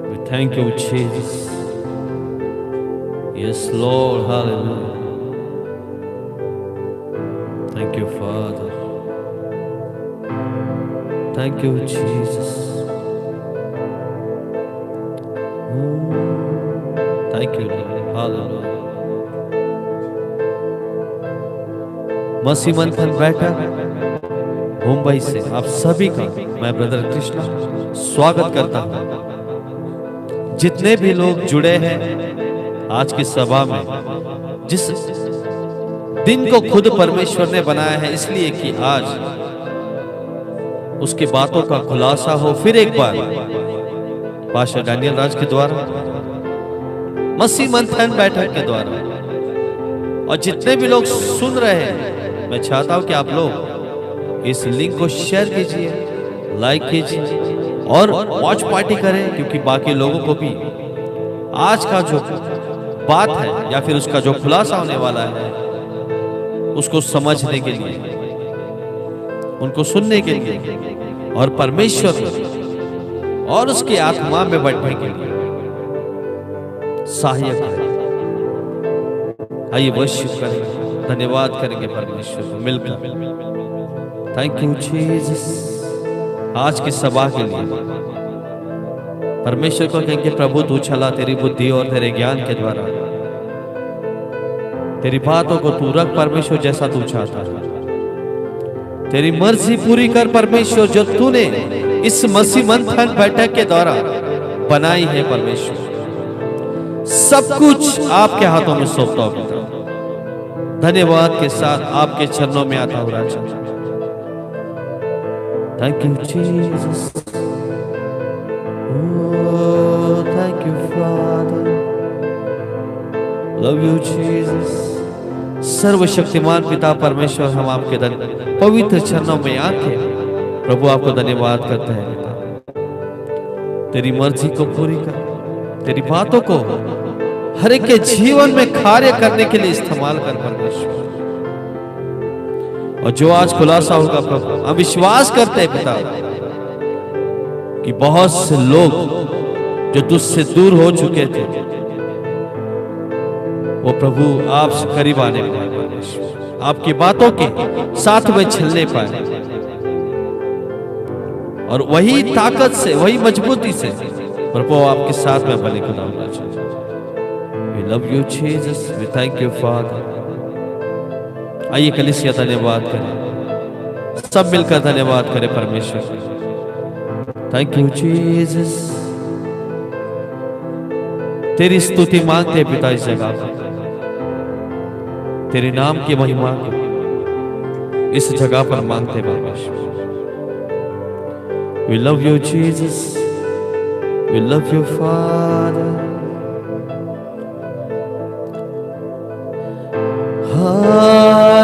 We thank you, Jesus. Yes, Lord. Hallelujah. Thank you, Father. Thank you, Jesus. Thank you, Lord. Hallelujah. मसीह मंथन बैठक मुंबई से आप सभी का मैं ब्रदर कृष्णा स्वागत करता हूं। जितने भी लोग जुड़े हैं आज की सभा में, जिस दिन को खुद परमेश्वर ने बनाया है इसलिए कि आज उसकी बातों का खुलासा हो, फिर एक बार पास्टर डैनियल राज के द्वारा, मसीह मंथन बैठक के द्वारा, और जितने भी लोग सुन रहे हैं, मैं चाहता हूं कि आप लोग इस लिंक को शेयर कीजिए, लाइक कीजिए और वॉच पार्टी करें, क्योंकि बाकी लोगों को भी आज का जो बात है या फिर उसका जो खुलासा होने वाला है उसको समझने के लिए, उनको सुनने के लिए और परमेश्वर और उसकी आत्मा में बढ़ने के लिए सहायक है। आइए वर्शिप करेंगे, धन्यवाद करेंगे परमेश्वर को मिलकर। Thank you Jesus. आज की सभा के लिए परमेश्वर को कहेंगे, प्रभु तू चला तेरी बुद्धि और तेरे ज्ञान के द्वारा, तेरी बातों को तू रख परमेश्वर जैसा तू चाहता है। तेरी मर्जी पूरी कर परमेश्वर, जो तूने इस मसीह मंथन बैठक के द्वारा बनाई है परमेश्वर। सब कुछ आपके हाथों में सौंपता हूं पिता। धन्यवाद के साथ आपके चरणों में आता हूं राजा। Thank you Jesus. Oh thank you father. Love you Jesus. सर्वशक्तिमान पिता परमेश्वर, हम आपके पवित्र चरणों में आके प्रभु आपको धन्यवाद करते हैं पिता। तेरी मर्जी को पूरी कर, तेरी बातों को हर एक के जीवन में कार्य करने के लिए इस्तेमाल कर परमेश्वर। और जो आज खुलासा होगा प्रभु, हम विश्वास करते हैं पिता कि बहुत से लोग जो तुझसे दूर हो चुके थे वो प्रभु आपसे करीब आने पाए परमेश्वर, आपकी बातों के साथ में चलने पाए, और वही ताकत से, वही मजबूती से प्रभु आपके साथ में बने को नाम राजा। We love you Jesus, we thank you Father। आइए कलीसिया धन्यवाद करें, सब मिलकर धन्यवाद करें परमेश्वर। Thank you Jesus. तेरी स्तुति मांगते पिता इस जगह पर, तेरे नाम की महिमा को इस जगह पर मांगते परमेश्वर। We love you Jesus, we love you Father।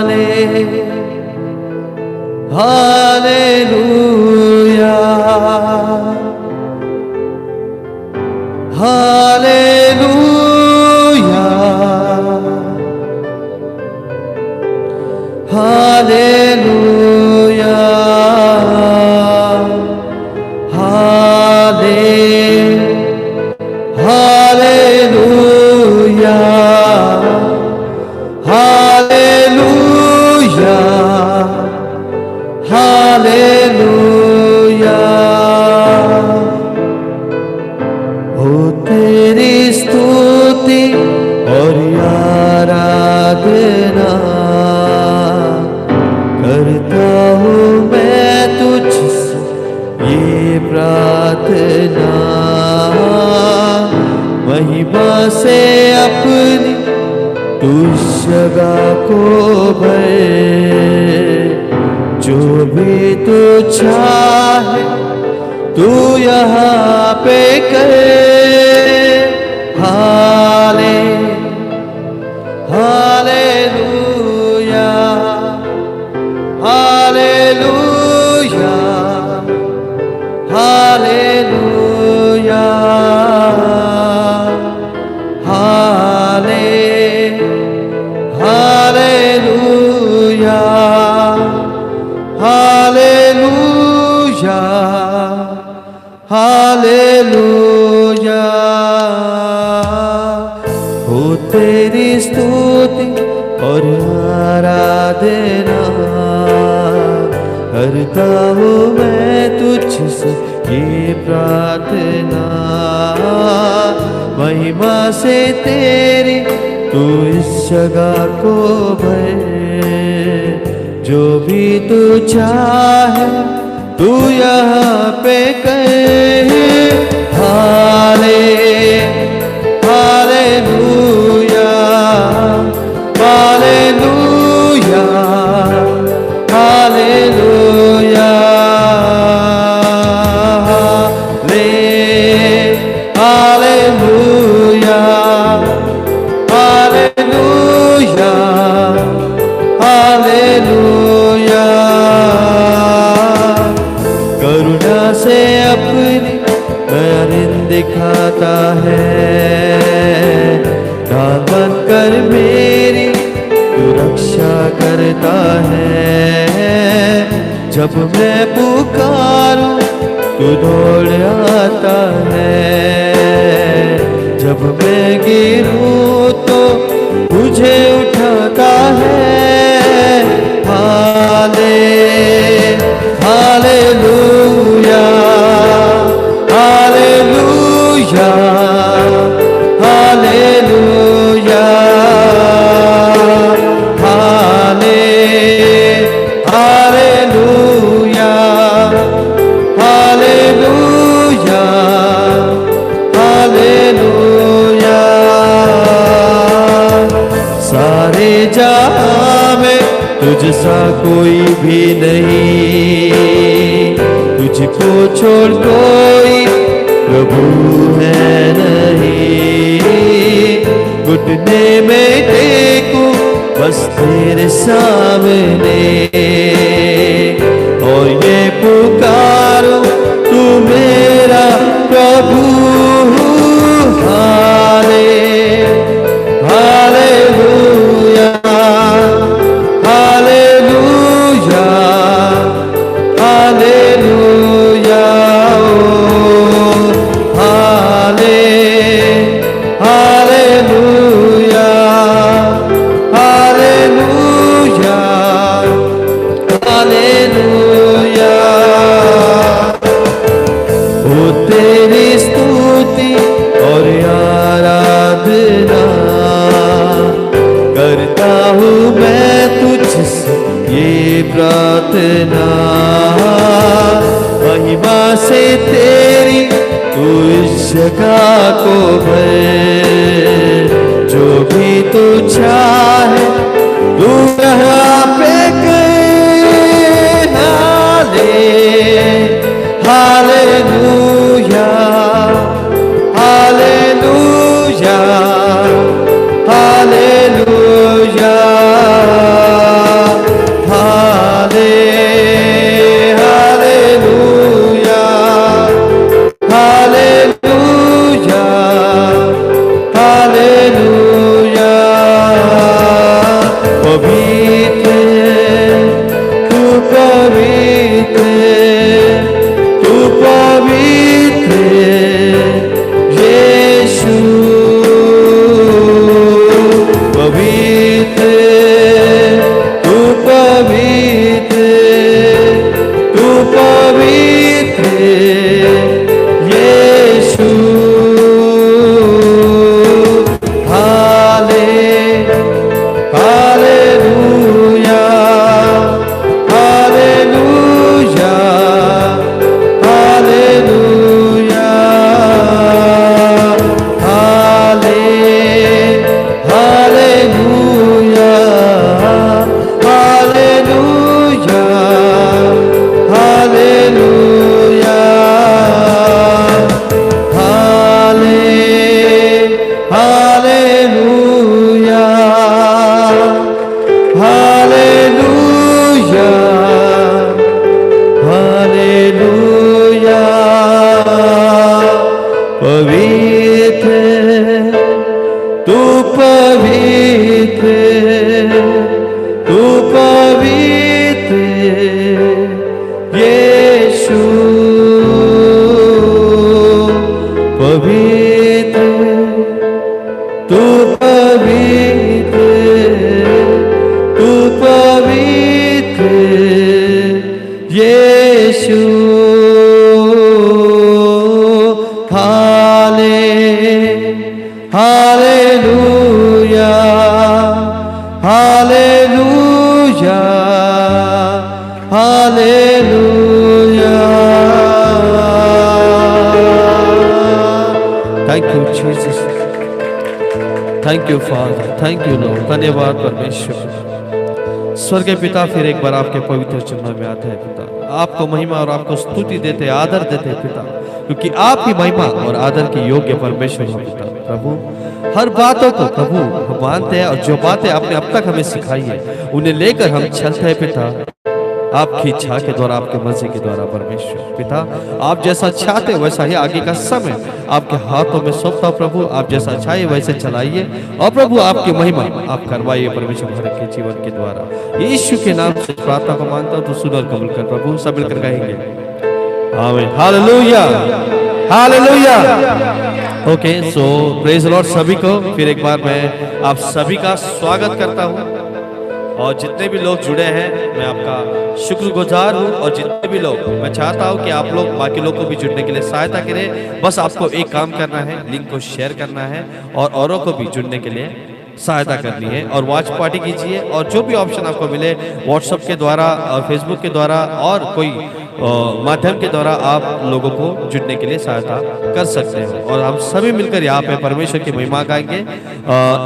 Hallelujah, hallelujah, hallelujah, hallelujah, hallelujah, hallelujah. हो तेरी स्तुति और आराधना करता हूँ मैं तुझसे ये प्रार्थना, महिमा से अपनी तू जगह को भर, जो भी तू चाहे तू यहाँ पे करे। Hallelujah, hallelujah, hallelujah, hallelujah, hallelujah, hallelujah हो तेरी स्तुति और आराधना करता हूँ मैं तुझसे ये प्रार्थना। महिमा से तेरी तू इस जगह को भर, जो भी तू चाहे तू यहाँ पे कर। Hallelujah hallelujah hallelujah hallelujah hallelujah hallelujah. करुणा से अपनी नयन दिखाता है, दामन कर मेरी तू रक्षा करता है। जब मैं पुकारूं तू दौड़ आता है, जब मैं गिरूं तो मुझे उठाता है। Hallelujah hallelujah hallelujah hallelujah hallelujah hallelujah. सारे जहां में तुझसा कोई भी नहीं, तुझको छोड़ कोई प्रभु है नहीं। घुटने में टेकूं बस तेरे सामने और ये पुकारूं तू मेरा प्रभु। Hallelujah hallelujah hallelujah hallelujah hallelujah hallelujah. हो तेरी स्तुति और आराधना करता हूँ मैं तुझसे ये प्रार्थना। महिमा से तेरी तू इस जगह को भर, जो भी तू चाहे तू यहाँ पे कर। Hallelujah hallelujah hallelujah hallelujah hallelujah hallelujah. पवित्र तू पवित्र तू पवित्र पवित्र, तू पवित्र, तू पवित्र यीशु। Hallelujah, hallelujah, hallelujah. Thank you Jesus, thank you father, thank you lord. धन्यवाद परमेश्वर। स्वर्गीय पिता, फिर एक बार आपके पवित्र चरणों में आते हैं पिता, आपको महिमा और आपको स्तुति देते, आदर देते हैं पिता, क्योंकि आप ही महिमा और आदर के योग्य परमेश्वर हो पिता। प्रभु, हर बातों को प्रभु हम मानते हैं, और जो बातें आपने अब तक हमें सिखाई है उन्हें लेकर हम चलते हैं पिता, आपकी इच्छा के द्वारा, आपके मर्जी के द्वारा परमेश्वर पिता। आप जैसा चाहते वैसा ही आगे का समय आपके हाथों में सौंपता प्रभु, आप जैसा चाहे वैसे चलाइए, और प्रभु आपकी महिमा आप करवाइए परमेश्वर हर के जीवन के द्वारा। यीशु के नाम से प्रार्थना को मांगता हूं, तो सुन और कबूल कर प्रभु। सब मिलकर गाएंगे आमीन, हालेलुया, हालेलुया। ओके, सो प्रेज लॉर्ड सभी को। फिर एक बार मैं आप सभी का स्वागत करता हूं, और जितने भी लोग जुड़े हैं मैं आपका शुक्रगुजार हूं, और जितने भी लोग, मैं चाहता हूं कि आप लोग बाकी लोग को भी जुड़ने के लिए सहायता करें। बस आपको एक काम करना है, लिंक को शेयर करना है और औरों को भी जुड़ने के लिए सहायता करनी है, और वॉच पार्टी कीजिए। और जो भी ऑप्शन आपको मिले व्हाट्सएप के द्वारा और फेसबुक के द्वारा और कोई माध्यम के द्वारा आप लोगों को जुड़ने के लिए सहायता कर सकते हैं। और हम सभी मिलकर यहाँ पे परमेश्वर की महिमा गाएंगे,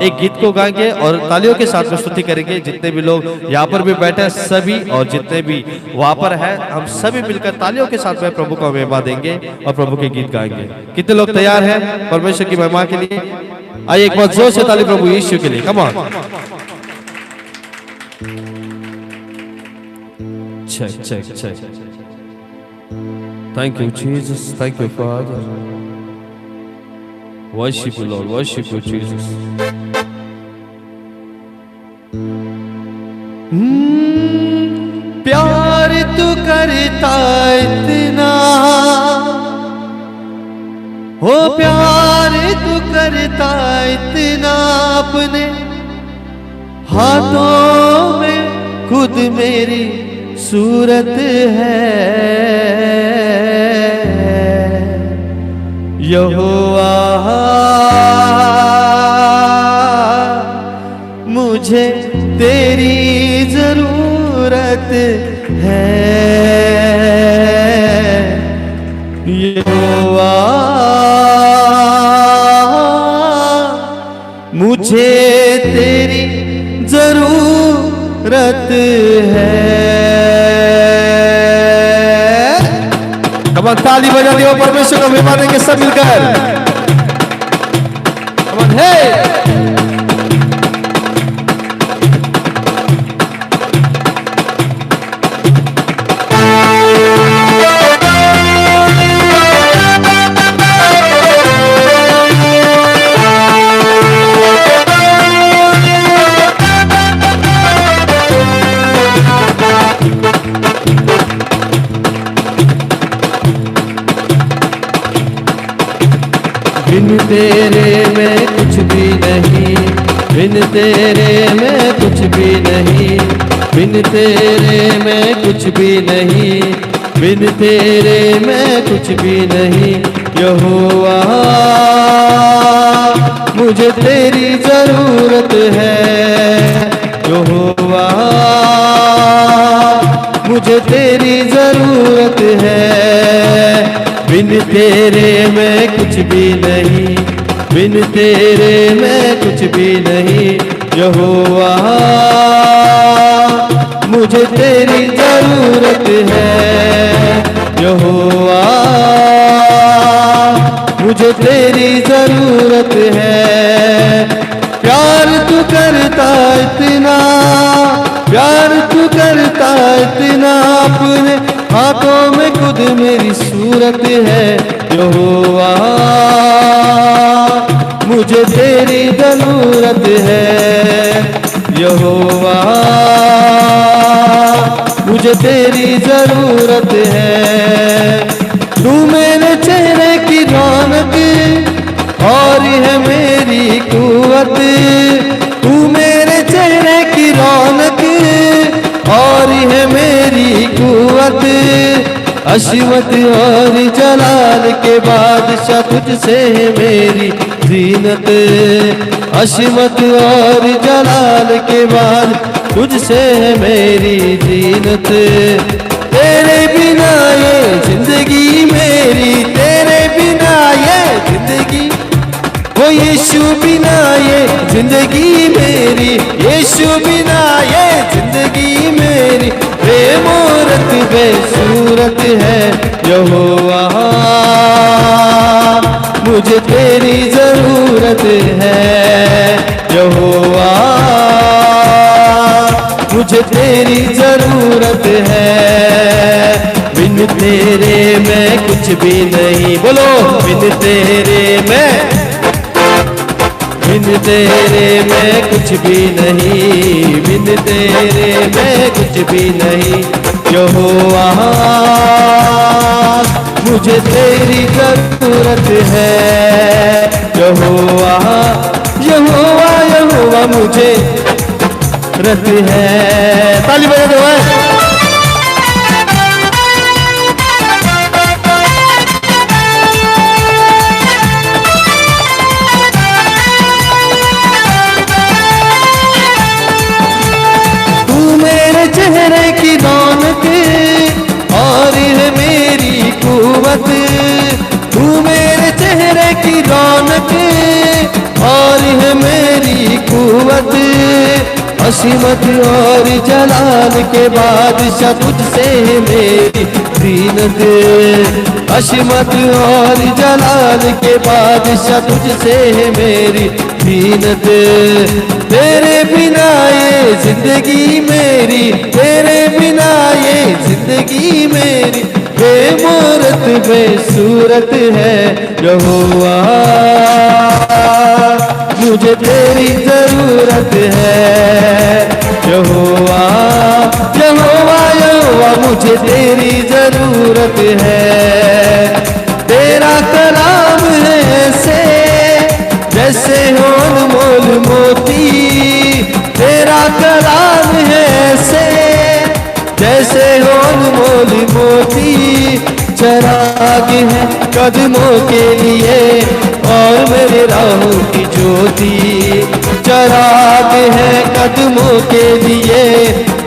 एक गीत को गाएंगे और तालियों के साथ में स्तुति करेंगे। जितने भी लोग यहाँ पर भी बैठे हैं सभी, और जितने भी वहाँ पर है, हम सभी मिलकर तालियों के साथ में प्रभु को महिमा देंगे और प्रभु के गीत गाएंगे। कितने लोग तैयार हैं परमेश्वर की महिमा के लिए? आइए एक बार जोर से ताली प्रभु यीशु के लिए, come on. Check check check. Thank you, Jesus. Thank you, Father. Worship you, Lord. Worship you, Jesus. प्यार तू करता इतना, हो प्यार तू करता इतना, अपने हाथों में खुद मेरी सूरत है। यहोवा मुझे तेरी जरूरत है। यहोवा मुझे तेरी जरूरत है। कमान ताली बजा दियो, परमेश्वर को महिमा देंगे सब मिलकर। कमान हे बिन तेरे मैं कुछ भी नहीं, बिन तेरे मैं कुछ भी नहीं, बिन तेरे मैं कुछ भी नहीं, बिन तेरे मैं कुछ भी नहीं। यहोवा मुझे तेरी जरूरत है। यहोवा मुझे तेरी जरूरत है। बिन तेरे मैं कुछ भी नहीं, बिन तेरे मैं कुछ भी नहीं। यहोवा मुझे तेरी जरूरत है। यहोवा मुझे तेरी जरूरत है। प्यार तू करता इतना, प्यार तू करता इतना, अपने हाथों में खुद मेरी सूरत है। यहोवा मुझे तेरी जरूरत है। यहोवा मुझे तेरी जरूरत है। तू मेरे चेहरे की रौनक, असीमत और जलाल के बादशाह तुझसे है मेरी जीनत। असीमत और जलाल के बाद तुझसे है मेरी जीनत। तेरे बिना ये जिंदगी मेरी, तेरे बिना ये जिंदगी, वो यीशु बिना ये जिंदगी मेरी, यीशु बिना ये जिंदगी मेरी। बेमूरत बेसूरत है यहोवा, मुझे तेरी जरूरत है यहोवा, मुझे तेरी जरूरत है। बिन तेरे मैं कुछ भी नहीं, बोलो बिन तेरे मैं, बिन तेरे मैं कुछ भी नहीं, बिन तेरे मैं कुछ भी नहीं यहोवा, मुझे तेरी जरूरत है यहोवा, यहोवा यहोवा मुझे रत है। ताली बजा दो है। चेहरे की रौनक और है मेरी कुव्वत, तू मेरे चेहरे की रौनक और है मेरी कुव्वत। असीमत और जलाल के बादशाह तुझसे है मेरी जीनत। असीमत और जलाल के बादशाह तुझसे है मेरी जीनत। तेरे बिना ये जिंदगी मेरी, तेरे बिना ये जिंदगी मेरी। बेमूरत बेसूरत है यहोवा, मुझे तेरी जरूरत है यहोवा, यहोवा यहोवा मुझे तेरी जरूरत है। तेरा कलाम है ऐसे जैसे हो अनमोल मोती, तेरा कलाम है ऐसे जैसे हो अनमोल मोती। चराग है कदमों के लिए और मेरे राहों की ज्योति, चराग है कदमों के लिए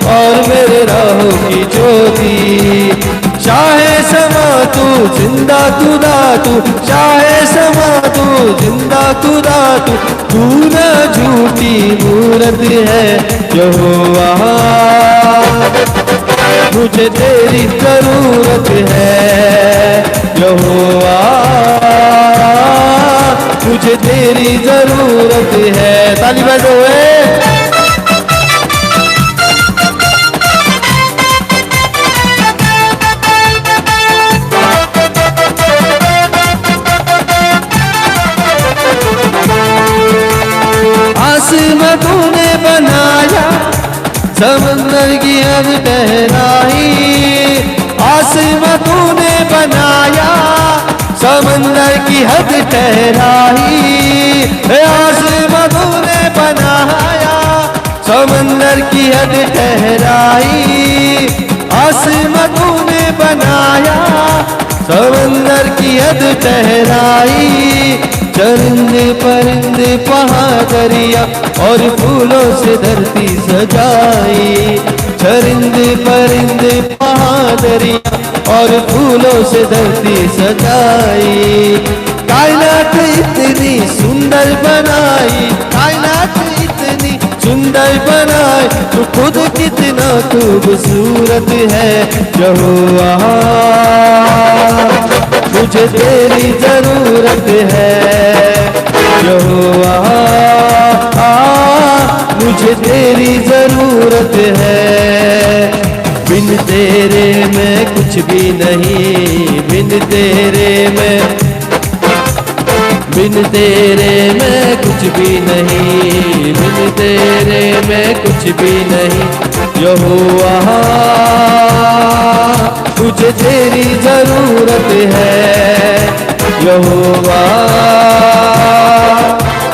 और मेरे राहों की ज्योति। चाहे समा तू जिंदा खुदा तू, चाहे समा तू जिंदा खुदा तू, तू न झूठी मूरत है यहोवा, मुझे तेरी जरूरत है यहोवा, मुझे तेरी जरूरत है। ताली बजाओ आसमां तूने बनाया, समंदर की हद ठहराई। आसमां तूने बनाया, समंदर की हद ठहराई। आसमां तूने बनाया, समंदर की हद ठहराई। आसमां तूने बनाया, समंदर की हद ठहराई। चरिंदे परिंदे पहाड़ दरिया और फूलों से धरती सजाई। चरिंदे परिंदे पहाड़ दरिया और फूलों से धरती सजाई। कायनात इतनी सुंदर बनाई, कायनात इतनी सुंदर बनाई, तू खुद कितना खूबसूरत है यहोवा, मुझे तेरी जरूरत है यहोवा, मुझे तेरी जरूरत है। बिन तेरे मैं कुछ भी नहीं, बिन तेरे मैं, बिन तेरे मैं कुछ भी नहीं, बिन तेरे मैं कुछ भी नहीं यहोवा, मुझे तेरी जरूरत है यहोवा,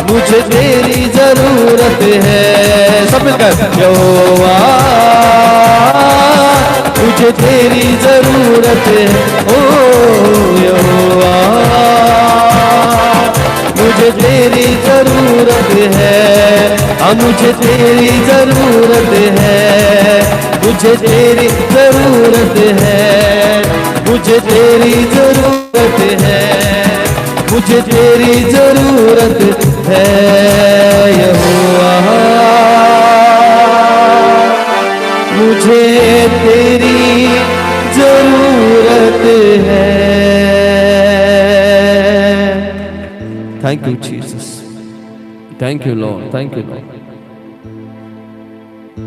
मुझे तेरी जरूरत है। सब मिलकर यहोवा मुझे तेरी जरूरत है ओ यहोवा, मुझे तेरी जरूरत है, मुझे तेरी जरूरत है, मुझे तेरी जरूरत है, मुझे तेरी जरूरत है, मुझे तेरी जरूरत है यहोवा, मुझे तेरी जरूरत है। Thank you Jesus, thank you lord, thank you lord.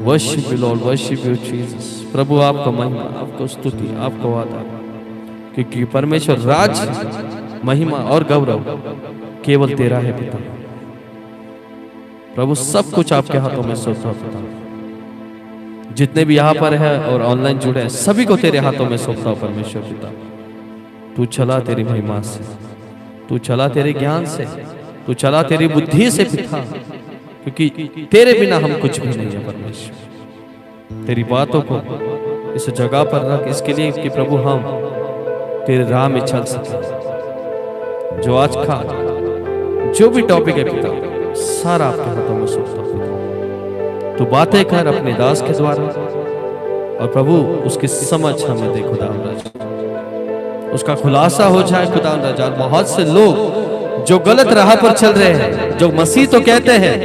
Worship you lord, worship you Jesus. प्रभु आपका महिमा, आपको स्तुति, आपको वादा, क्योंकि परमेश्वर राज, महिमा और गौरव केवल तेरा है पिता। प्रभु सब कुछ आपके हाथों में सौंपता पिता। जितने भी यहाँ पर है और ऑनलाइन जुड़े हैं सभी को तेरे हाथों में सौंपता हूं परमेश्वर पिता। तू चला तेरी महिमा से, तू चला तेरे ज्ञान से, तू चला तेरी बुद्धि से पिता, क्योंकि तेरे बिना हम कुछ भी नहीं है परमेश्वर। तेरी बातों को इस जगह पर रख, इसके लिए कि प्रभु हम तेरे राह में चल सके। जो आज का जो भी टॉपिक है पिता, सारा आपके हाथों में सौंपता हूं पिता। तू बातें कर अपने दास के द्वारा, और प्रभु उसकी समझ हमें दे खुदा राजा, उसका खुलासा हो जाए खुदा राजा। बहुत से लोग जो गलत राह पर चल रहे हैं, जो मसीह तो कहते हैं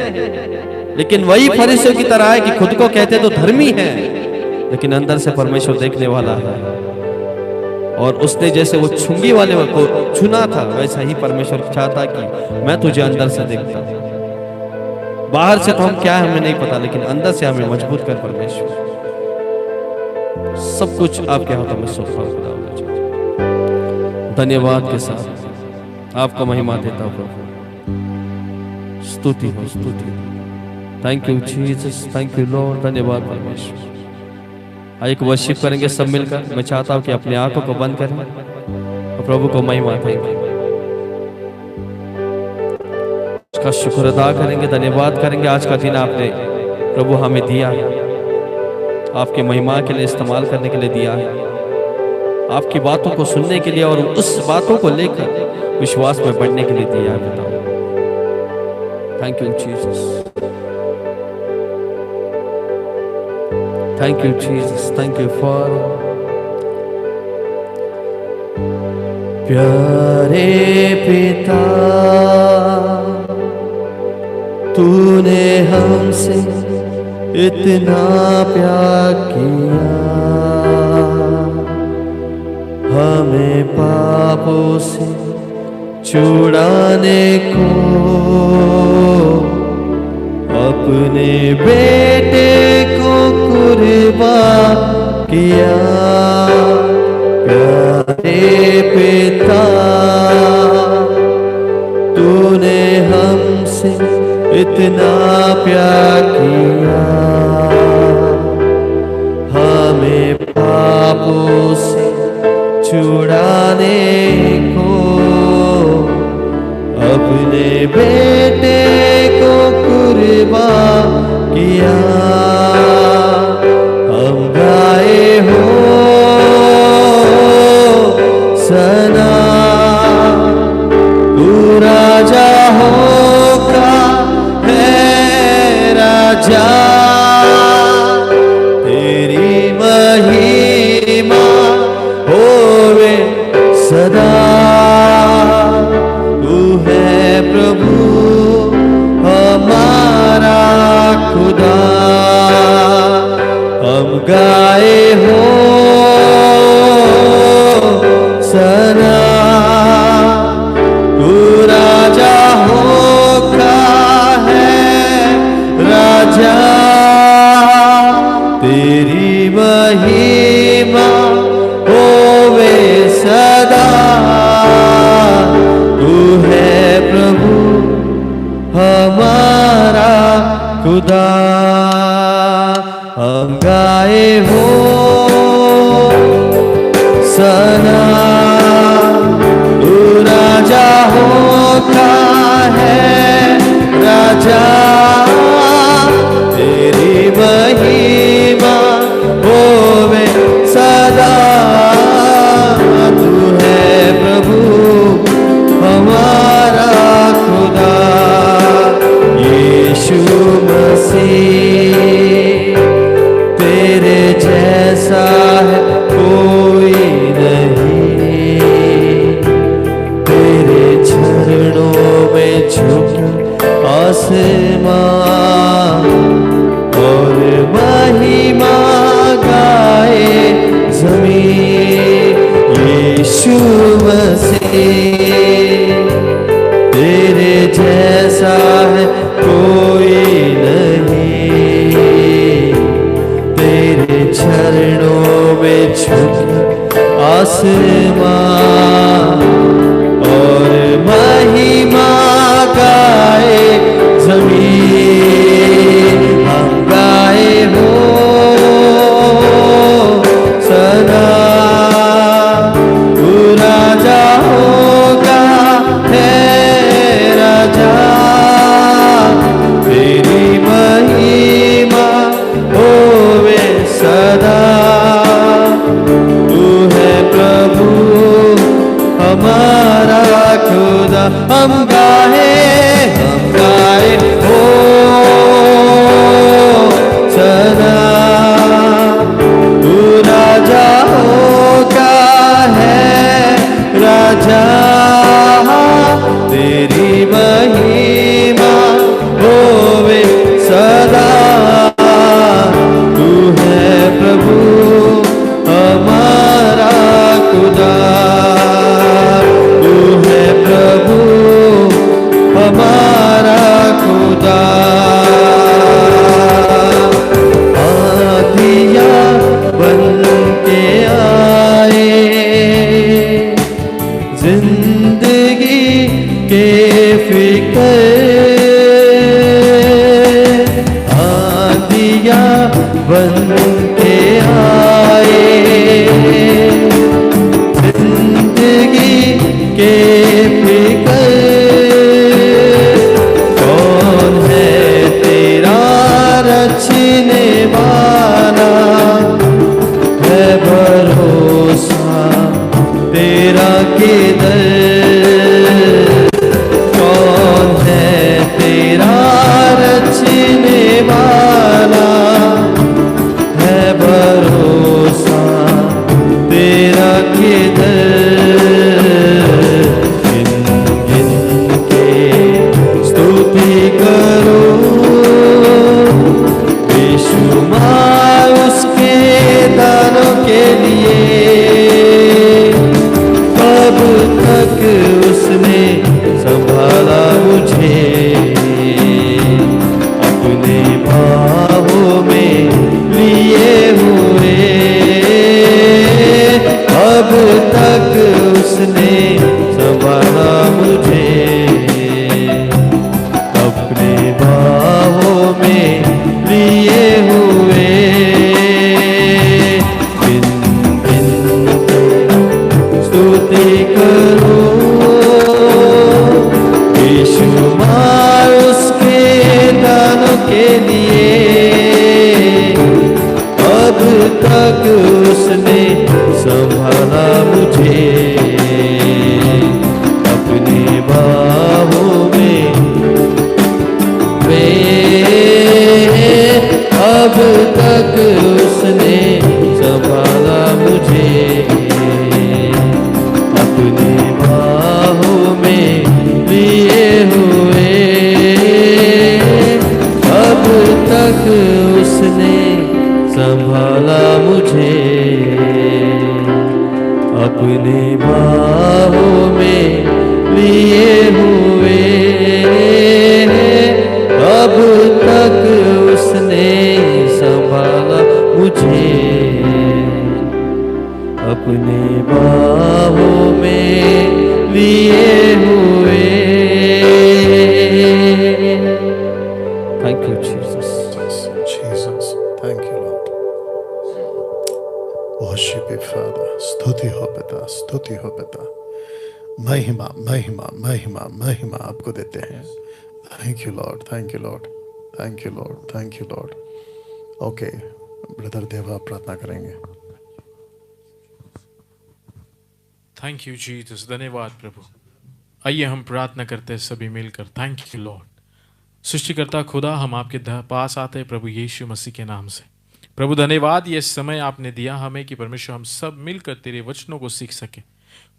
लेकिन वही फरीसियों की तरह है कि खुद को कहते तो धर्मी है लेकिन अंदर से परमेश्वर देखने वाला है। और उसने जैसे वो छुंगी वाले को चुना था, वैसा ही परमेश्वर चाहता कि मैं तुझे अंदर से देखता। बाहर से तो हम क्या है हमें नहीं पता, लेकिन अंदर से हमें मजबूत कर परमेश्वर। सब कुछ आपके हाथों में सौंपा खुदा। धन्यवाद के साथ आपको महिमा देता हूं प्रभु। स्तुति हो, स्तुति। Thank you Jesus, thank you lord. धन्यवाद परमेश्वर। एक वर्शिप करेंगे सब मिलकर। मैं चाहता हूं कि अपने आंखों को बंद करें और प्रभु को महिमा देंगे, उसका शुक्र अदा करेंगे, धन्यवाद करेंगे। आज का दिन आपने प्रभु हमें दिया है, आपकी महिमा के लिए इस्तेमाल करने के लिए दिया है, आपकी बातों को सुनने के लिए और उस बातों को लेकर विश्वास में बढ़ने के लिए दिया है पिता। Thank you Jesus, thank you Jesus, thank you for. प्यारे पिता, तूने हमसे इतना प्यार किया, हमें पापों से छुड़ाने को अपने बेटे को कुर्बान किया। प्यारे पिता, तूने हमसे इतना प्यार किया, हमें पापों से छुड़ाने को अपने बेटे को कुर्बान किया। हम गाए हो सना, तू राजा होगा है राजा, तेरी महिमा होवे सदा। तू है प्रभु हमारा खुदा, हम गाए हो सना, तू राजा होगा है राजा, तेरी महिमा होवे सदा। तू है प्रभु हमारा खुदा, हम गाए हो सना, तू राजा होगा है राजा, तेरी महिमा होवे सदा। यीशु मसीह तेरे जैसा है कोई नहीं, तेरे चरणों में झुके आसमां और महिमा गाए जमीन। यीशु मसीह तेरे जैसा है कोई नहीं, तेरे चरणों में झुके आसमां और महिमा गाए जमीन। हम गाए हो सदा, तू राजा होगा है राजा, तेरी महिमा होवे सदा। तू है प्रभु हमारा खुदा। हम गाए हो सदा, तू राजा होगा है राजा, तेरी महिमा होवे सदा। तू है प्रभु हमारा खुदा, तू है प्रभु हमारा खुदा। आधिया बन के आए जिंदगी के फिकर, आधिया बन के आए जिंदगी के फिकर। कौन है तेरा रचने वाला, है भरोसा तेरा किधर। कौन है तेरा रचने वाला, है भरोसा तेरा किधर। गिन गिन के स्तुति करो बेशुमार उसके दानों के लिए। अब तक उसने संभाला मुझे अपने बाहों में लिए हुए। अब तक उसने संभाला मुझे अपने बाहों में लिए हुए। बिन बिन स्तुति करो बेशुमार उसके दानों के लिए। अब तक उसने संभाला मुझे अपने बाहों में। अब तक उसने संभाला मुझे अपने बाहों में लिए हुए। अब तक उसने संभाला मुझे अपने बाहों में लिए हुए। अब तक उसने संभाला मुझे अपने बाहों में लिए हुए। Thank you Jesus. Jesus, thank you, Lord. Worship you, Father. स्तुति हो पिता, स्तुति हो पिता। महिमा महिमा महिमा महिमा आपको देते हैं। Thank you lord, thank you lord, thank you lord, thank you Lord. Okay brother देवा प्रार्थना करेंगे। थैंक यू जीसस, धन्यवाद प्रभु। आइए हम प्रार्थना करते हैं सभी मिलकर। थैंक यू लॉर्ड, सृष्टिकर्ता खुदा, हम आपके पास आते हैं प्रभु यीशु मसीह के नाम से। प्रभु धन्यवाद, ये समय आपने दिया हमें कि परमेश्वर हम सब मिलकर तेरे वचनों को सीख सके।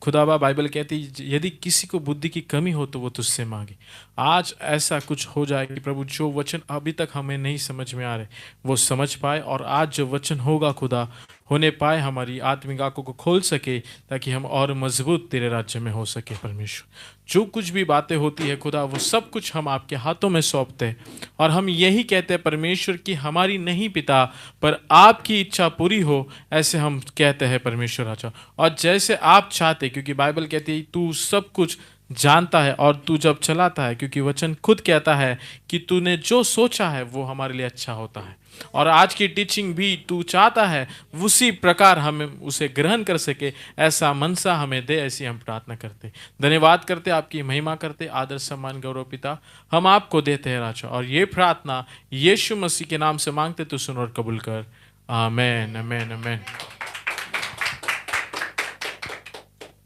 खुदाबा, बाइबल कहती है यदि किसी को बुद्धि की कमी हो तो वो तुझसे मांगे। आज ऐसा कुछ हो जाए कि प्रभु जो वचन अभी तक हमें नहीं समझ में आ रहे वो समझ पाए, और आज जो वचन होगा खुदा होने पाए, हमारी आत्मिक आंखों को खोल सके ताकि हम और मजबूत तेरे राज्य में हो सके। परमेश्वर, जो कुछ भी बातें होती है खुदा, वो सब कुछ हम आपके हाथों में सौंपते हैं, और हम यही कहते हैं परमेश्वर कि हमारी नहीं पिता पर आपकी इच्छा पूरी हो, ऐसे हम कहते हैं परमेश्वर राजा। और जैसे आप चाहते, क्योंकि बाइबल कहती है तू सब कुछ जानता है और तू जब चलाता है, क्योंकि वचन खुद कहता है कि तूने जो सोचा है वो हमारे लिए अच्छा होता है। और आज की टीचिंग भी तू चाहता है उसी प्रकार हम उसे ग्रहण कर सके, ऐसा मनसा हमें दे, ऐसी हम प्रार्थना करते। धन्यवाद करते, आपकी महिमा करते, आदर सम्मान गौरव पिता हम आपको देते हैं राजा। और ये प्रार्थना यीशु मसीह के नाम से मांगते, तो सुन और कबूल कर। आमेन, आमेन, आमेन।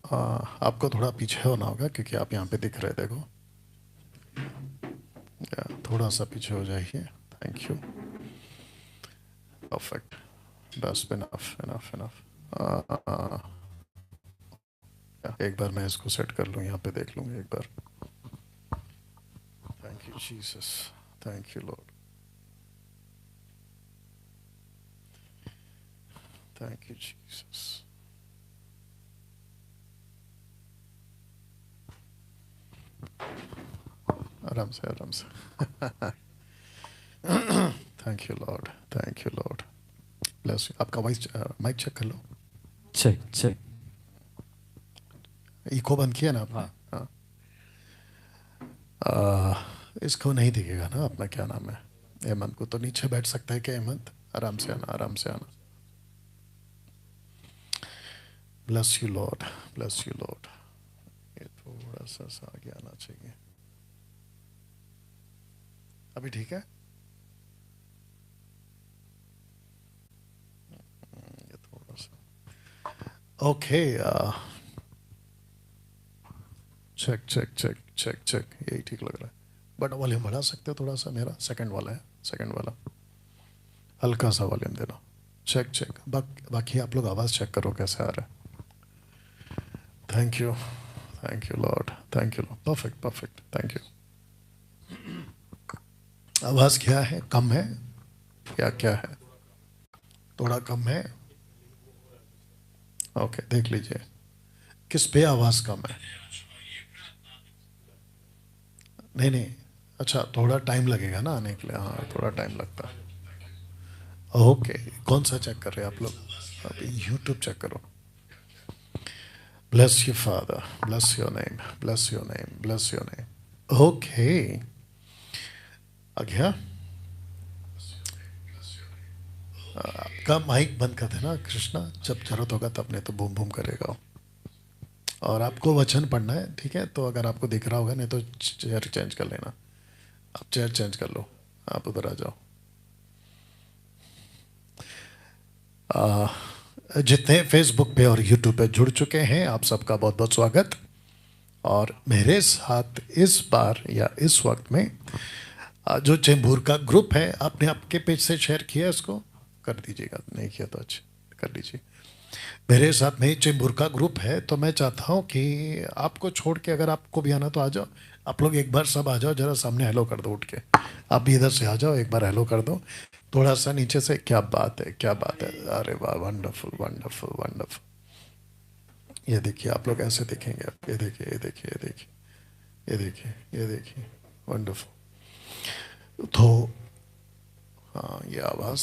आपको थोड़ा पीछे होना होगा क्योंकि आप यहाँ पे दिख रहे, देखो थोड़ा सा पीछे हो जाइए। थैंक यू, परफेक्ट, बस इनफ इनफ इनफ। एक बार मैं इसको सेट कर लूँ, यहाँ पे देख लूँगा एक बार। Thank you Jesus, thank you lord, thank you Jesus. आराम से, आराम से। Thank you lord, thank you lord, bless you. आपका वॉइस माइक चेक कर लो। Check check. इको बंद किया ना आपने? हाँ। इसको नहीं दिखेगा ना अपना, क्या नाम है, हेमंत को तो नीचे बैठ सकता है क्या हेमंत? आराम से आना, आराम से आना। Bless you lord, bless you Lord. ये थोड़ा सा आगे आना चाहिए। अभी ठीक है? ये थोड़ा सा okay. Check check check check check, यही ठीक लग रहा है। बट वॉल्यूम बढ़ा सकते हो थोड़ा सा? मेरा सेकंड वाला है, सेकंड वाला हल्का सा वॉल्यूम देना। Check check. बाकी आप लोग आवाज़ चेक करो कैसे आ रहा है। Thank you, thank you lord, thank you Lord, perfect perfect, thank you. आवाज़ क्या है, कम है या क्या है? थोड़ा कम है, ओके देख लीजिए किस पे आवाज़ कम है। नहीं नहीं, अच्छा थोड़ा टाइम लगेगा ना आने के लिए, हाँ थोड़ा टाइम लगता है। ओके, कौन सा चेक कर रहे हैं आप लोग? अभी यूट्यूब चेक करो। Bless you father, bless your name, bless your name, bless your name. Okay, आ गया? आपका माइक बंद कर देना कृष्णा, जब जरूरत होगा तब, नहीं तो बूम बूम करेगा। और आपको वचन पढ़ना है, ठीक है? तो अगर आपको दिख रहा होगा, नहीं तो चेयर चेंज कर लेना। आप चेयर चेंज कर लो, आप उधर आ जाओ। जितने फेसबुक पे और यूट्यूब पे जुड़ चुके हैं, आप सबका बहुत बहुत स्वागत। और मेरे साथ इस बार या इस वक्त में जो चेंबूर का ग्रुप है, आपने आपके पेज से शेयर किया, इसको कर दीजिएगा, नहीं किया तो अच्छा कर लीजिए। मेरे साथ में चेंबूर का ग्रुप है, तो मैं चाहता हूँ कि आपको छोड़ के अगर आपको भी आना तो आ जाओ। आप लोग एक बार सब आ जाओ, जरा सामने हेलो कर दो उठ के। आप भी इधर से आ जाओ, एक बार हेलो कर दो थोड़ा सा नीचे से। क्या बात है, क्या बात है, अरे वाह, वंडरफुल वंडरफुल वंडरफुल। ये देखिए, आप लोग ऐसे देखेंगे, आप ये देखिए, ये देखिए, ये देखिए, ये देखिए, ये देखिए, वंडरफुल। तो हाँ, ये आवाज़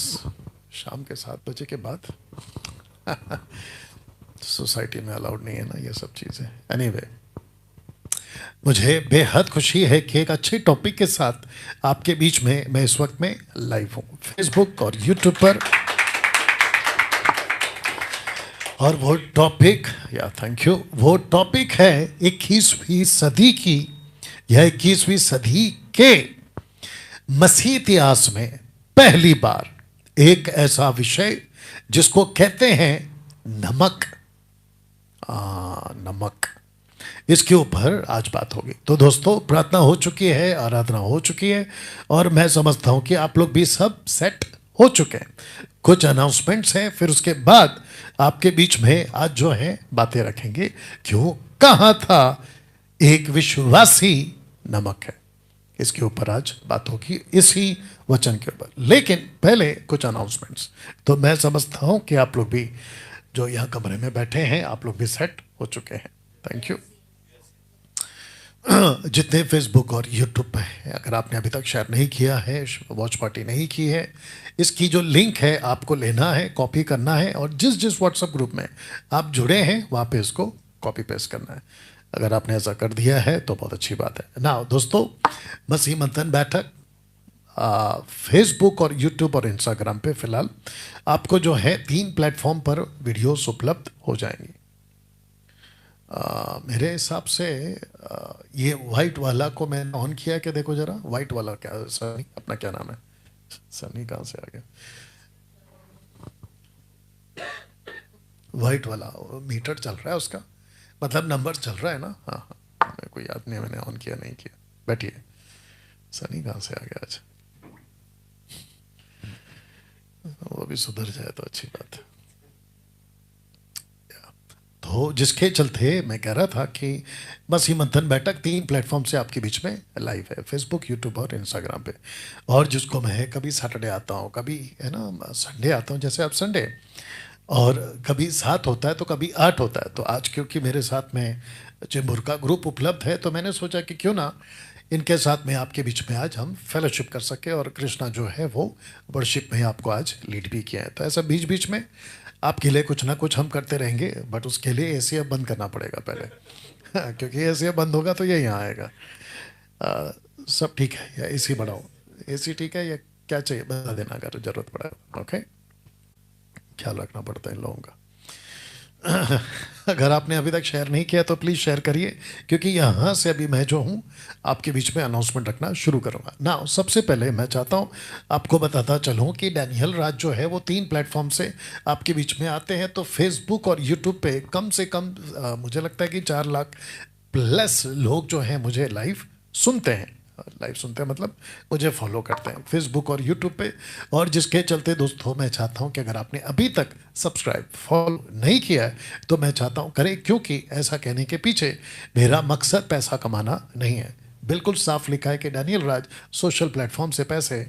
शाम के 7 बजे के बाद सोसाइटी में अलाउड नहीं है ना ये सब चीज़ें। एनीवे, मुझे बेहद खुशी है कि एक अच्छे टॉपिक के साथ आपके बीच में मैं इस वक्त में लाइव हूँ, फेसबुक और यूट्यूब पर। और वो टॉपिक, या थैंक यू, वो टॉपिक है 21वीं सदी की या 21वीं सदी के मसीह इतिहास में पहली बार एक ऐसा विषय जिसको कहते हैं नमक। नमक। इसके ऊपर आज बात होगी। तो दोस्तों, प्रार्थना हो चुकी है, आराधना हो चुकी है, और मैं समझता हूं कि आप लोग भी सब सेट हो चुके हैं। कुछ अनाउंसमेंट्स हैं, फिर उसके बाद आपके बीच में आज जो है बातें रखेंगे। क्यों, कहाँ था एक विश्वासी नमक है, इसके ऊपर आज बात होगी, इसी वचन के ऊपर। लेकिन पहले कुछ अनाउंसमेंट्स। तो मैं समझता हूं कि आप लोग भी जो यहाँ कमरे में बैठे हैं, आप लोग भी सेट हो चुके हैं। Thank you. जितने फेसबुक और यूट्यूब पे हैं, अगर आपने अभी तक शेयर नहीं किया है, वॉच पार्टी नहीं की है, इसकी जो लिंक है आपको लेना है, कॉपी करना है, और जिस जिस व्हाट्सएप ग्रुप में आप जुड़े हैं वहाँ पे इसको कॉपी पेस्ट करना है। अगर आपने ऐसा कर दिया है तो बहुत अच्छी बात है ना। दोस्तों, मसीह मंथन बैठक फेसबुक और यूट्यूब और इंस्टाग्राम पे फिलहाल आपको जो है 3 प्लेटफॉर्म पर वीडियोस उपलब्ध हो जाएंगी। मेरे हिसाब से ये वाइट वाला को मैंने ऑन किया, कि देखो जरा वाइट वाला, क्या सनी, अपना क्या नाम है, सनी कहाँ से आ गया, वाइट वाला मीटर चल रहा है उसका, मतलब नंबर चल रहा है ना। हाँ हाँ, मेरे को याद नहीं, मैंने ऑन किया नहीं किया। बैठिए, सनी कहाँ से आ गया आज, वो भी सुधर जाए तो अच्छी बात है। तो जिसके चलते मैं कह रहा था कि मसीह मंथन बैठक 3 प्लेटफॉर्म से आपके बीच में लाइव है, फेसबुक, यूट्यूब और इंस्टाग्राम पे। और जिसको मैं कभी सैटरडे आता हूँ, कभी है ना संडे आता हूँ, जैसे अब संडे, और कभी 7 होता है तो कभी 8 होता है। तो आज क्योंकि मेरे साथ में चेंबूर का ग्रुप उपलब्ध है, तो मैंने सोचा कि क्यों ना इनके साथ में आपके बीच में आज हम फेलोशिप कर सके, और कृष्णा जो है वो वर्शिप में आपको आज लीड भी किया है। तो ऐसा बीच बीच में आपके लिए कुछ ना कुछ हम करते रहेंगे, बट उसके लिए एसी अब बंद करना पड़ेगा पहले क्योंकि एसी बंद होगा तो ये यहाँ आएगा। सब ठीक है, या एसी बढ़ाओ, एसी ठीक है, या क्या चाहिए बता देना अगर जरूरत पड़ा। ओके, ख्याल रखना पड़ता है इन लोगों का। अगर आपने अभी तक शेयर नहीं किया तो प्लीज़ शेयर करिए, क्योंकि यहाँ से अभी मैं जो हूँ आपके बीच में अनाउंसमेंट रखना शुरू करूँगा ना। सबसे पहले मैं चाहता हूँ आपको बताता चलूँ कि डैनियल राज जो है वो 3 प्लेटफॉर्म से आपके बीच में आते हैं। तो फेसबुक और यूट्यूब पे कम से कम मुझे लगता है कि 4 लाख प्लस लोग जो हैं मुझे लाइव सुनते हैं, मतलब मुझे फॉलो करते हैं फेसबुक और यूट्यूब पे। और जिसके चलते दोस्तों, मैं चाहता हूं कि अगर आपने अभी तक सब्सक्राइब फॉलो नहीं किया है तो मैं चाहता हूं करें, क्योंकि ऐसा कहने के पीछे मेरा मकसद पैसा कमाना नहीं है। बिल्कुल साफ लिखा है कि डैनियल राज सोशल प्लेटफॉर्म से पैसे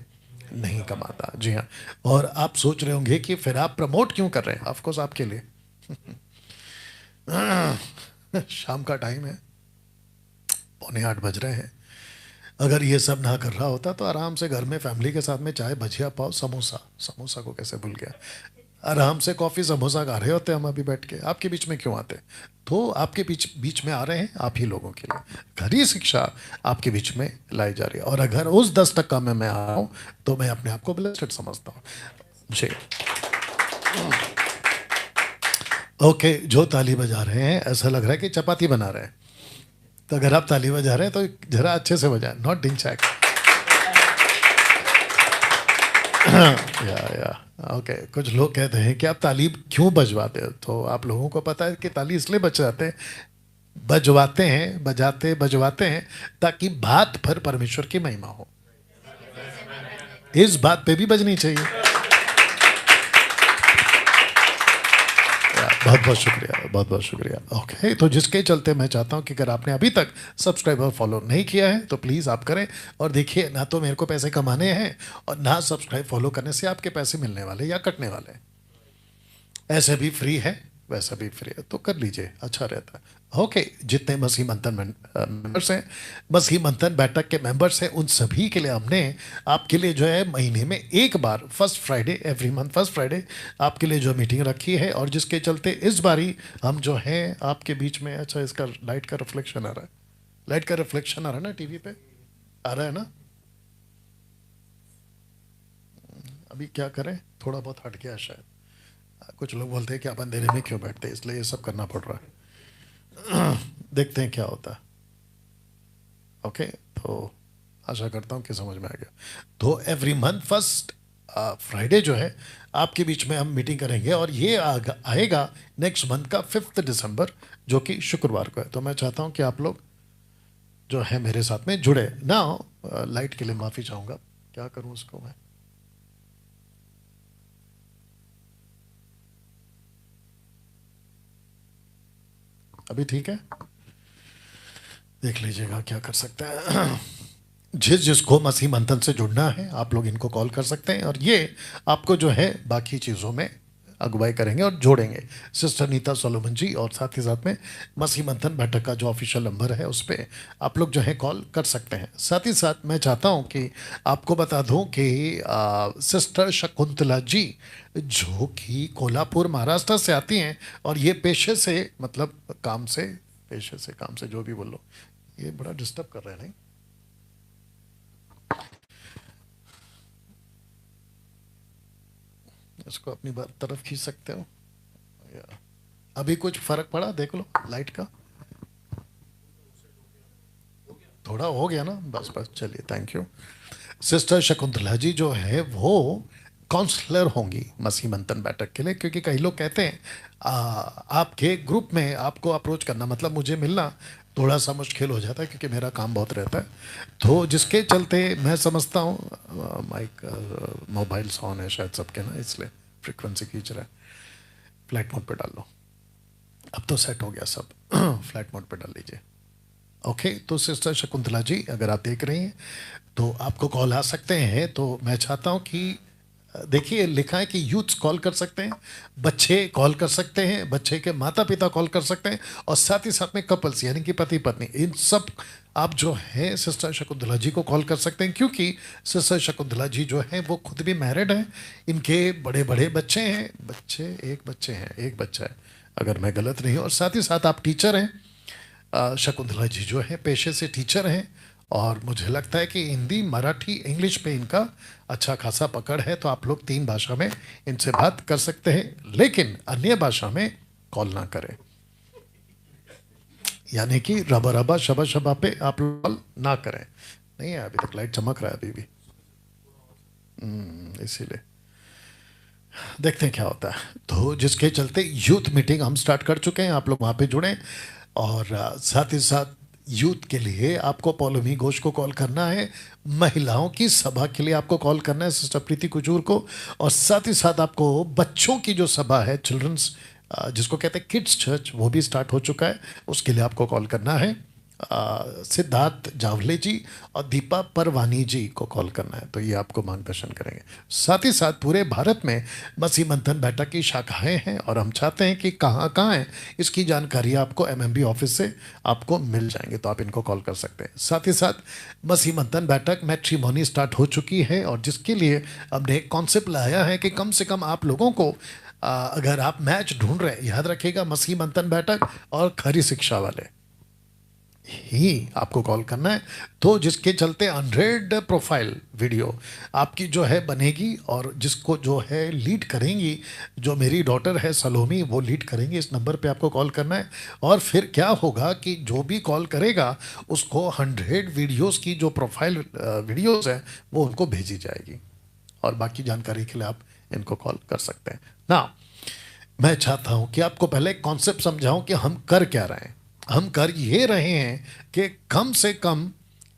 नहीं कमाता। जी हाँ। और आप सोच रहे होंगे कि फिर आप प्रमोट क्यों कर रहे हैं, ऑफकोर्स आपके लिए शाम का टाइम है, 7:45 बज रहे हैं। अगर ये सब ना कर रहा होता तो आराम से घर में फैमिली के साथ में चाय, भजिया, पाव, समोसा को कैसे भूल गया, आराम से कॉफ़ी समोसा खा रहे होते हम अभी बैठ के। आपके बीच में क्यों आते? तो आपके बीच में आ रहे हैं आप ही लोगों के लिए। घरी शिक्षा आपके बीच में लाई जा रही है, और अगर उस 10% में मैं आ रहा हूँ तो मैं अपने आप को ब्लेस्ड समझता हूँ। जी ओके, जो ताली बजा रहे हैं ऐसा लग रहा है कि चपाती बना रहे हैं, तो अगर आप ताली बजा रहे हैं तो जरा अच्छे से बजाएं, नॉट डिंग चैक। या ओके। कुछ लोग कहते हैं कि आप ताली क्यों बजवाते हो, तो आप लोगों को पता है कि ताली इसलिए बजवाते हैं ताकि बात पर परमेश्वर की महिमा हो। इस बात पे भी बजनी चाहिए। बहुत बहुत शुक्रिया। ओके, तो जिसके चलते मैं चाहता हूं कि अगर आपने अभी तक सब्सक्राइब और फॉलो नहीं किया है तो प्लीज़ आप करें। और देखिए, ना तो मेरे को पैसे कमाने हैं और ना सब्सक्राइब फॉलो करने से आपके पैसे मिलने वाले या कटने वाले। ऐसे भी फ्री है, वैसा भी फ्री है, तो कर लीजिए, अच्छा रहता है। ओके, जितने मसीह मंथन मेंबर्स हैं, मसीह मंथन बैठक के मेंबर्स हैं, उन सभी के लिए हमने आपके लिए जो है महीने में एक बार first Friday, every month first Friday आपके लिए जो मीटिंग रखी है। और जिसके चलते इस बारी हम जो है आपके बीच में, अच्छा इसका लाइट का रिफ्लेक्शन आ रहा है, लाइट का रिफ्लेक्शन आ रहा है ना, टीवी पे आ रहा है ना। अभी क्या करें, थोड़ा बहुत हट गया शायद। कुछ लोग बोलते हैं कि आप अंधेरे में क्यों बैठते हैं, इसलिए ये सब करना पड़ रहा है। देखते हैं क्या होता है। ओके, तो आशा करता हूं कि समझ में आ गया। तो एवरी मंथ फर्स्ट फ्राइडे जो है आपके बीच में हम मीटिंग करेंगे, और ये आएगा नेक्स्ट मंथ का 5 दिसंबर, जो कि शुक्रवार को है। तो मैं चाहता हूँ कि आप लोग जो है मेरे साथ में जुड़े ना। लाइट के लिए माफ़ी चाहूँगा, क्या करूँ उसको मैं। अभी ठीक है, देख लीजिएगा क्या कर सकते हैं। जिसको मसीह मंथन से जुड़ना है आप लोग इनको कॉल कर सकते हैं, और ये आपको जो है बाकी चीज़ों में अगुवाई करेंगे और जोड़ेंगे। सिस्टर नीता सोलोमन जी, और साथ ही साथ में मसीह मंथन बैठक का जो ऑफिशियल नंबर है उस पर आप लोग जो है कॉल कर सकते हैं। साथ ही साथ मैं चाहता हूं कि आपको बता दूं कि सिस्टर शकुंतला जी, जो कि कोल्हापुर महाराष्ट्र से आती हैं, और ये पेशे से मतलब काम से, पेशे से काम से जो भी बोलो, ये बड़ा डिस्टर्ब कर रहे हैं नहीं। इसको अपनी तरफ खींच सकते हो। अभी कुछ फर्क पड़ा, देख लो लाइट का, थोड़ा हो गया ना, बस बस चलिए, thank you. Sister Shakuntala ji जो है वो काउंसलर होंगी मसीह मंथन बैठक के लिए, क्योंकि कई लोग कहते हैं आपके ग्रुप में आपको अप्रोच करना, मतलब मुझे मिलना थोड़ा सा मुश्किल हो जाता है, क्योंकि मेरा काम बहुत रहता है। तो जिसके चलते मैं समझता हूँ माइक मोबाइल्स ऑन है शायद सबके ना, इसलिए फ्रिक्वेंसी खींच रहा है। फ्लाइट मोड पे डाल लो, अब तो सेट हो गया सब। फ्लाइट मोड पे डाल लीजिए। ओके, तो सिस्टर शकुंतला जी अगर आप देख रही हैं तो आपको कॉल आ सकते हैं। तो मैं चाहता हूं कि देखिए लिखा है कि यूथ्स कॉल कर सकते हैं, बच्चे कॉल कर सकते हैं, बच्चे के माता पिता कॉल कर सकते हैं, और साथ ही साथ में कपल्स यानी कि पति पत्नी, इन सब आप जो है सिस्टर शकुंतला जी को कॉल कर सकते हैं, क्योंकि सिस्टर शकुंतला जी जो है वो खुद भी मैरिड हैं, इनके बड़े बड़े बच्चे हैं, एक बच्चा है अगर मैं गलत नहीं हूँ, और साथ ही साथ आप टीचर हैं। शकुंतला जी जो है पेशे से टीचर हैं, और मुझे लगता है कि हिंदी, मराठी, इंग्लिश पे इनका अच्छा खासा पकड़ है। तो आप लोग 3 भाषा में इनसे बात कर सकते हैं, लेकिन अन्य भाषा में कॉल ना करें, यानी कि रबा रबा शबा शबा पे आप लोग कॉल ना करें। नहीं है अभी तक, लाइट चमक रहा है अभी भी, इसीलिए देखते हैं क्या होता है। तो जिसके चलते यूथ मीटिंग हम स्टार्ट कर चुके हैं, आप लोग वहाँ पे जुड़ें, और साथ ही साथ यूथ के लिए आपको पौलोमी घोष को कॉल करना है, महिलाओं की सभा के लिए आपको कॉल करना है सिस्टर प्रीति कुजूर को, और साथ ही साथ आपको बच्चों की जो सभा है चिल्ड्रंस, जिसको कहते हैं किड्स चर्च, वो भी स्टार्ट हो चुका है, उसके लिए आपको कॉल करना है। सिद्धार्थ जावले जी और दीपा परवानी जी को कॉल करना है, तो ये आपको मार्गदर्शन करेंगे। साथ ही साथ पूरे भारत में मसीह मंथन बैठक की शाखाएं हैं, और हम चाहते हैं कि कहाँ कहाँ हैं इसकी जानकारी आपको एमएमबी ऑफिस से आपको मिल जाएंगे, तो आप इनको कॉल कर सकते हैं। साथ ही साथ मसीह मंथन बैठक मैट्रिमोनी स्टार्ट हो चुकी है, और जिसके लिए हमने एक कॉन्सेप्ट लाया है कि कम से कम आप लोगों को अगर आप मैच ढूंढ रहे हैं, याद रखिएगा मसीह मंथन बैठक और खरी शिक्षा वाले ही आपको कॉल करना है। तो जिसके चलते 100 प्रोफाइल वीडियो आपकी जो है बनेगी, और जिसको जो है लीड करेंगी, जो मेरी डॉटर है सलोमी, वो लीड करेंगी। इस नंबर पे आपको कॉल करना है, और फिर क्या होगा कि जो भी कॉल करेगा उसको 100 वीडियोस की जो प्रोफाइल वीडियोस है वो उनको भेजी जाएगी, और बाकी जानकारी के लिए आप इनको कॉल कर सकते हैं ना। मैं चाहता हूं कि आपको पहले कॉन्सेप्ट समझाऊं कि हम कर क्या रहे हैं। हम कर ये रहे हैं कि कम से कम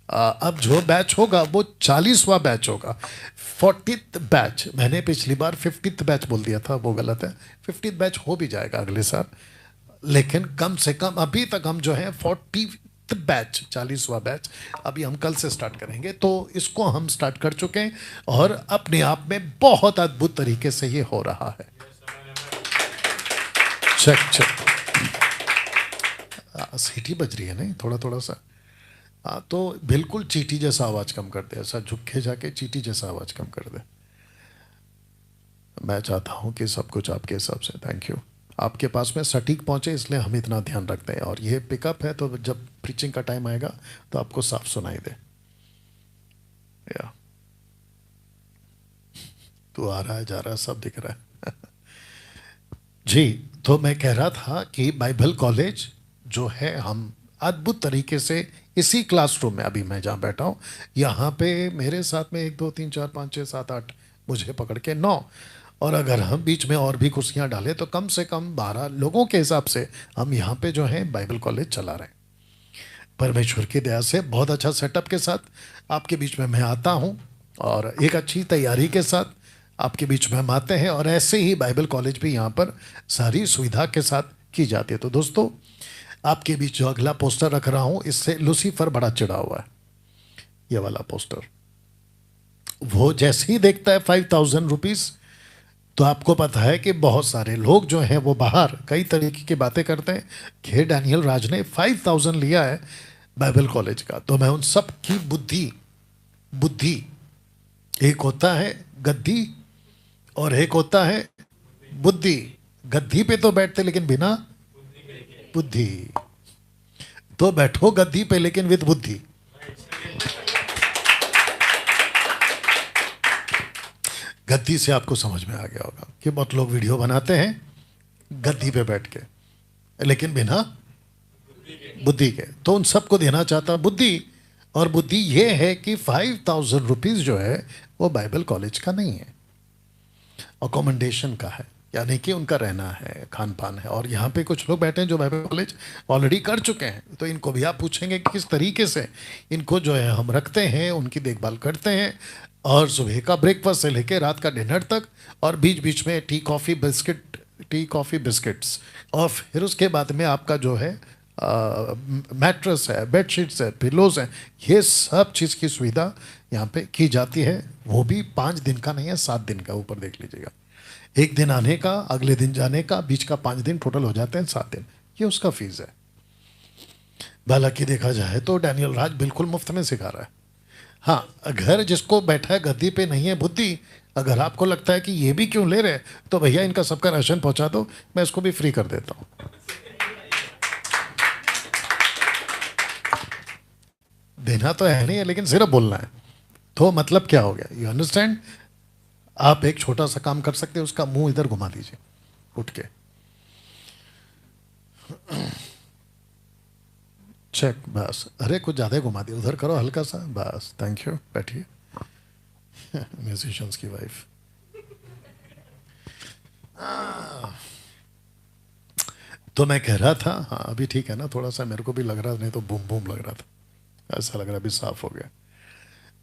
अब जो बैच होगा वो 40वां बैच होगा, 40th बैच। मैंने पिछली बार 50th बैच बोल दिया था, वो गलत है, 50th बैच हो भी जाएगा अगले साल, लेकिन कम से कम अभी तक हम जो है 40th बैच, 40वां बैच अभी हम कल से स्टार्ट करेंगे। तो इसको हम स्टार्ट कर चुके हैं, और अपने आप में बहुत अद्भुत तरीके से ये हो रहा है। चेक चेक, सीटी बज रही है नहीं, थोड़ा थोड़ा सा। तो बिल्कुल चीटी जैसा आवाज कम कर दे, ऐसा झुक के जाके चीटी जैसा आवाज कम कर दे। मैं चाहता हूं कि सब कुछ आपके हिसाब से, थैंक यू, आपके पास में सटीक पहुंचे, इसलिए हम इतना ध्यान रखते हैं। और ये पिकअप है, तो जब प्रीचिंग का टाइम आएगा तो आपको साफ सुनाई दे। या तू आ रहा है, जा रहा है, सब दिख रहा है। जी, तो मैं कह रहा था कि बाइबल कॉलेज जो है हम अद्भुत तरीके से इसी क्लासरूम में, अभी मैं जहाँ बैठा हूँ यहाँ पे मेरे साथ में 1 2 3 4 5 6 7 8 मुझे पकड़ के 9। और अगर हम बीच में और भी कुर्सियां डालें तो कम से कम 12 लोगों के हिसाब से हम यहाँ पे जो है बाइबल कॉलेज चला रहे हैं। परमेश्वर की दया से बहुत अच्छा सेटअप के साथ आपके बीच में मैं आता हूँ और एक अच्छी तैयारी के साथ आपके बीच में हम आते हैं, और ऐसे ही बाइबल कॉलेज भी यहाँ पर सारी सुविधा के साथ की जाती है। तो दोस्तों, आपके बीच जो अगला पोस्टर रख रहा हूँ, इससे लूसीफर बड़ा चिढ़ा हुआ है। ये वाला पोस्टर, वो जैसे ही देखता है 5000 रुपीज, तो आपको पता है कि बहुत सारे लोग जो हैं वो बाहर कई तरीके की बातें करते हैं कि डैनियल राज ने 5000 लिया है बाइबल कॉलेज का। तो मैं उन सब की बुद्धि, एक होता है गद्दी और एक होता है बुद्धि। गद्दी पे तो बैठते लेकिन बिना बुद्धि, तो बैठो गद्दी पे लेकिन विद बुद्धि। गद्दी से आपको समझ में आ गया होगा कि बहुत लोग वीडियो बनाते हैं गद्दी पे बैठ के लेकिन बिना बुद्धि के। तो उन सबको देना चाहता बुद्धि, और बुद्धि ये है कि 5000 रुपीज जो है वो बाइबल कॉलेज का नहीं है, अकोमोडेशन का है, यानी कि उनका रहना है, खान पान है। और यहाँ पे कुछ लोग बैठे हैं जो बाइबल कॉलेज ऑलरेडी कर चुके हैं, तो इनको भी आप पूछेंगे कि किस तरीके से इनको जो है हम रखते हैं, उनकी देखभाल करते हैं, और सुबह का ब्रेकफास्ट से लेकर रात का डिनर तक, और बीच बीच में टी कॉफ़ी बिस्किट्स, और फिर उसके बाद में आपका जो है मैट्रेस है, बेडशीट्स है, पिलोज है, ये सब चीज़ की सुविधा यहाँ पे की जाती है। वो भी 5 दिन का नहीं है, 7 दिन का, ऊपर देख लीजिएगा। एक दिन आने का, अगले दिन जाने का, बीच का 5 दिन, टोटल हो जाते हैं 7 दिन। ये उसका फीस है। हालांकि देखा जाए तो डैनियल राज बिल्कुल मुफ्त में सिखा रहा है। हाँ, अगर जिसको बैठा है गद्दी पे नहीं है बुद्धि, अगर आपको लगता है कि ये भी क्यों ले रहे, तो भैया इनका सबका राशन पहुंचा दो, मैं इसको भी फ्री कर देता हूं। देना तो है नहीं है, लेकिन सिर्फ बोलना है। तो मतलब क्या हो गया, यू अंडरस्टैंड? आप एक छोटा सा काम कर सकते हैं, उसका मुंह इधर घुमा दीजिए उठ के, चेक, बस। अरे कुछ ज्यादा घुमा दिया, उधर करो हल्का सा, बस। थैंक यू, बैठिए। म्यूजिशियंस की वाइफ। तो मैं कह रहा था, हाँ अभी ठीक है ना, थोड़ा सा मेरे को भी लग रहा, नहीं तो बूम बूम लग रहा था, ऐसा लग रहा अभी साफ हो गया।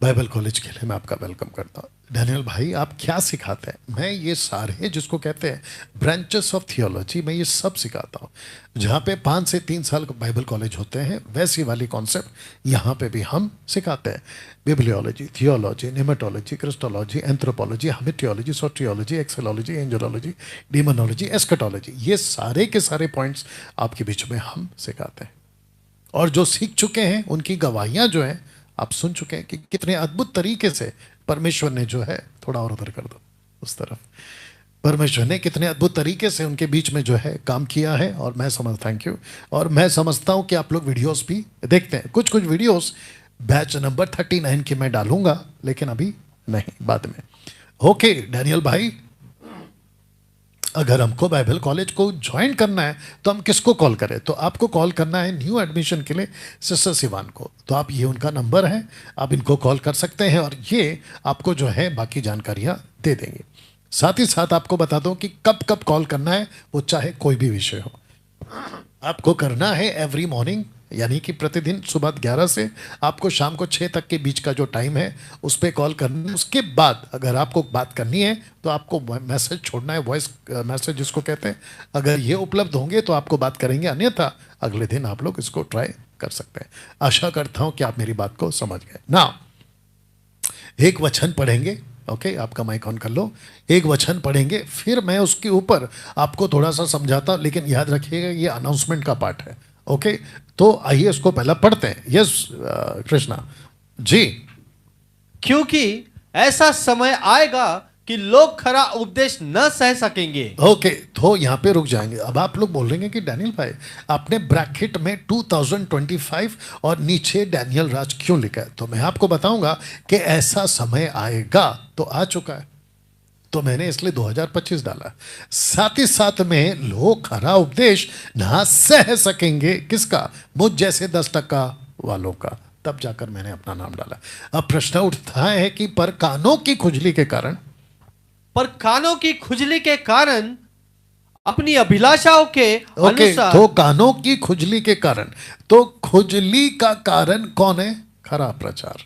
बाइबल कॉलेज के लिए मैं आपका वेलकम करता हूँ। डैनियल भाई, आप क्या सिखाते हैं? मैं ये सारे जिसको कहते हैं ब्रांचेस ऑफ थियोलॉजी, मैं ये सब सिखाता हूँ। जहाँ पे 5 से 3 साल बाइबल कॉलेज होते हैं, वैसी वाली कॉन्सेप्ट यहाँ पे भी हम सिखाते हैं। बिब्लियोलॉजी, थियोलॉजी, निमेटोलॉजी, क्रिस्टोलॉजी, एंथ्रोपोलॉजी, हेमिटियोलॉजी, सोटियोलॉजी, एक्सेलॉलॉजी, एंजलॉलॉजी, डीमोनोलॉजी, एस्केटोलॉजी, ये सारे के सारे पॉइंट्स आपके बीच में हम सिखाते हैं। और जो सीख चुके हैं उनकी गवाहियाँ जो हैं आप सुन चुके हैं कि कितने अद्भुत तरीके से परमेश्वर ने जो है, थोड़ा और उधर कर दो उस तरफ, परमेश्वर ने कितने अद्भुत तरीके से उनके बीच में जो है काम किया है। और मैं थैंक यू। और मैं समझता हूं कि आप लोग वीडियोस भी देखते हैं। कुछ वीडियोस बैच नंबर 39 की मैं डालूंगा, लेकिन अभी नहीं, बाद में। ओके डैनियल भाई, अगर हमको बाइबल कॉलेज को ज्वाइन करना है तो हम किसको कॉल करें? तो आपको कॉल करना है न्यू एडमिशन के लिए सिस्टर सिवान को। तो आप, ये उनका नंबर है, आप इनको कॉल कर सकते हैं और ये आपको जो है बाकी जानकारियां दे देंगे। साथ ही साथ आपको बता दूं कि कब कब कॉल करना है, वो चाहे कोई भी विषय हो। आपको करना है एवरी मॉर्निंग, यानी कि प्रतिदिन सुबह 11 से आपको शाम को 6 तक के बीच का जो टाइम है उस पर कॉल करना है। उसके बाद अगर आपको बात करनी है तो आपको मैसेज छोड़ना है, वॉइस मैसेज जिसको कहते हैं। अगर ये उपलब्ध होंगे तो आपको बात करेंगे, अन्यथा अगले दिन आप लोग इसको ट्राई कर सकते हैं। आशा करता हूं कि आप मेरी बात को समझ गए ना। एक वचन पढ़ेंगे, ओके, आपका माइक ऑन कर लो। एक वचन पढ़ेंगे, फिर मैं उसके ऊपर आपको थोड़ा सा समझाता, लेकिन याद रखिएगा ये अनाउंसमेंट का पार्ट है। ओके, तो आइए इसको पहला पढ़ते हैं। यस कृष्णा जी। क्योंकि ऐसा समय आएगा कि लोग खरा उपदेश न सह सकेंगे। ओके, तो यहां पे रुक जाएंगे। अब आप लोग बोल रहे हैं कि डैनियल भाई आपने ब्रैकेट में 2025 और नीचे डैनियल राज क्यों लिखा है? तो मैं आपको बताऊंगा कि ऐसा समय आएगा, तो आ चुका है, तो मैंने इसलिए 2025 डाला। साथ ही साथ में लोग खरा उपदेश ना सह सकेंगे। किसका? मुझ जैसे 10% वालों का। तब जाकर मैंने अपना नाम डाला। अब प्रश्न उठता है कि पर कानों की खुजली के कारण पर कानों की खुजली के कारण अपनी अभिलाषाओं के ओके, अनुसार। तो कानों की खुजली के कारण, तो खुजली का कारण कौन है? खराब प्रचार।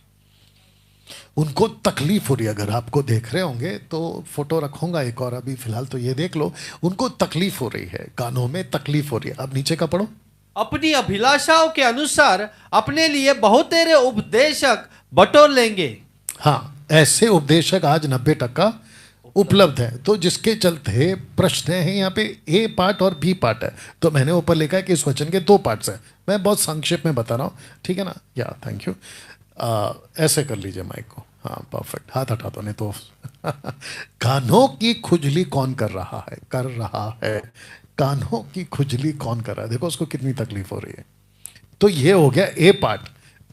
उनको तकलीफ हो रही है। अगर आपको देख रहे होंगे तो फोटो रखूंगा एक और, अभी फिलहाल तो ये देख लो। उनको तकलीफ हो रही है, कानों में तकलीफ हो रही है। अब नीचे का पढ़ो। अपनी अभिलाषाओं के अनुसार अपने लिए बहुतेरे उपदेशक बटोर लेंगे। हाँ, ऐसे उपदेशक आज 90% उपलब्ध है। तो जिसके चलते प्रश्न है यहाँ पे, ए पार्ट और बी पार्ट है। तो मैंने ऊपर लिखा है कि इस वचन के 2 पार्ट्स हैं। मैं बहुत संक्षेप में बता रहा हूँ, ठीक है ना? या थैंक यू। ऐसे कर लीजिए माइक को। हाँ, परफेक्ट। हाथ हटा दो नहीं तो कानों की खुजली कौन कर रहा है? कर रहा है। कानों की खुजली कौन कर रहा है? देखो उसको कितनी तकलीफ हो रही है। तो ये हो गया ए पार्ट।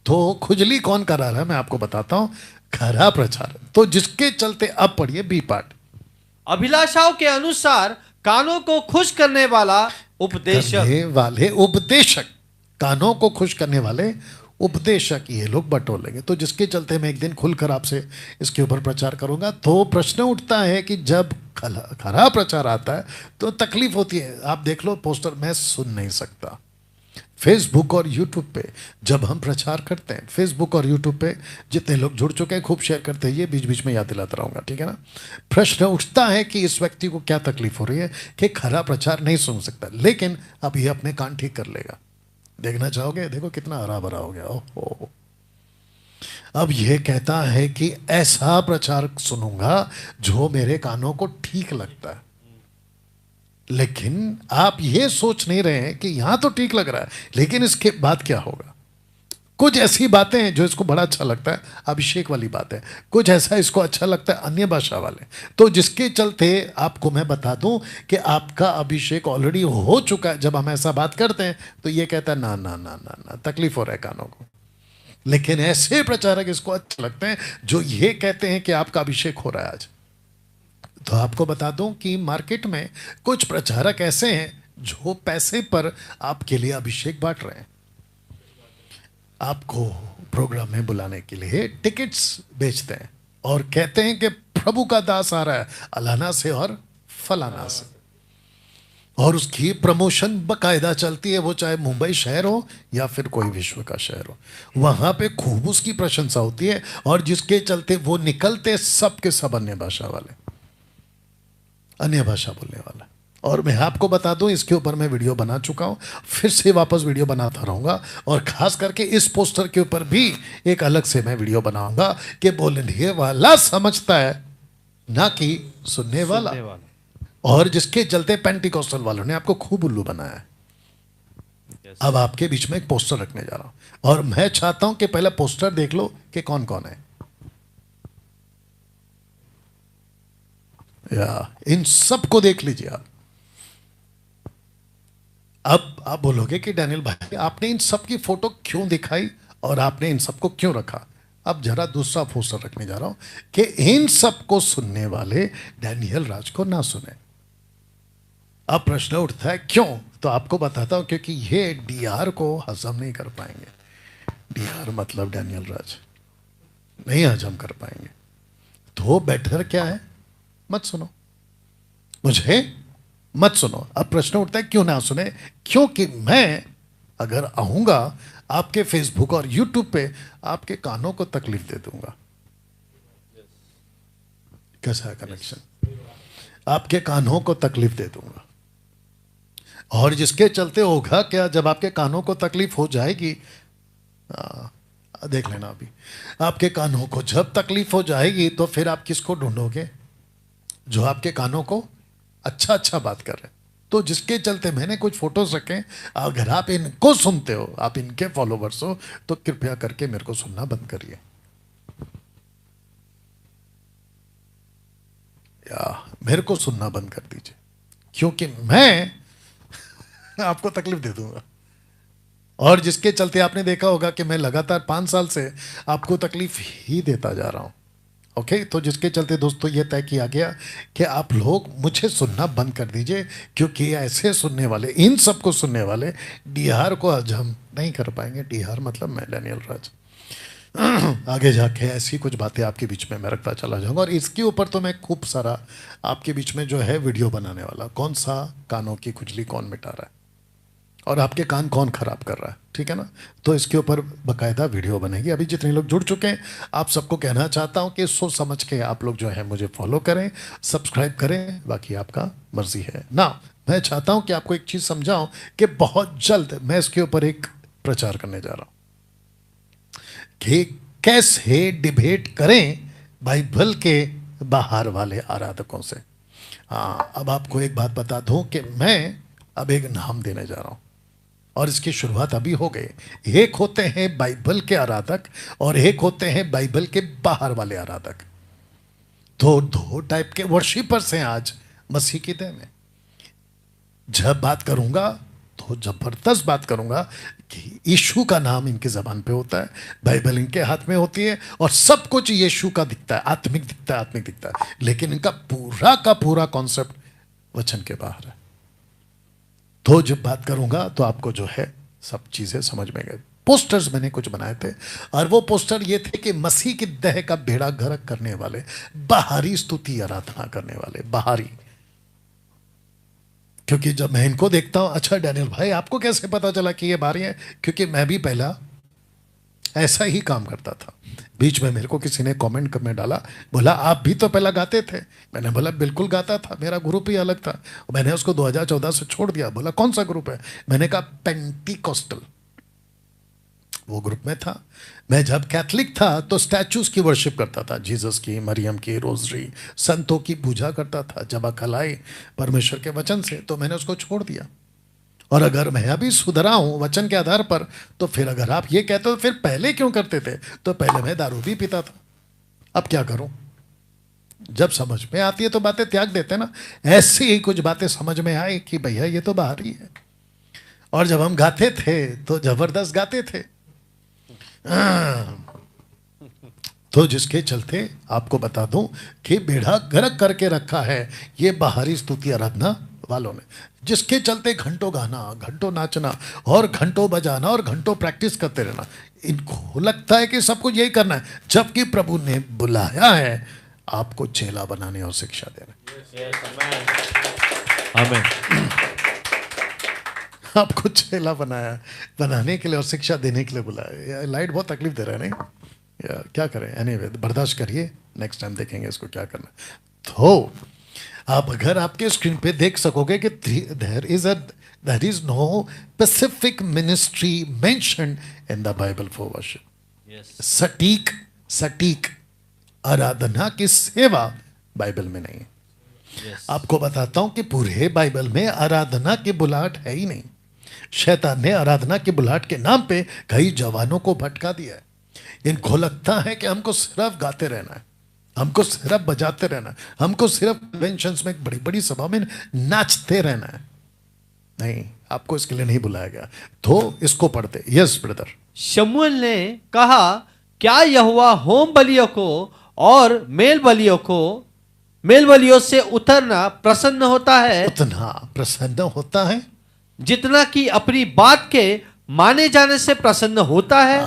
तो खुजली कौन करा रहा है मैं आपको बताता हूं, खरा प्रचार। तो जिसके चलते अब पढ़िए बी पार्ट। अभिलाषाओं के अनुसार कानों को खुश करने वाला उपदेशक। करने वाले उपदेशक, कानों को खुश करने वाले उपदेशक, ये लोग बटोर लेंगे। तो जिसके चलते मैं एक दिन खुलकर आपसे इसके ऊपर प्रचार करूंगा। तो प्रश्न उठता है कि जब खरा प्रचार आता है तो तकलीफ होती है। आप देख लो पोस्टर, मैं सुन नहीं सकता। फेसबुक और यूट्यूब पे जब हम प्रचार करते हैं, फेसबुक और यूट्यूब पे जितने लोग जुड़ चुके हैं खूब शेयर करते हैं, ये बीच बीच में याद दिलाता रहूंगा, ठीक है ना? प्रश्न उठता है कि इस व्यक्ति को क्या तकलीफ हो रही है कि खरा प्रचार नहीं सुन सकता, लेकिन अब ये अपने कान ठीक कर लेगा। देखना चाहोगे? देखो कितना हरा भरा हो गया। ओहो, अब ये कहता है कि ऐसा प्रचार सुनूंगा जो मेरे कानों को ठीक लगता है। लेकिन आप ये सोच नहीं रहे हैं कि यहां तो ठीक लग रहा है, लेकिन इसके बाद क्या होगा? कुछ ऐसी बातें हैं जो इसको बड़ा अच्छा लगता है, अभिषेक वाली बात है। कुछ ऐसा इसको अच्छा लगता है, अन्य भाषा वाले। तो जिसके चलते आपको मैं बता दूं कि आपका अभिषेक ऑलरेडी हो चुका है। जब हम ऐसा बात करते हैं तो ये कहता है ना ना ना ना ना, तकलीफ हो रहा है कानों को। लेकिन ऐसे प्रचारक इसको अच्छा लगते हैं जो ये कहते हैं कि आपका अभिषेक हो रहा है आज। तो आपको बता दूं कि मार्केट में कुछ प्रचारक ऐसे हैं जो पैसे पर आपके लिए अभिषेक बांट रहे हैं। आपको प्रोग्राम में बुलाने के लिए टिकट्स बेचते हैं और कहते हैं कि प्रभु का दास आ रहा है अलाना से और फलाना से, और उसकी प्रमोशन बकायदा चलती है। वो चाहे मुंबई शहर हो या फिर कोई विश्व का शहर हो, वहां पे खूब उसकी प्रशंसा होती है। और जिसके चलते वो निकलते सब के सब अन्य भाषा वाले, अन्य भाषा बोलने वाला। और मैं आपको बता दूं, इसके ऊपर मैं वीडियो बना चुका हूं, फिर से वापस वीडियो बनाता रहूंगा। और खास करके इस पोस्टर के ऊपर भी एक अलग से मैं वीडियो बनाऊंगा कि बोलने वाला समझता है ना कि सुनने वाला। और जिसके चलते पेंटिकॉस्टल वालों ने आपको खूब उल्लू बनाया है। अब आपके बीच में एक पोस्टर रखने जा रहा हूं और मैं चाहता हूं कि पहले पोस्टर देख लो कि कौन कौन है। या इन सबको देख लीजिए आप। अब आप बोलोगे कि डैनियल भाई आपने इन सब की फोटो क्यों दिखाई और आपने इन सबको क्यों रखा? अब जरा दूसरा पोस्टर रखने जा रहा हूं कि इन सबको सुनने वाले डैनियल राज को ना सुने। अब प्रश्न उठता है क्यों? तो आपको बताता हूं, क्योंकि ये डीआर को हजम नहीं कर पाएंगे। डीआर मतलब डैनियल राज नहीं हजम कर पाएंगे। तो बेटर क्या है, मत सुनो, मुझे मत सुनो। अब प्रश्न उठता है क्यों ना सुने? क्योंकि मैं अगर आऊंगा आपके फेसबुक और यूट्यूब पे आपके कानों को तकलीफ दे दूंगा। कैसा है कनेक्शन? आपके कानों को तकलीफ दे दूंगा। और जिसके चलते होगा क्या, जब आपके कानों को तकलीफ हो जाएगी, देख लेना अभी, आपके कानों को जब तकलीफ हो जाएगी तो फिर आप किसको ढूंढोगे? जो आपके कानों को अच्छा अच्छा बात कर रहे हैं। तो जिसके चलते मैंने कुछ फोटोज रखे, अगर आप इनको सुनते हो, आप इनके फॉलोवर्स हो, तो कृपया करके मेरे को सुनना बंद करिए। या मेरे को सुनना बंद कर दीजिए, क्योंकि मैं आपको तकलीफ दे दूंगा। और जिसके चलते आपने देखा होगा कि मैं लगातार 5 साल से आपको तकलीफ ही देता जा रहा हूं। ओके, तो जिसके चलते दोस्तों ये तय किया गया कि आप लोग मुझे सुनना बंद कर दीजिए, क्योंकि ऐसे सुनने वाले, इन सबको सुनने वाले डीआर को हजम नहीं कर पाएंगे। डीआर मतलब मैं डैनियल राज। आगे जाके ऐसी कुछ बातें आपके बीच में मैं रखता चला जाऊंगा, और इसके ऊपर तो मैं खूब सारा आपके बीच में जो है वीडियो बनाने वाला, कौन सा कानों की खुजली कौन मिटा रहा है और आपके कान कौन खराब कर रहा है, ठीक है ना। तो इसके ऊपर बकायदा वीडियो बनेगी। अभी जितने लोग जुड़ चुके हैं, आप सबको कहना चाहता हूं कि सोच समझ के आप लोग जो है मुझे फॉलो करें, सब्सक्राइब करें, बाकी आपका मर्जी है ना। मैं चाहता हूं कि आपको एक चीज़ समझाऊं कि बहुत जल्द मैं इसके ऊपर एक प्रचार करने जा रहा हूं कि कैसे डिबेट करें बाइबल के बाहर वाले आराधकों से। हाँ, अब आपको एक बात बता दूं कि मैं अब एक नाम देने जा रहा हूं, और इसकी शुरुआत अभी हो गई। एक होते हैं बाइबल के आराधक और एक होते हैं बाइबल के बाहर वाले आराधक। तो दो टाइप के वर्शिपर्स हैं आज मसीह की देह में। जब बात करूंगा तो जबरदस्त बात करूंगा कि यीशु का नाम इनकी जबान पे होता है, बाइबल इनके हाथ में होती है, और सब कुछ यीशु का दिखता है, आत्मिक दिखता है, आत्मिक दिखता है, लेकिन इनका पूरा का पूरा कॉन्सेप्ट वचन के बाहर है। तो जब बात करूंगा तो आपको जो है सब चीजें समझ में गए। पोस्टर्स मैंने कुछ बनाए थे, और वो पोस्टर ये थे कि मसीह की देह का बेड़ा गर्क करने वाले, बाहरी स्तुति आराधना करने वाले, बाहरी। क्योंकि जब मैं इनको देखता हूं, अच्छा डैनियल भाई आपको कैसे पता चला कि ये बाहरी है? क्योंकि मैं भी पहला ऐसा ही काम करता था। बीच में मेरे को किसी ने कमेंट में डाला, बोला आप भी तो पहला गाते थे। मैंने बोला बिल्कुल गाता था, मेरा ग्रुप ही अलग था। मैंने उसको 2014 से छोड़ दिया। बोला कौन सा ग्रुप है? मैंने कहा पेंटिकॉस्टल, वो ग्रुप में था। मैं जब कैथलिक था तो स्टैचूज की वर्शिप करता था, जीसस की, मरियम की, रोजरी, संतों की पूजा करता था, जब अकल आई परमेश्वर के वचन से तो मैंने उसको छोड़ दिया। और अगर मैं अभी सुधरा हूं वचन के आधार पर, तो फिर अगर आप ये कहते हो फिर पहले क्यों करते थे? तो पहले मैं दारू भी पीता था, अब क्या करूं? जब समझ में आती है तो बातें त्याग देते ना। ऐसी ही कुछ बातें समझ में आई कि भैया ये तो बाहरी है। और जब हम गाते थे तो जबरदस्त गाते थे। तो जिसके चलते आपको बता दूं कि बेड़ा गर्क करके रखा है ये बाहरी स्तुति आराधना वालों ने, जिसके चलते घंटों गाना, घंटों नाचना और घंटों बजाना और घंटों प्रैक्टिस करते रहना। इनको लगता है कि सब कुछ यही करना है, जबकि प्रभु ने बुलाया है आपको चेला बनाने और शिक्षा देने। आमीन। आपको चेला बनाने के लिए और शिक्षा देने के लिए बुलाया। लाइट बहुत तकलीफ दे रहा है नहीं या क्या करें? एनीवे बर्दाश्त करिए, नेक्स्ट टाइम देखेंगे इसको क्या करना। तो आप अगर आपके स्क्रीन पे देख सकोगे कि there is no specific ministry mentioned in the Bible for worship. सटीक आराधना की सेवा बाइबल में नहीं है। आपको बताता हूं कि पूरे बाइबल में आराधना की बुलाहट है ही नहीं। शैतान ने आराधना की बुलाहट के नाम पे कई जवानों को भटका दिया है। इनको लगता है कि हमको सिर्फ गाते रहना है, हमको सिर्फ बजाते रहना है, हमको सिर्फ कन्वेंशंस में बड़ी बड़ी सभा में नाचते रहना है। नहीं, आपको इसके लिए नहीं बुलाया गया। तो इसको पढ़ते। Yes brother. शमूएल ने कहा, क्या यहोवा होम बलियों को और मेल बलियों से उतरना प्रसन्न होता है? उतना प्रसन्न होता है जितना कि अपनी बात के माने जाने से प्रसन्न होता है।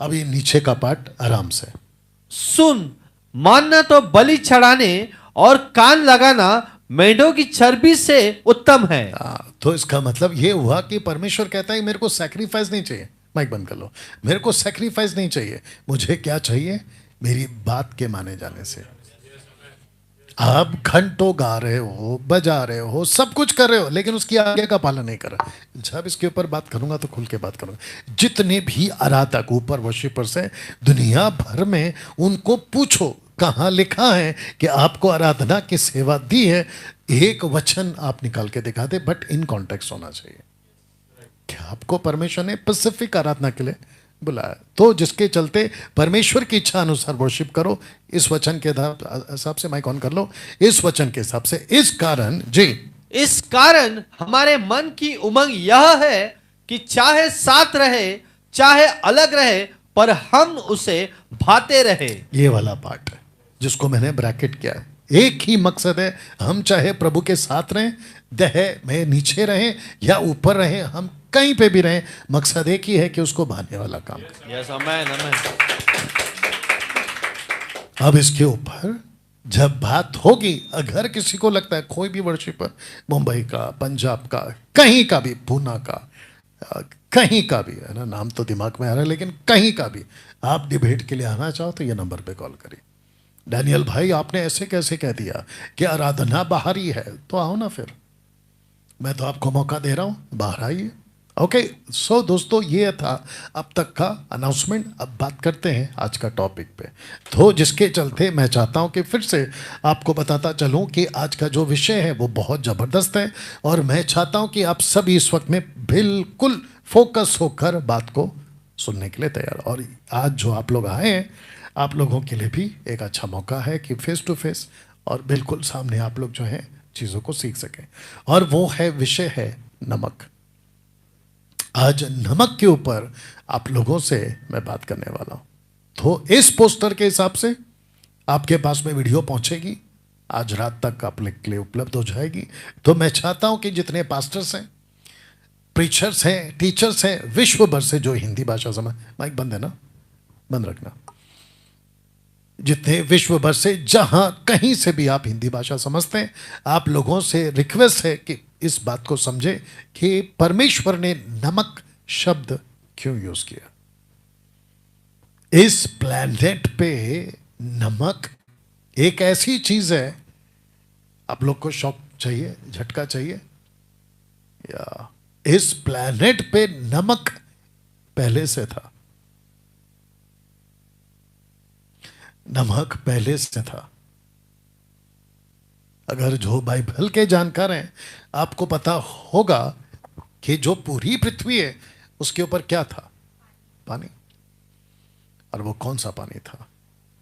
अभी नीचे का पार्ट आराम से सुन, मानना तो बलि चढ़ाने और कान लगाना मेंढों की चर्बी से उत्तम है। तो इसका मतलब ये हुआ कि परमेश्वर कहता है मेरे को सैक्रिफाइस नहीं चाहिए। माइक बंद कर लो। मेरे को सैक्रिफाइस नहीं चाहिए, मुझे क्या चाहिए? मेरी बात के माने जाने से। आप घंटों गा रहे हो, बजा रहे हो, सब कुछ कर रहे हो, लेकिन उसकी आज्ञा का पालन नहीं कर रहे। जब इसके ऊपर बात करूंगा तो खुल के बात करूंगा। जितने भी आराधक ऊपर वर्शिपर्स हैं दुनिया भर में, उनको पूछो कहां लिखा है कि आपको आराधना की सेवा दी है। एक वचन आप निकाल के दिखा दे, बट इन कॉन्टेक्स्ट होना चाहिए। क्या आपको परमेश्वर ने स्पेसिफिक आराधना के लिए बुलाया? तो जिसके चलते परमेश्वर की इच्छा अनुसार वर्शिप करो। इस वचन के हिसाब से माइक ऑन कर लो। इस वचन के हिसाब से इस कारण हमारे मन की उमंग यह है कि चाहे साथ रहे चाहे अलग रहे, पर हम उसे भाते रहे। ये वाला पार्ट है जिसको मैंने ब्रैकेट किया है। एक ही मकसद है, हम चाहे प्रभु के साथ रहें, देह में नीचे रहें या ऊपर रहें, हम कहीं पे भी रहें, मकसद एक ही है कि उसको भाने वाला काम। यस, आमेन, आमेन। अब इसके ऊपर जब बात होगी, अगर किसी को लगता है कोई भी वर्शिपर मुंबई का, पंजाब का, कहीं का भी, पूना का, कहीं का भी है ना, नाम तो दिमाग में आ रहा है, लेकिन कहीं का भी आप डिबेट के लिए आना चाहो तो ये नंबर पे कॉल करिए। डैनियल भाई आपने ऐसे कैसे कह दिया कि आराधना बाहर ही है, तो आओ ना फिर, मैं तो आपको मौका दे रहा हूं, बाहर आइए। ओके, सो दोस्तों ये था अब तक का अनाउंसमेंट। अब बात करते हैं आज का टॉपिक पे, तो जिसके चलते मैं चाहता हूं कि फिर से आपको बताता चलूं कि आज का जो विषय है वो बहुत ज़बरदस्त है, और मैं चाहता हूं कि आप सभी इस वक्त में बिल्कुल फोकस होकर बात को सुनने के लिए तैयार। और आज जो आप लोग आए हैं, आप लोगों के लिए भी एक अच्छा मौका है कि फेस टू फेस और बिल्कुल सामने आप लोग जो है चीज़ों को सीख सकें, और वो है विषय है नमक। आज नमक के ऊपर आप लोगों से मैं बात करने वाला हूं। तो इस पोस्टर के हिसाब से आपके पास में वीडियो पहुंचेगी, आज रात तक आप लोग के लिए उपलब्ध हो जाएगी। तो मैं चाहता हूं कि जितने पास्टर्स हैं, प्रीचर्स हैं, टीचर्स हैं, विश्व भर से जो हिंदी भाषा समझ, माइक बंद है ना, बंद रखना, जितने विश्व भर से जहां कहीं से भी आप हिंदी भाषा समझते हैं, आप लोगों से रिक्वेस्ट है कि इस बात को समझे कि परमेश्वर ने नमक शब्द क्यों यूज किया। इस प्लैनेट पे नमक एक ऐसी चीज है, आप लोग को शॉक चाहिए, झटका चाहिए, या इस प्लैनेट पे नमक पहले से था। नमक पहले से था। अगर जो बाइबल के जानकार हैं, आपको पता होगा कि जो पूरी पृथ्वी है उसके ऊपर क्या था, पानी। और वो कौन सा पानी था,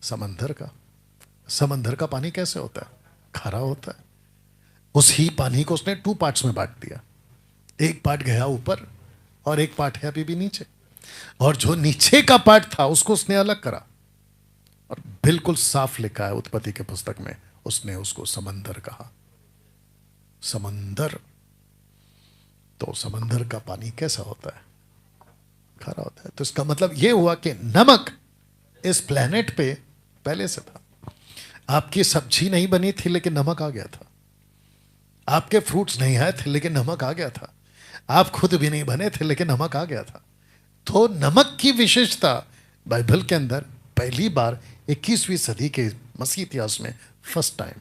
समंदर का। समंदर का पानी कैसे होता है, खारा होता है। उसी पानी को उसने 2 पार्ट्स में बांट दिया, एक पार्ट गया ऊपर और एक पार्ट है अभी भी नीचे, और जो नीचे का पार्ट था उसको उसने अलग करा, और बिल्कुल साफ लिखा है उत्पत्ति के पुस्तक में, उसने उसको समंदर कहा। समंदर, तो समंदर का पानी कैसा होता है, खारा होता है। तो इसका मतलब यह हुआ कि नमक इस प्लेनेट पे पहले से था। आपकी सब्जी नहीं बनी थी लेकिन नमक आ गया था, आपके फ्रूट्स नहीं आए थे लेकिन नमक आ गया था, आप खुद भी नहीं बने थे लेकिन नमक आ गया था। तो नमक की विशेषता बाइबल के अंदर पहली बार 21वीं सदी के मसीह इतिहास में फर्स्ट टाइम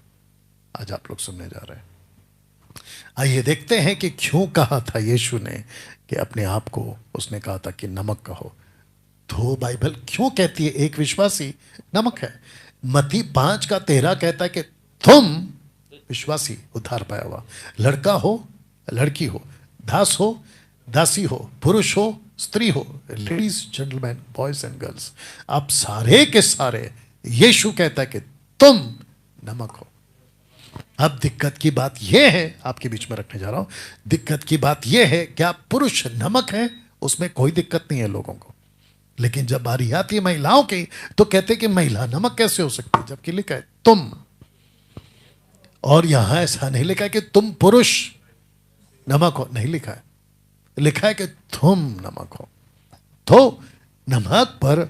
आज आप लोग सुनने जा रहे हैं। आइए देखते हैं कि क्यों कहा था यीशु ने कि अपने आप को उसने कहा था कि नमक कहो। तो बाइबल क्यों कहती है एक विश्वासी नमक है। मत्ती 5:13 कहता है कि तुम विश्वासी, उद्धार पाया हुआ, लड़का हो लड़की हो, दास हो दासी हो, पुरुष हो स्त्री हो, ladies gentleman, boys and girls, आप सारे के सारे, यीशु कहता है कि तुम नमक हो। अब दिक्कत की बात यह है, आपके बीच में रखने जा रहा हूं, दिक्कत की बात यह है कि आप पुरुष नमक है, उसमें कोई दिक्कत नहीं है लोगों को, लेकिन जब बारी आती है महिलाओं की तो कहते कि महिला नमक कैसे हो सकती है, जबकि लिखा है तुम। और यहां ऐसा नहीं लिखा है कि तुम पुरुष नमक हो, नहीं लिखा है, लिखा है कि तुम नमक हो। तो नमक पर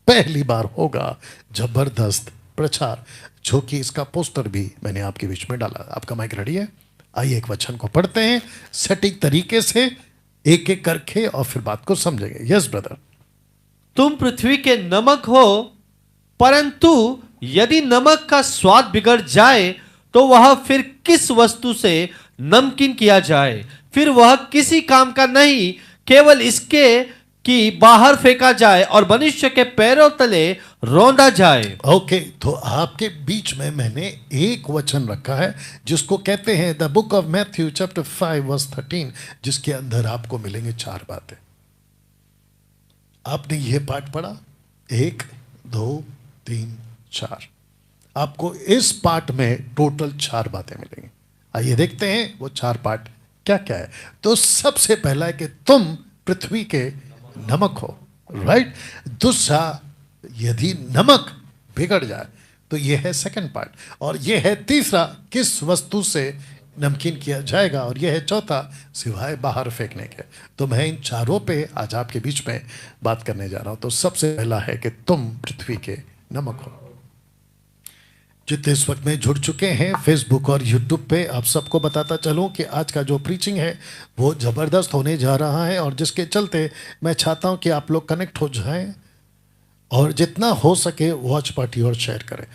पहली बार होगा जबरदस्त प्रचार, जो कि इसका पोस्टर भी मैंने आपके बीच में डाला। आपका माइक रेडी है? आइए एक वचन को पढ़ते हैं सटीक तरीके से, एक एक करके, और फिर बात को समझेंगे। Yes brother. तुम पृथ्वी के नमक हो, परंतु यदि नमक का स्वाद बिगड़ जाए तो वह फिर किस वस्तु से नमकीन किया जाए, फिर वह किसी काम का नहीं, केवल इसके कि बाहर फेंका जाए और मनुष्य के पैरों तले रौंदा जाए। ओके, तो आपके बीच में मैंने एक वचन रखा है जिसको कहते हैं the book of Matthew chapter 5:13, जिसके अंदर आपको मिलेंगे 4 बातें। आपने यह पाठ पढ़ा, 1 2 3 4, आपको इस पाठ में टोटल 4 बातें मिलेंगी। आइए देखते हैं वो 4 पाठ क्या क्या है। तो सबसे पहला है कि तुम पृथ्वी के नमक हो, राइट। दूसरा, यदि नमक बिगड़ जाए तो यह है सेकंड पार्ट, और यह है तीसरा, किस वस्तु से नमकीन किया जाएगा, और यह है चौथा, सिवाय बाहर फेंकने के। तो मैं इन चारों पे आज आपके बीच में बात करने जा रहा हूं। तो सबसे पहला है कि तुम पृथ्वी के नमक हो। जितने इस वक्त में जुड़ चुके हैं फेसबुक और यूट्यूब पे, आप सबको बताता चलूं कि आज का जो प्रीचिंग है वो ज़बरदस्त होने जा रहा है, और जिसके चलते मैं चाहता हूं कि आप लोग कनेक्ट हो जाएं और जितना हो सके वॉच पार्टी और शेयर करें।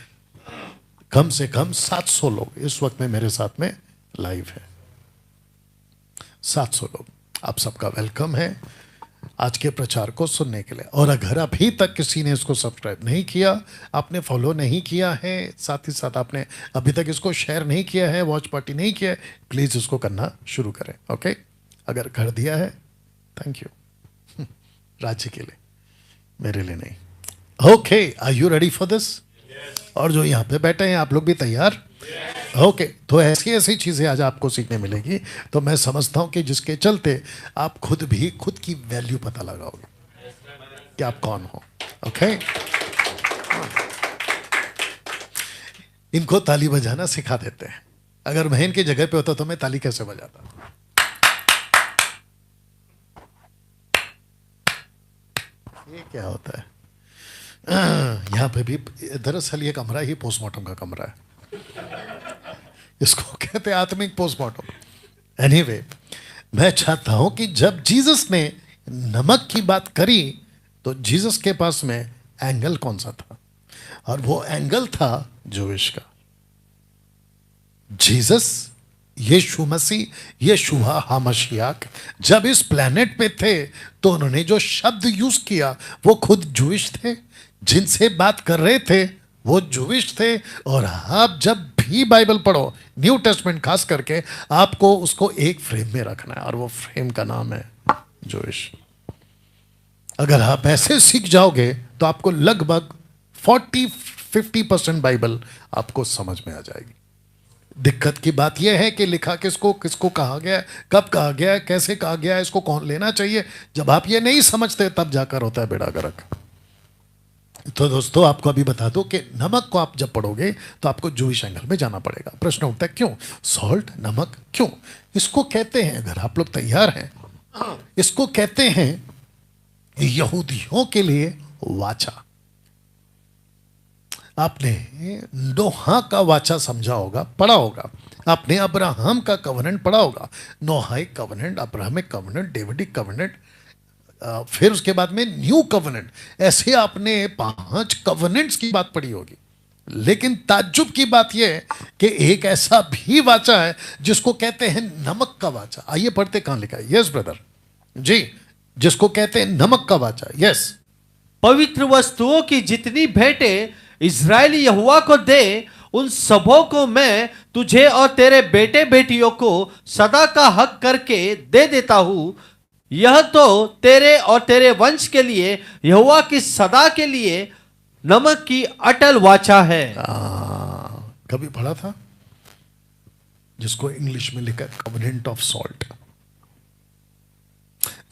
कम से कम 700 लोग इस वक्त में मेरे साथ में लाइव है। 700 लोग, आप सबका वेलकम है आज के प्रचार को सुनने के लिए। और अगर अभी तक किसी ने इसको सब्सक्राइब नहीं किया, आपने फॉलो नहीं किया है, साथ ही साथ आपने अभी तक इसको शेयर नहीं किया है, वॉच पार्टी नहीं किया है, प्लीज़ इसको करना शुरू करें। ओके, अगर कर दिया है थैंक यू, राज्य के लिए, मेरे लिए नहीं। Okay, are you ready for this? और जो यहाँ पे बैठे हैं आप लोग भी तैयार? ओके, तो ऐसी ऐसी चीज़ें आज आपको सीखने मिलेगी, तो मैं समझता हूँ कि जिसके चलते आप खुद भी खुद की वैल्यू पता लगाओगे कि आप कौन हो। ओके, इनको ताली बजाना सिखा देते हैं। अगर मैं इनकी जगह पे होता तो मैं ताली कैसे बजाता? ये क्या होता है? यहाँ पे भी दरअसल ये कमरा ही पोस्टमार्टम का कमरा है, इसको कहते हैं आत्मिक पोस्टमार्टम। एनीवे, मैं चाहता हूं कि जब जीसस ने नमक की बात करी तो जीसस के पास में एंगल कौन सा था? और वो एंगल था जोविश का। जीसस, यीशु मसीह, यीशुआ हामशियाक जब इस प्लेनेट पे थे तो उन्होंने जो शब्द यूज किया वो खुद जूइश थे, जिनसे बात कर रहे थे वो जूइश थे। और आप जब भी बाइबल पढ़ो, न्यू टेस्टमेंट खास करके, आपको उसको एक फ्रेम में रखना है, और वो फ्रेम का नाम है जूइश। अगर आप ऐसे सीख जाओगे तो आपको लगभग 40-50% बाइबल आपको समझ में आ जाएगी। दिक्कत की बात यह है कि लिखा किसको, किसको कहा गया, कब कहा गया, कैसे कहा गया, इसको कौन लेना चाहिए, जब आप ये नहीं समझते तब जाकर होता है बेड़ा गर्क। तो दोस्तों, आपको अभी बता दो कि नमक को आप जब पढ़ोगे तो आपको जूइश एंगल में जाना पड़ेगा। प्रश्न उठता है क्यों सॉल्ट, नमक क्यों? इसको कहते हैं, अगर आप लोग तैयार हैं, इसको कहते हैं यहूदियों के लिए वाचा। आपने नोहा का वाचा समझा होगा, पढ़ा होगा। आपने अब्राहम का कवनेंट पढ़ा होगा, नोहाइक covenant, Abrahamic covenant, Davidic covenant, फिर उसके बाद में न्यू कवनेंट। ऐसे आपने 5 कवनेंट्स की बात पढ़ी होगी। लेकिन ताज्जुब की बात यह है कि एक ऐसा भी वाचा है जिसको कहते हैं नमक का वाचा। आइए पढ़ते, कहां लिखा है? यस ब्रदर जी, जिसको कहते हैं नमक का वाचा। यस, पवित्र वस्तुओं की जितनी भेंटें इजरायली यहोवा को दे, उन सबों को मैं तुझे और तेरे बेटे बेटियों को सदा का हक करके दे देता हूं। यह तो तेरे और तेरे वंश के लिए यहोवा की सदा के लिए नमक की अटल वाचा है। कभी पढ़ा था जिसको इंग्लिश में लिखा कवनेंट ऑफ सॉल्ट।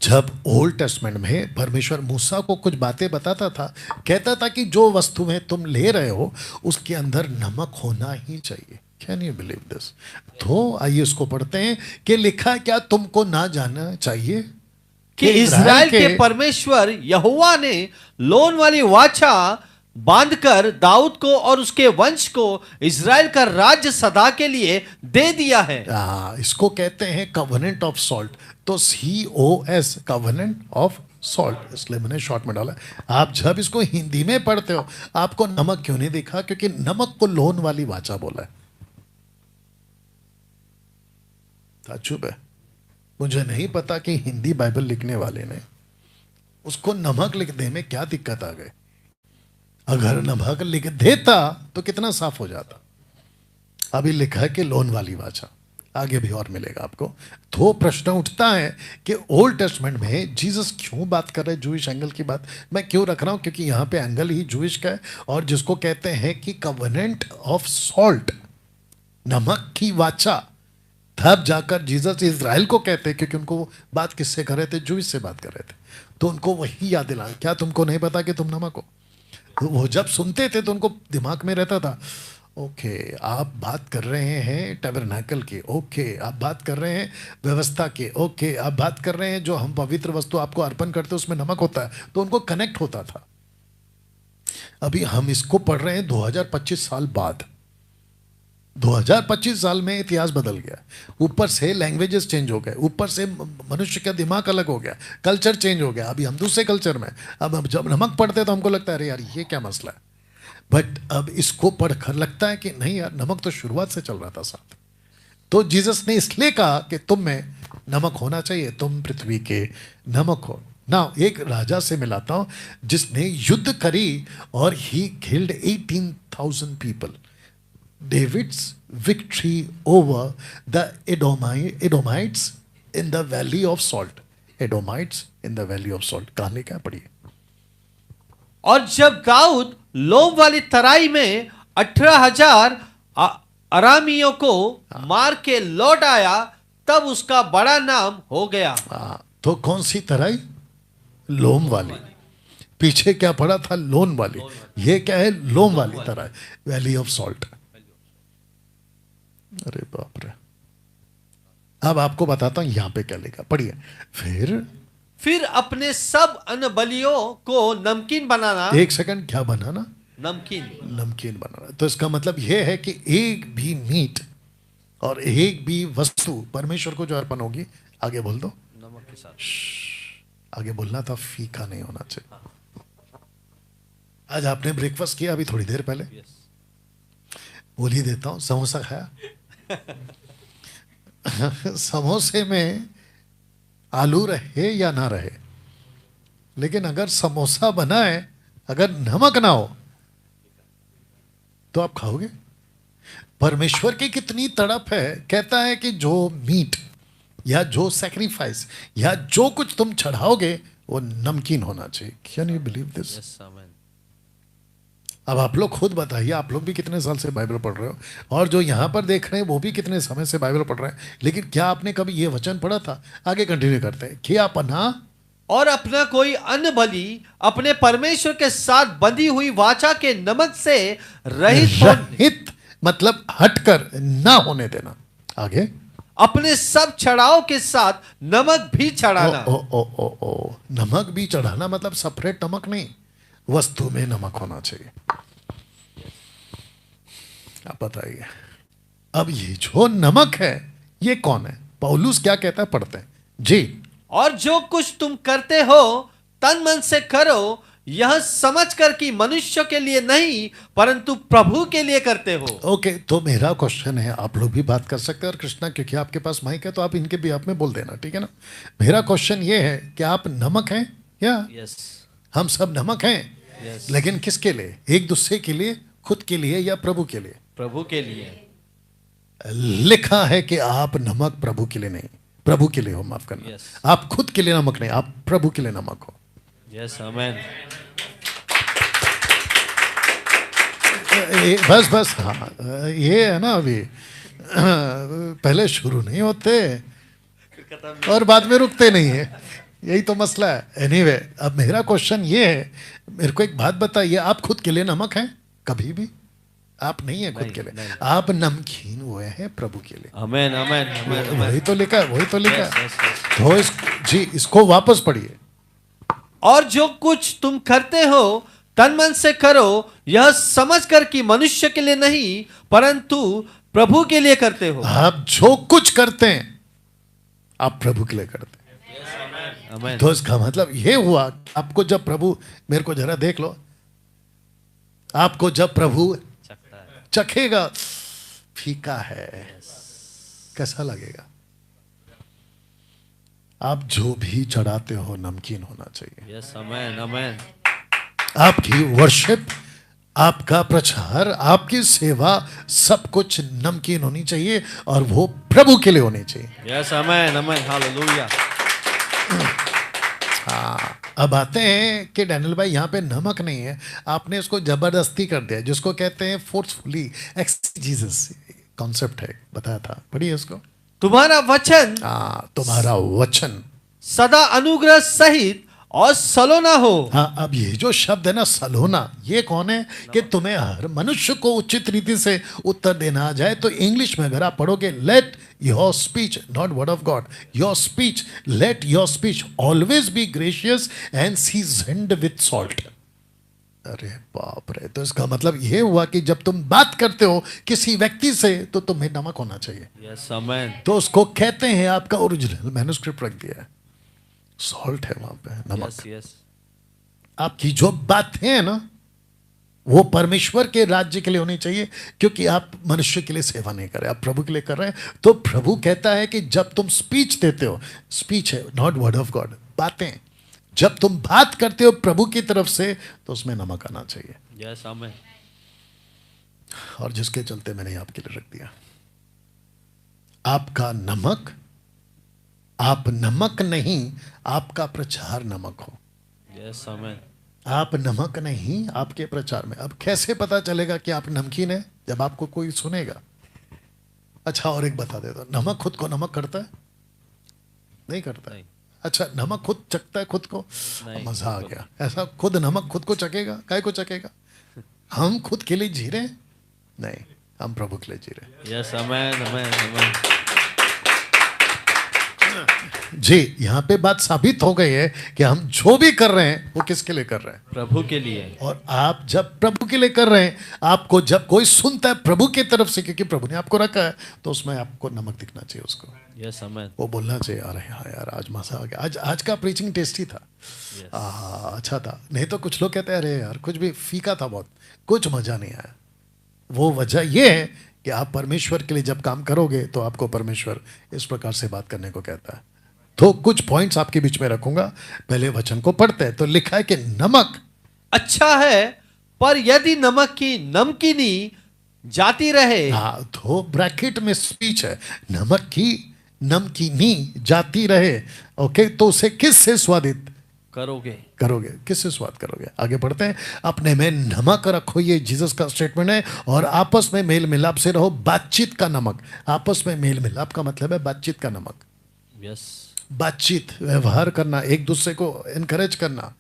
जब ओल्ड टेस्टमेंट में परमेश्वर मूसा को कुछ बातें बताता था, कहता था कि जो वस्तुएं तुम ले रहे हो उसके अंदर नमक होना ही चाहिए। Can you believe this? तो आइए इसको पढ़ते हैं कि लिखा क्या तुमको ना जाना चाहिए कि इजराइल के परमेश्वर यहोवा ने लोन वाली वाचा बांधकर दाऊद को और उसके वंश को इजराइल का राज्य सदा के लिए दे दिया है। इसको कहते हैं कवनेंट ऑफ सॉल्ट। तो COS, कवनेंट ऑफ सॉल्ट, इसलिए मैंने शॉर्ट में डाला। आप जब इसको हिंदी में पढ़ते हो आपको नमक क्यों नहीं दिखा? क्योंकि नमक को लोन वाली वाचा बोला है। ताज्जुब है, मुझे नहीं पता कि हिंदी बाइबल लिखने वाले ने उसको नमक लिखने में क्या दिक्कत आ गई। अगर नमक लिख देता तो कितना साफ हो जाता। अभी लिखा है कि लोन वाली वाचा, आगे भी और मिलेगा आपको। तो प्रश्न उठता है कि ओल्ड टेस्टमेंट में जीसस क्यों बात कर रहे हैं जूइश एंगल की बात? मैं क्यों रख रहा हूं? क्योंकि यहां पे एंगल ही जूइश का है, और जिसको कहते हैं कि कवनेंट ऑफ सॉल्ट, नमक की वाचा। तब जाकर जीसस इजराइल को कहते हैं, क्योंकि उनको बात किससे कर रहे थे? जूइश से बात कर रहे थे, तो उनको वही याद दिला। क्या तुमको नहीं पता कि तुम नमक हो? तो वो जब सुनते थे तो उनको दिमाग में रहता था, ओके आप बात कर रहे हैं टैबरनेकल की, ओके आप बात कर रहे हैं व्यवस्था की, ओके आप बात कर रहे हैं जो हम पवित्र वस्तु आपको अर्पण करते हैं उसमें नमक होता है। तो उनको कनेक्ट होता था। अभी हम इसको पढ़ रहे हैं 2025 साल बाद, 2025 साल में इतिहास बदल गया, ऊपर से लैंग्वेजेस चेंज हो गए, ऊपर से मनुष्य का दिमाग अलग हो गया, कल्चर चेंज हो गया, अभी हम दूसरे कल्चर में। अब हम जब नमक पढ़ते तो हमको लगता है अरे यार ये क्या मसला है, बट अब इसको पढ़कर लगता है कि नहीं यार, नमक तो शुरुआत से चल रहा था साथ। तो जीसस ने इसलिए कहा कि तुम में नमक होना चाहिए, तुम पृथ्वी के नमक हो ना। एक राजा से मिलाता हूं जिसने युद्ध करी और he killed 18,000 people. David's victory over the Edomites in the valley of salt. Edomites in the valley of salt, कहां लिखा, पढ़िए। और जब दाऊद लोम वाली तराई में 18,000 अरामियों को मार के लौट आया, तब उसका बड़ा नाम हो गया। तो कौन सी तराई? लोम वाली। पीछे क्या पड़ा था? लोन वाली। ये क्या है? लोम वाली तराई, वैली ऑफ सॉल्ट। अरे बाप रे। अब आपको बताता हूं यहां पे क्या लिखा, पढ़िए। फिर अपने सब अन्न बलियों को नमकीन बनाना। एक सेकंड, क्या बनाना? नमकीन बनाना। तो इसका मतलब यह है कि एक भी मीट और एक भी वस्तु परमेश्वर को जो अर्पण होगी, आगे बोल दो, नमक के साथ। आगे बोलना था, फीका नहीं होना चाहिए। आज आपने ब्रेकफास्ट किया अभी थोड़ी देर पहले? बोल ही देता हूं, समोसा खाया? समोसे में आलू रहे या ना रहे, लेकिन अगर समोसा बना है, अगर नमक ना हो तो आप खाओगे? परमेश्वर की कितनी तड़प है, कहता है कि जो मीट या जो सैक्रिफाइस या जो कुछ तुम चढ़ाओगे वो नमकीन होना चाहिए। Can you believe this? अब आप लोग खुद बताइए, आप लोग भी कितने साल से बाइबल पढ़ रहे हो, और जो यहां पर देख रहे हैं वो भी कितने समय से बाइबल पढ़ रहे हैं, लेकिन क्या आपने कभी ये वचन पढ़ा था? आगे कंटिन्यू करते हैं। क्या अपना और अपना कोई अन्न बलि अपने परमेश्वर के साथ बंधी हुई वाचा के नमक से रहित मतलब हटकर ना होने देना। आगे, अपने सब चढ़ाओ के साथ नमक भी चढ़ाना। नमक भी चढ़ाना मतलब सेपरेट नमक नहीं, वस्तु में नमक होना चाहिए। आप बताइए, अब ये जो नमक है ये कौन है? पौलुस क्या कहता है, पढ़ते हैं जी। और जो कुछ तुम करते हो तन मन से करो, यह समझकर कि मनुष्य के लिए नहीं परंतु प्रभु के लिए करते हो। ओके, तो मेरा क्वेश्चन है, आप लोग भी बात कर सकते हैं, और कृष्णा क्योंकि आपके पास माइक है तो आप इनके भी आप में बोल देना, ठीक है ना? मेरा क्वेश्चन ये है कि आप नमक हैं या? यस, हम सब नमक हैं। यस। लेकिन किसके लिए? एक दूसरे के लिए, खुद के लिए, या प्रभु के लिए? प्रभु के लिए। लिखा है कि आप नमक प्रभु के लिए नहीं, प्रभु के लिए हो, माफ करना। Yes. आप खुद के लिए नमक नहीं, आप प्रभु के लिए नमक हो। यस, आमेन। बस हाँ, ये है ना, अभी पहले शुरू नहीं होते और बाद में रुकते नहीं है, यही तो मसला है। एनीवे, अब मेरा क्वेश्चन ये है, मेरे को एक बात बताइए, आप खुद के लिए नमक हैं? कभी भी आप नहीं है खुद के लिए, आप नमकीन हुए हैं प्रभु के लिए। आमेन, आमेन, आमेन। वही तो लिखा है, वही तो लिखा है। तो जी इसको वापस पढ़िए। और जो कुछ तुम करते हो तन मन से करो, यह समझकर कि मनुष्य के लिए नहीं परंतु प्रभु के लिए करते हो। आप जो कुछ करते हैं आप प्रभु के लिए करते हैं। आमेन। तो इसका मतलब ये हुआ, आपको जब प्रभु, मेरे को जरा देख लो, आपको जब प्रभु चखेगा, फीका है, कैसा लगेगा? आप जो भी चढ़ाते हो नमकीन होना चाहिए। यस, आमेन, आमेन। आपकी वर्शिप, आपका प्रचार, आपकी सेवा, सब कुछ नमकीन होनी चाहिए, और वो प्रभु के लिए होनी चाहिए। यस, आमेन, आमेन, हालेलुया। अब आते हैं कि डैनियल भाई यहाँ पे नमक नहीं है, आपने इसको जबरदस्ती कर दिया, जिसको कहते हैं फोर्सफुली एक्सजीसस कॉन्सेप्ट है, बताया था, पढ़िए इसको। तुम्हारा वचन तुम्हारा वचन सदा अनुग्रह सहित और सलोना हो। हाँ, अब ये जो शब्द है ना सलोना, ये कौन है? कि तुम्हें हर मनुष्य को उचित रीति से उत्तर देना आ जाए। तो इंग्लिश में अगर आप पढ़ोगे, let your speech, not word of God, your speech, let your speech always be gracious and seasoned with salt. अरे बाप रे, तो इसका मतलब ये हुआ कि जब तुम बात करते हो किसी व्यक्ति से तो तुम्हें नमक होना चाहिए। Yes amen. तो उसको कहते हैं, आपका ओरिजिनल मैन्युस्क्रिप्ट रख दिया है, सॉल्ट है वहां पे, नमक। Yes yes. आपकी जो बातें हैं ना वो परमेश्वर के राज्य के लिए होनी चाहिए, क्योंकि आप मनुष्य के लिए सेवा नहीं कर रहे, आप प्रभु के लिए कर रहे हैं। तो प्रभु कहता है कि जब तुम स्पीच देते हो, स्पीच है नॉट वर्ड ऑफ गॉड, बातें, जब तुम बात करते हो प्रभु की तरफ से तो उसमें नमक आना चाहिए। Yes amen. और जिसके चलते मैंने आपके लिए रख दिया, आपका नमक, आप नमक नहीं, आपका प्रचार नमक हो। Yes amen. आप नमक नहीं, आपके प्रचार में। अब कैसे पता चलेगा कि आप नमकीन है? जब आपको कोई सुनेगा। अच्छा, और एक बता देता हूं, नमक खुद को नमक करता है? नहीं करता है। नहीं। अच्छा, नमक खुद चखता है खुद को? नहीं। मजा आ गया। ऐसा खुद नमक खुद को चखेगा? काय को चखेगा? हम खुद के लिए जी रहे हैं? नहीं, हम प्रभु के लिए जी रहे हैं। यस आमेन आमेन आमेन। जी, यहाँ पे बात साबित हो गई है कि हम जो भी कर रहे हैं वो किसके लिए कर रहे हैं? प्रभु के लिए। और आप जब प्रभु के लिए कर रहे हैं, आपको जब कोई सुनता है प्रभु की तरफ से, क्योंकि प्रभु ने आपको रखा है, तो उसमें आपको नमक दिखना चाहिए उसको। Yes amen. वो बोलना चाहिए, अरे हाँ यार आज मजा आ गया, आज का प्रीचिंग टेस्टी था, यस। अच्छा था। नहीं तो कुछ लोग कहते हैं अरे यार कुछ भी फीका था, बहुत कुछ मजा नहीं आया। वो वजह ये है कि आप परमेश्वर के लिए जब काम करोगे तो आपको परमेश्वर इस प्रकार से बात करने को कहता है। तो कुछ पॉइंट्स आपके बीच में रखूंगा, पहले वचन को पढ़ते हैं। तो लिखा है कि नमक अच्छा है, पर यदि नमक की नमकीनी जाती रहे। हाँ, तो ब्रैकेट में स्पीच है, नमक की नमकीनी जाती रहे। ओके, तो उसे किससे स्वादित करोगे? करोगे? किससे स्वाद करोगे? आगे बढ़ते हैं। अपने में नमक रखो, ये जीसस का स्टेटमेंट है। और आपस में मेल मिलाप से रहो, बातचीत का नमक। आपस में मेल मिलाप का मतलब है बातचीत का नमक। यस। बातचीत, व्यवहार करना, एक दूसरे को एनकरेज करना।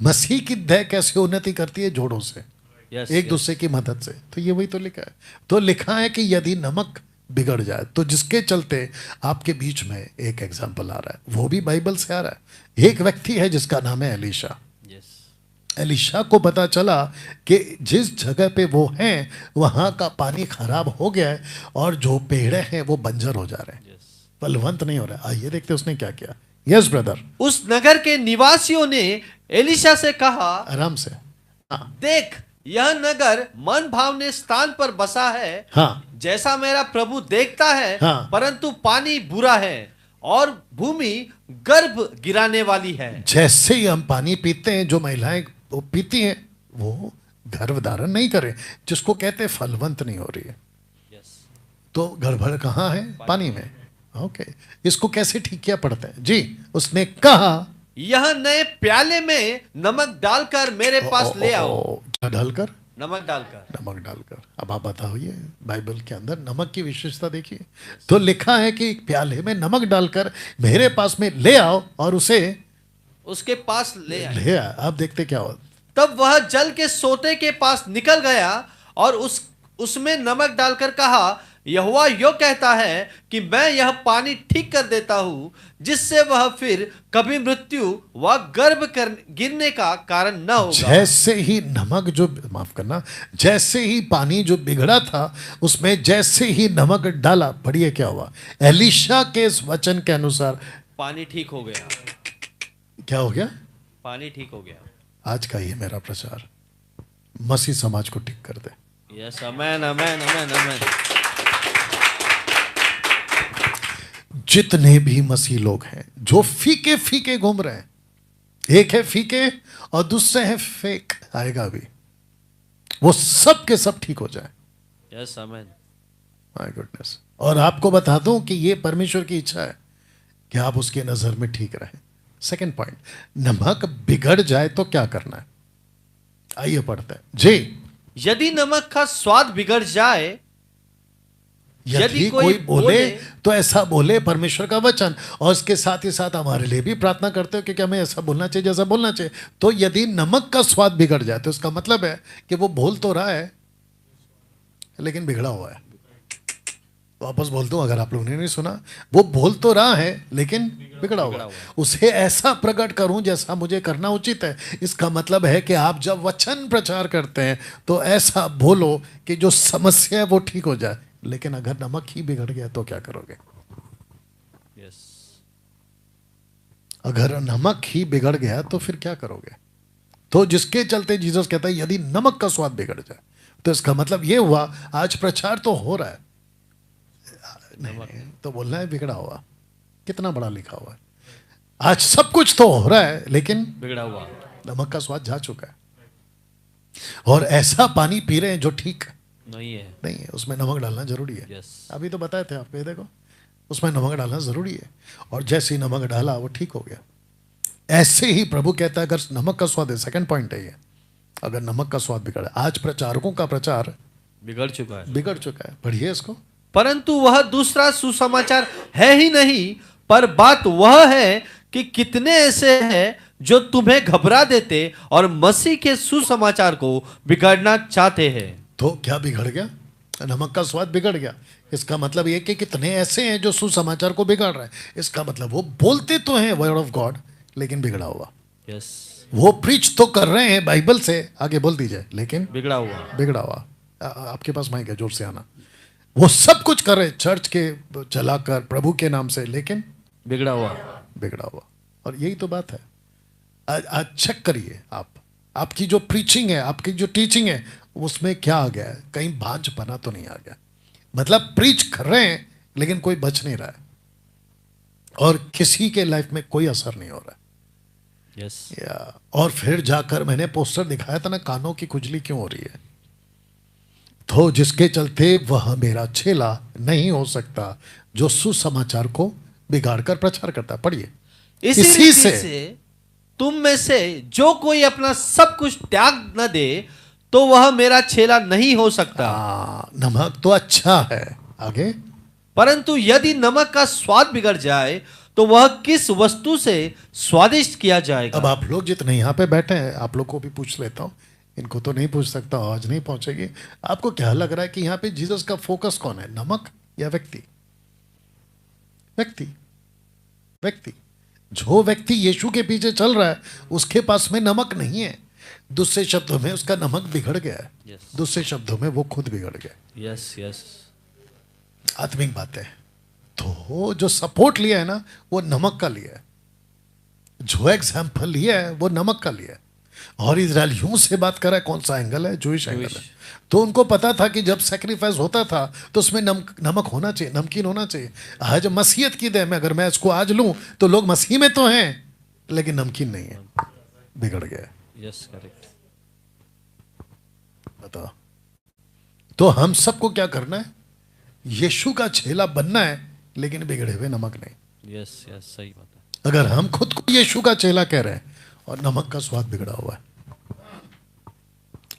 मसीह की देह कैसे उन्नति करती है? जोड़ों से, यस। एक दूसरे की मदद से। तो ये वही तो लिखा है। तो लिखा है कि यदि नमक बिगड़ जाए, तो जिसके चलते आपके बीच में एक एग्जाम्पल आ रहा है, वो भी बाइबल से आ रहा है। एक व्यक्ति है जिसका नाम है एलीशा। यस। एलीशा को पता चला कि जिस जगह पे वो हैं वहां का पानी खराब हो गया है और जो पेड़ हैं वो बंजर हो जा रहे हैं, यस। फलवंत नहीं हो रहा है। आइए देखते उसने क्या किया। Yes brother. उस नगर के निवासियों ने एलिशा से कहा, आराम से। हाँ देख, यह नगर मन भावने स्थान पर बसा है, हाँ जैसा मेरा प्रभु देखता है। हाँ। परंतु पानी बुरा है और भूमि गर्भ गिराने वाली है। जैसे ही हम पानी पीते हैं, जो महिलाएं वो पीती हैं, वो गर्भ धारण नहीं करे, जिसको कहते हैं फलवंत नहीं हो रही है। यस। तो गड़बड़ कहाँ है? पानी में। ओके, इसको कैसे ठीक किया पड़ता है? जी, उसने कहा यह नए प्याले में नमक डालकर मेरे पास ले आओ। क्या डालकर? नमक डालकर। नमक डालकर। अब आप बताइए, बाइबल के अंदर नमक की विशेषता देखिए। तो लिखा है कि एक प्याले में नमक डालकर मेरे पास में ले आओ, और उसे उसके पास ले आए। ले आ। आप देखते क्या हो। तब वह जल के सोते के पास निकल गया और उसमें नमक डालकर कहा, यहोवा यो कहता है कि मैं यह पानी ठीक कर देता हूं, जिससे वह फिर कभी मृत्यु व गिरने का कारण न होगा। जैसे ही नमक जो, माफ करना, जैसे ही पानी जो बिगड़ा था उसमें जैसे ही नमक डाला, पढ़िए क्या हुआ। एलीशा के इस वचन के अनुसार पानी ठीक हो गया। क्या हो गया? पानी ठीक हो गया। आज का ये मेरा प्रचार, मसीह समाज को ठीक कर दे। यस आमेन आमेन आमेन आमेन। जितने भी मसीह लोग हैं जो फीके फीके घूम रहे हैं, एक है फीके और दूसरे हैं फेक, आएगा अभी, वो सब के सब ठीक हो जाए। Yes amen. My goodness. और आपको बता दूं कि ये परमेश्वर की इच्छा है कि आप उसकी नजर में ठीक रहें। सेकंड पॉइंट, नमक बिगड़ जाए तो क्या करना है? आइए पढ़ते हैं जी। यदि नमक का स्वाद बिगड़ जाए, यदि कोई बोले तो ऐसा बोले परमेश्वर का वचन, और इसके साथ ही साथ हमारे लिए भी प्रार्थना करते हो कि हमें ऐसा बोलना चाहिए जैसा बोलना चाहिए। तो यदि नमक का स्वाद बिगड़ जाए तो इसका मतलब है कि वो बोल तो रहा है लेकिन बिगड़ा हुआ है। वापस बोलता हूं, अगर आप लोगों ने नहीं सुना, वो बोल तो रहा है लेकिन बिगड़ा हुआ। उसे ऐसा प्रकट करूं जैसा मुझे करना उचित है। इसका मतलब है कि आप जब वचन प्रचार करते हैं तो ऐसा बोलो कि जो समस्या है वो ठीक हो जाए। लेकिन अगर नमक ही बिगड़ गया तो क्या करोगे? यस, अगर नमक ही बिगड़ गया तो फिर क्या करोगे? तो जिसके चलते जीसस कहता है यदि नमक का स्वाद बिगड़ जाए, तो इसका मतलब ये हुआ आज प्रचार तो हो रहा है, नहीं तो बोलना है बिगड़ा हुआ। कितना बड़ा लिखा हुआ है, आज सब कुछ तो हो रहा है लेकिन बिगड़ा हुआ। नमक का स्वाद जा चुका है। और ऐसा पानी पी रहे हैं जो ठीक नहीं है। नहीं है, उसमें नमक डालना जरूरी है। यस, अभी तो बताए थे आपको, ये देखो उसमें नमक डालना जरूरी है। और जैसे ही नमक डाला वो ठीक हो गया। ऐसे ही प्रभु कहता है अगर नमक का स्वाद है, सेकंड पॉइंट है ये, अगर नमक का स्वाद बिगड़ा, आज प्रचारकों का प्रचार बिगड़ चुका है। बिगड़ चुका है। पढ़िए इसको। परंतु वह दूसरा सुसमाचार है ही नहीं, पर बात वह है कि कितने ऐसे हैं जो तुम्हें घबरा देते और मसीह के सुसमाचार को बिगाड़ना चाहते हैं। तो क्या बिगड़ गया? नमक का स्वाद बिगड़ गया। इसका मतलब ये कि कितने ऐसे हैं जो सुसमाचार को बिगाड़ रहे हैं। इसका मतलब वो बोलते तो हैं वर्ड ऑफ गॉड लेकिन बिगड़ा हुआ। यस, वो प्रीच तो कर रहे हैं बाइबल से, आगे बोल दीजिए, लेकिन बिगड़ा हुआ। बिगड़ा हुआ। आपके पास माइक है, जोर से आना। वो सब कुछ कर रहे हैं चर्च के चलाकर प्रभु के नाम से, लेकिन बिगड़ा हुआ। बिगड़ा हुआ। और यही तो बात है। आज चेक करिए आप, आपकी जो प्रीचिंग है, आपकी जो टीचिंग है, उसमें क्या आ गया है? कहीं भांजपना तो नहीं आ गया? मतलब प्रीच कर रहे हैं लेकिन कोई बच नहीं रहा है और किसी के लाइफ में कोई असर नहीं हो रहा है। यस, और फिर जाकर मैंने पोस्टर दिखाया था ना, कानों की खुजली क्यों हो रही है? तो जिसके चलते वह मेरा चेला नहीं हो सकता जो सुसमाचार को बिगाड़कर प्रचार करता। पढ़िए। इसी इसी से तुम में से जो कोई अपना सब कुछ त्याग न दे तो वह मेरा चेला नहीं हो सकता। नमक तो अच्छा है, आगे। परंतु यदि नमक का स्वाद बिगड़ जाए तो वह किस वस्तु से स्वादिष्ट किया जाएगा? अब आप लोग जितने यहाँ पे बैठे हैं, आप लोग को भी पूछ लेता हूँ, इनको तो नहीं पूछ सकता, आज नहीं पहुंचेगी। आपको क्या लग रहा है कि यहाँ पे जीसस का फोकस कौन है, नमक या व्यक्ति? व्यक्ति। व्यक्ति। जो व्यक्ति यीशु के पीछे चल रहा है उसके पास में नमक नहीं है। दूसरे शब्दों में उसका नमक बिगड़ गया है। Yes. दूसरे शब्दों में वो खुद बिगड़ गया। यस, यस, आत्मिक बात है। तो जो सपोर्ट लिया है ना, वो नमक का लिया है। जो एग्जाम्पल लिया है वो नमक का लिया है। और इजरायलियों से बात कर रहा है, कौन सा एंगल है? जूइश एंगल है। तो उनको पता था कि जब सेक्रीफाइस होता था तो उसमें नमक होना चाहिए, नमकीन होना चाहिए। आज मसीहत की देह में अगर मैं इसको आज लूं तो लोग मसीह में तो हैं लेकिन नमकीन नहीं है, बिगड़ गया। Yes, correct. बताओ। तो हम सबको क्या करना है? यीशु का चेला बनना है लेकिन बिगड़े हुए नमक नहीं। यस, यस, सही बात है। अगर हम खुद को यीशु का चेला कह रहे हैं और नमक का स्वाद बिगड़ा हुआ है,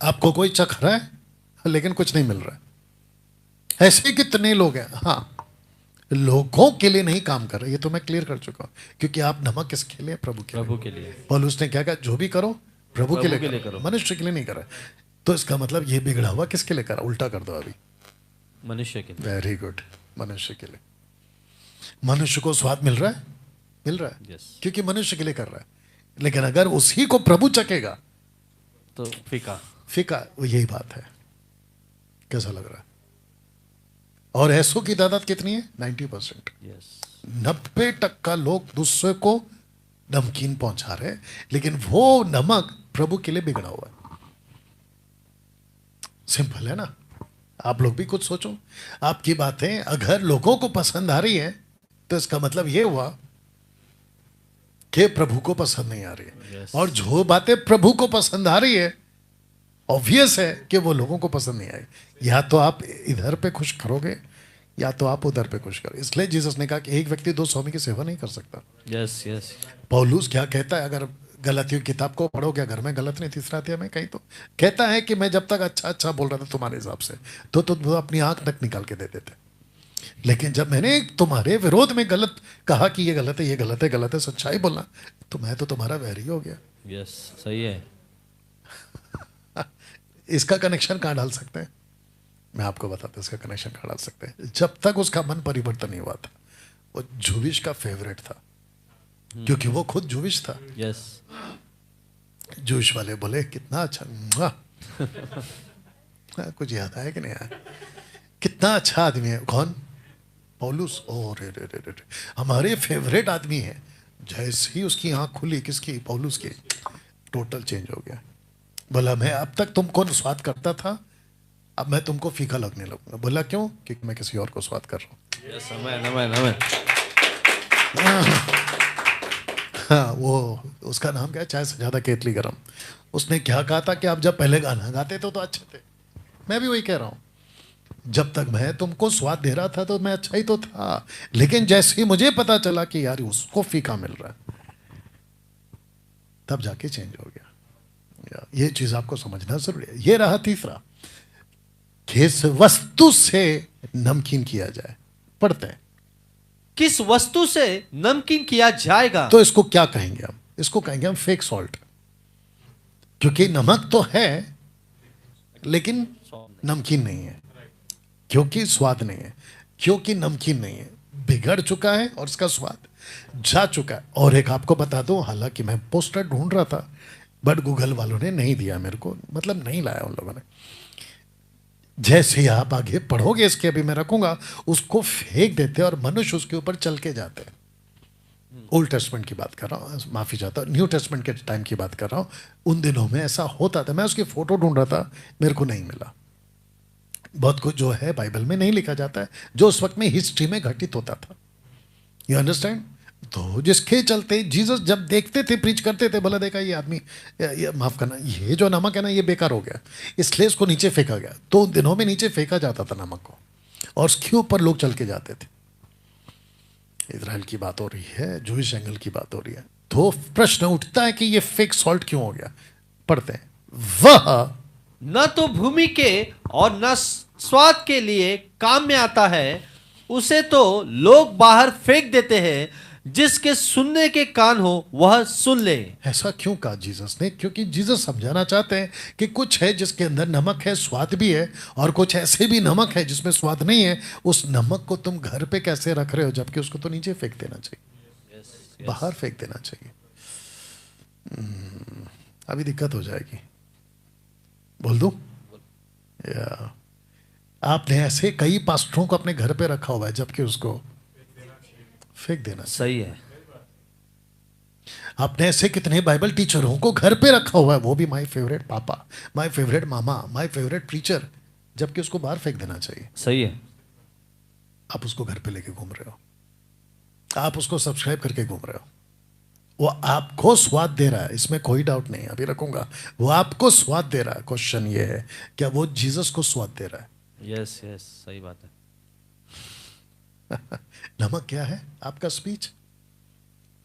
आपको कोई चख रहा है लेकिन कुछ नहीं मिल रहा है। ऐसे कितने लोग हैं। हाँ, लोगों के लिए नहीं काम कर रहे, ये तो मैं क्लियर कर चुका हूं। क्योंकि आप नमक किसके लिए? प्रभु के लिए। प्रभु के लिए। पौलुस ने क्या कहा? जो भी करो प्रभु के लिए करो, मनुष्य के लिए नहीं कर रहा। तो इसका मतलब ये बिगड़ा हुआ किसके लिए कर रहा? उल्टा कर दो अभी। मनुष्य के लिए। वेरी गुड, मनुष्य के लिए। मनुष्य को स्वाद मिल रहा है? मिल रहा है। यस, क्योंकि मनुष्य के लिए कर रहा है। लेकिन अगर उसी को प्रभु चखेगा तो फीका। फीका। वो यही बात है। कैसा लग रहा है? और ऐसों की तादाद कितनी है? 90%। यस, 90% लोग दूसरे को नमकीन पहुंचा रहे हैं लेकिन वो नमक प्रभु के लिए बिगड़ा हुआ है। सिंपल है ना? आप लोग भी कुछ सोचो। आपकी बातें अगर लोगों को पसंद आ रही है तो इसका मतलब ये हुआ कि प्रभु को पसंद नहीं आ रही है। Yes. और जो बातें प्रभु को पसंद आ रही है, ऑब्वियस है कि वो लोगों को पसंद नहीं आएगी। या तो आप इधर पे खुश करोगे या तो आप उधर पे खुश करो। इसलिए जीसस ने कहा कि एक व्यक्ति 2 स्वामी की सेवा नहीं कर सकता। यस, यस, पौलुस क्या कहता है? अगर गलतियों की किताब को पढ़ोगे, अगर मैं गलत नहीं, 3 अध्याय में कहीं तो कहता है कि मैं जब तक अच्छा अच्छा बोल रहा था तुम्हारे हिसाब से तो अपनी आंख तक निकाल के देते थे, लेकिन जब मैंने तुम्हारे विरोध में गलत कहा कि ये गलत है, ये गलत है, गलत है, सच्चाई बोलना, तो मैं तो तुम्हारा वैरी हो गया। यस, सही है। इसका कनेक्शन कहाँ डाल सकते हैं? मैं आपको बताता हूं, इसका कनेक्शन खड़ा डाल सकते हैं। जब तक उसका मन परिवर्तन नहीं हुआ था, वो जूविश का फेवरेट था, क्योंकि वो खुद जूविश था। यस। जूश वाले बोले कितना अच्छा, मुआ। कुछ याद आया कि नहीं आया? कितना अच्छा आदमी है। कौन? पौलुस। ओ रे रे रे रे, हमारे फेवरेट आदमी है। जैसे ही उसकी आंख खुली, किसकी? पौलुस की, टोटल चेंज हो गया। बोला मैं अब तक तुमको स्वाद करता था, अब मैं तुमको फीका लगने लगूंगा। बोला क्यों? क्योंकि मैं किसी और को स्वाद कर रहा हूँ। यस, आमेन आमेन आमेन। हाँ, वो उसका नाम क्या है? चाय से ज्यादा केतली गरम। उसने क्या कहा था कि आप जब पहले गाना गाते थे तो अच्छे थे। मैं भी वही कह रहा हूँ, जब तक मैं तुमको स्वाद दे रहा था तो मैं अच्छा ही तो था, लेकिन जैसे ही मुझे पता चला कि यार उसको फीका मिल रहा है, तब जाके चेंज हो गया। ये चीज आपको समझना जरूरी है। ये रहा तीसरा, किस वस्तु से नमकीन किया जाए। पढ़ते हैं, किस वस्तु से नमकीन किया जाएगा? तो इसको क्या कहेंगे हम? इसको कहेंगे हम फेक सॉल्ट, क्योंकि नमक तो है लेकिन नमकीन नहीं है, क्योंकि स्वाद नहीं है, क्योंकि नमकीन नहीं है, बिगड़ चुका है और इसका स्वाद जा चुका है। और एक आपको बता दूं, हालांकि मैं पोस्टर ढूंढ रहा था बट गूगल वालों ने नहीं दिया मेरे को, मतलब नहीं लाया उन लोगों ने। जैसे ही आप आगे पढ़ोगे इसके, अभी मैं रखूंगा, उसको फेंक देते और मनुष्य उसके ऊपर चल के जाते हैं। ओल्ड टेस्टमेंट की बात कर रहा हूँ, माफी चाहता हूँ, न्यू टेस्टमेंट के टाइम की बात कर रहा हूँ। उन दिनों में ऐसा होता था। मैं उसकी फोटो ढूंढ रहा था, मेरे को नहीं मिला। बहुत कुछ जो है बाइबल में नहीं लिखा जाता है, जो उस वक्त में हिस्ट्री में घटित होता था। You understand? तो जिसके चलते जीसस जब देखते थे, प्रीच करते थे, बोला देखा ये आदमी, ये माफ करना, ये जो नमक है ना ये बेकार हो गया, इसलिए इसको नीचे फेंका गया। तो उन दिनों में नीचे फेंका जाता था नमक को, और उसके ऊपर लोग चल के जाते थे। इजराइल की बात हो रही है, जूइश एंगल की बात हो रही है। तो प्रश्न उठता है कि ये फेक सॉल्ट क्यों हो गया? पढ़ते हैं, वह न तो भूमि के और न स्वाद के लिए काम में आता है, उसे तो लोग बाहर फेंक देते हैं। जिसके सुनने के कान हो वह सुन ले। ऐसा क्यों कहा जीसस ने? क्योंकि जीसस समझाना चाहते हैं कि कुछ है जिसके अंदर नमक है, स्वाद भी है, और कुछ ऐसे भी नमक है जिसमें स्वाद नहीं है। उस नमक को तुम घर पे कैसे रख रहे हो, जबकि उसको तो नीचे फेंक देना चाहिए, बाहर फेंक देना चाहिए। अभी दिक्कत हो जाएगी, बोल दूं? या आपने ऐसे कई पास्टरों को अपने घर पे रखा हुआ है, जबकि उसको फेंक देना चाहिए। सही है। आपने ऐसे कितने बाइबल टीचरों को घर पे रखा हुआ है, वो भी माय फेवरेट पापा, my favourite mama, my favourite preacher, जबकि उसको बाहर फेंक देना चाहिए। सही है। आप उसको घर पे लेके घूम रहे हो, आप उसको सब्सक्राइब करके घूम रहे हो। वो आपको स्वाद दे रहा है, इसमें कोई डाउट नहीं है, अभी रखूंगा। वो आपको स्वाद दे रहा है। क्वेश्चन ये है, क्या वो जीसस को स्वाद दे रहा है? यस यस, सही बात है। नमक क्या है? आपका स्पीच।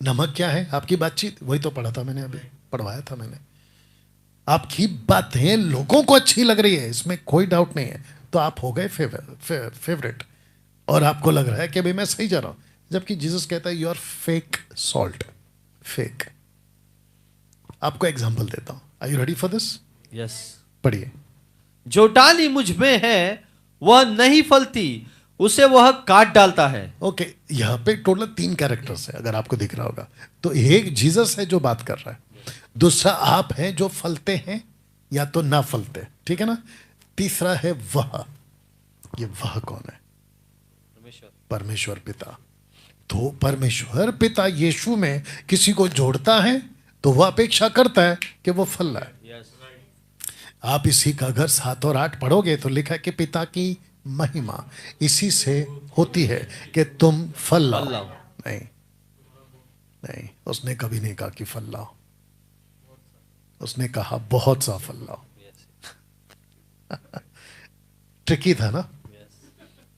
नमक क्या है? आपकी बातचीत। वही तो पढ़ा था मैंने, अभी पढ़वाया था मैंने। आपकी बातें लोगों को अच्छी लग रही है, इसमें कोई डाउट नहीं है, तो आप हो गए फेवरेट, और आपको लग रहा है कि भाई मैं सही जा रहा हूं, जबकि जीसस कहता है you are fake salt. Fake. आपको एग्जांपल देता हूं, are you ready for this? Yes. पढ़िए। जो डाली मुझ में है वह नहीं फलती, उसे वह काट डालता है। ओके, यहां पे टोटल 3 कैरेक्टर्स है, अगर आपको दिख रहा होगा तो। एक जीसस है जो बात कर रहा है, दूसरा आप हैं जो फलते हैं या तो ना फलते, ठीक है ना, तीसरा है वह। ये वह कौन है? परमेश्वर पिता। तो परमेश्वर पिता यीशु में किसी को जोड़ता है तो वह अपेक्षा करता है कि वो फल लाए। आप इसी का अगर 7 और 8 पढ़ोगे तो लिखा है कि पिता की महिमा इसी से होती है कि तुम फल लाओ। नहीं नहीं, उसने कभी नहीं कहा कि फल लाओ, उसने कहा बहुत सा फल लाओ। ट्रिकी था ना?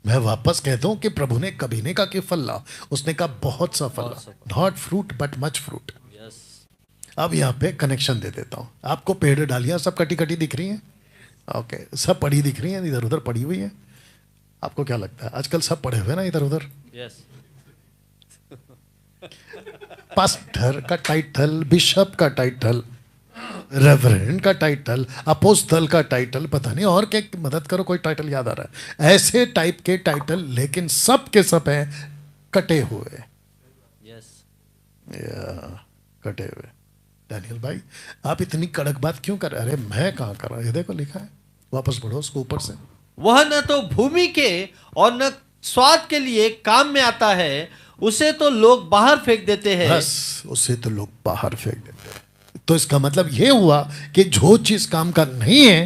मैं वापस कहता हूं कि प्रभु ने कभी नहीं कहा कि फल लाओ, उसने कहा बहुत सा फल लाओ। Not fruit but much fruit. अब यहां पे कनेक्शन दे देता हूं आपको। पेड़ डालियां सब कटी कटी दिख रही हैं, ओके, सब पड़ी दिख रही हैं, इधर उधर पड़ी हुई है। आपको क्या लगता है आजकल सब पड़े हुए ना इधर उधर? पास्टर का टाइटल, बिशप का टाइटल, रेवरेंड का टाइटल, अपोस्तल का टाइटल, पता नहीं और क्या, मदद करो कोई टाइटल याद आ रहा है, ऐसे टाइप के टाइटल, लेकिन सब के सब हैं कटे हुए। या, कटे हुए। डैनियल भाई आप इतनी कड़क बात क्यों कर रहे? अरे मैं कहाँ कर रहा हूँ, ये देखो लिखा है, वापस पढ़ो उसको ऊपर से। वह न तो भूमि के और न स्वाद के लिए काम में आता है, उसे तो लोग बाहर फेंक देते हैं। बस उसे तो लोग बाहर फेंक देते हैं। तो इसका मतलब ये हुआ कि जो चीज काम का नहीं है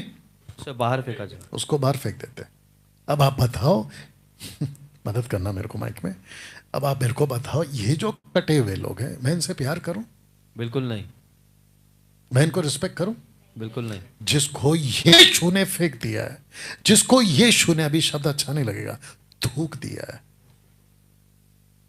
उसे बाहर फेंका जाए। उसको बाहर फेंक देते हैं। अब आप बताओ मदद करना मेरे को माइक में। अब आप मेरे को बताओ, ये जो कटे हुए लोग हैं, मैं इनसे प्यार करूं? बिल्कुल नहीं, मैं इनको रिस्पेक्ट करूं? बिल्कुल नहीं। जिसको ये शू ने फेंक दिया है, जिसको ये शू ने, अभी शब्द अच्छा नहीं लगेगा, थूक दिया है,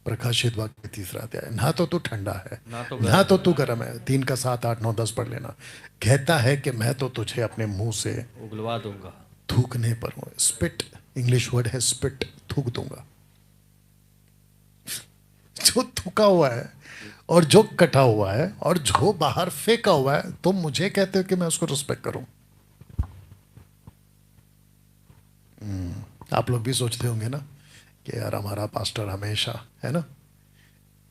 प्रकाशित वाक्य 3 अध्याय, ना तो तू ठंडा है ना तो तू गर्म है, 3 का 7 8 9 10 पढ़ लेना। कहता है कि मैं तो तुझे अपने मुंह से उगलवा दूंगा, थूकने पर हूं। स्पिट, इंग्लिश वर्ड है स्पिट, थूक दूंगा। जो थूका हुआ है और जो कटा हुआ है और जो बाहर फेंका हुआ है, तुम मुझे कहते हो कि मैं उसको रिस्पेक्ट करूं? आप लोग भी सोचते होंगे ना कि यार हमारा पास्टर हमेशा, है ना,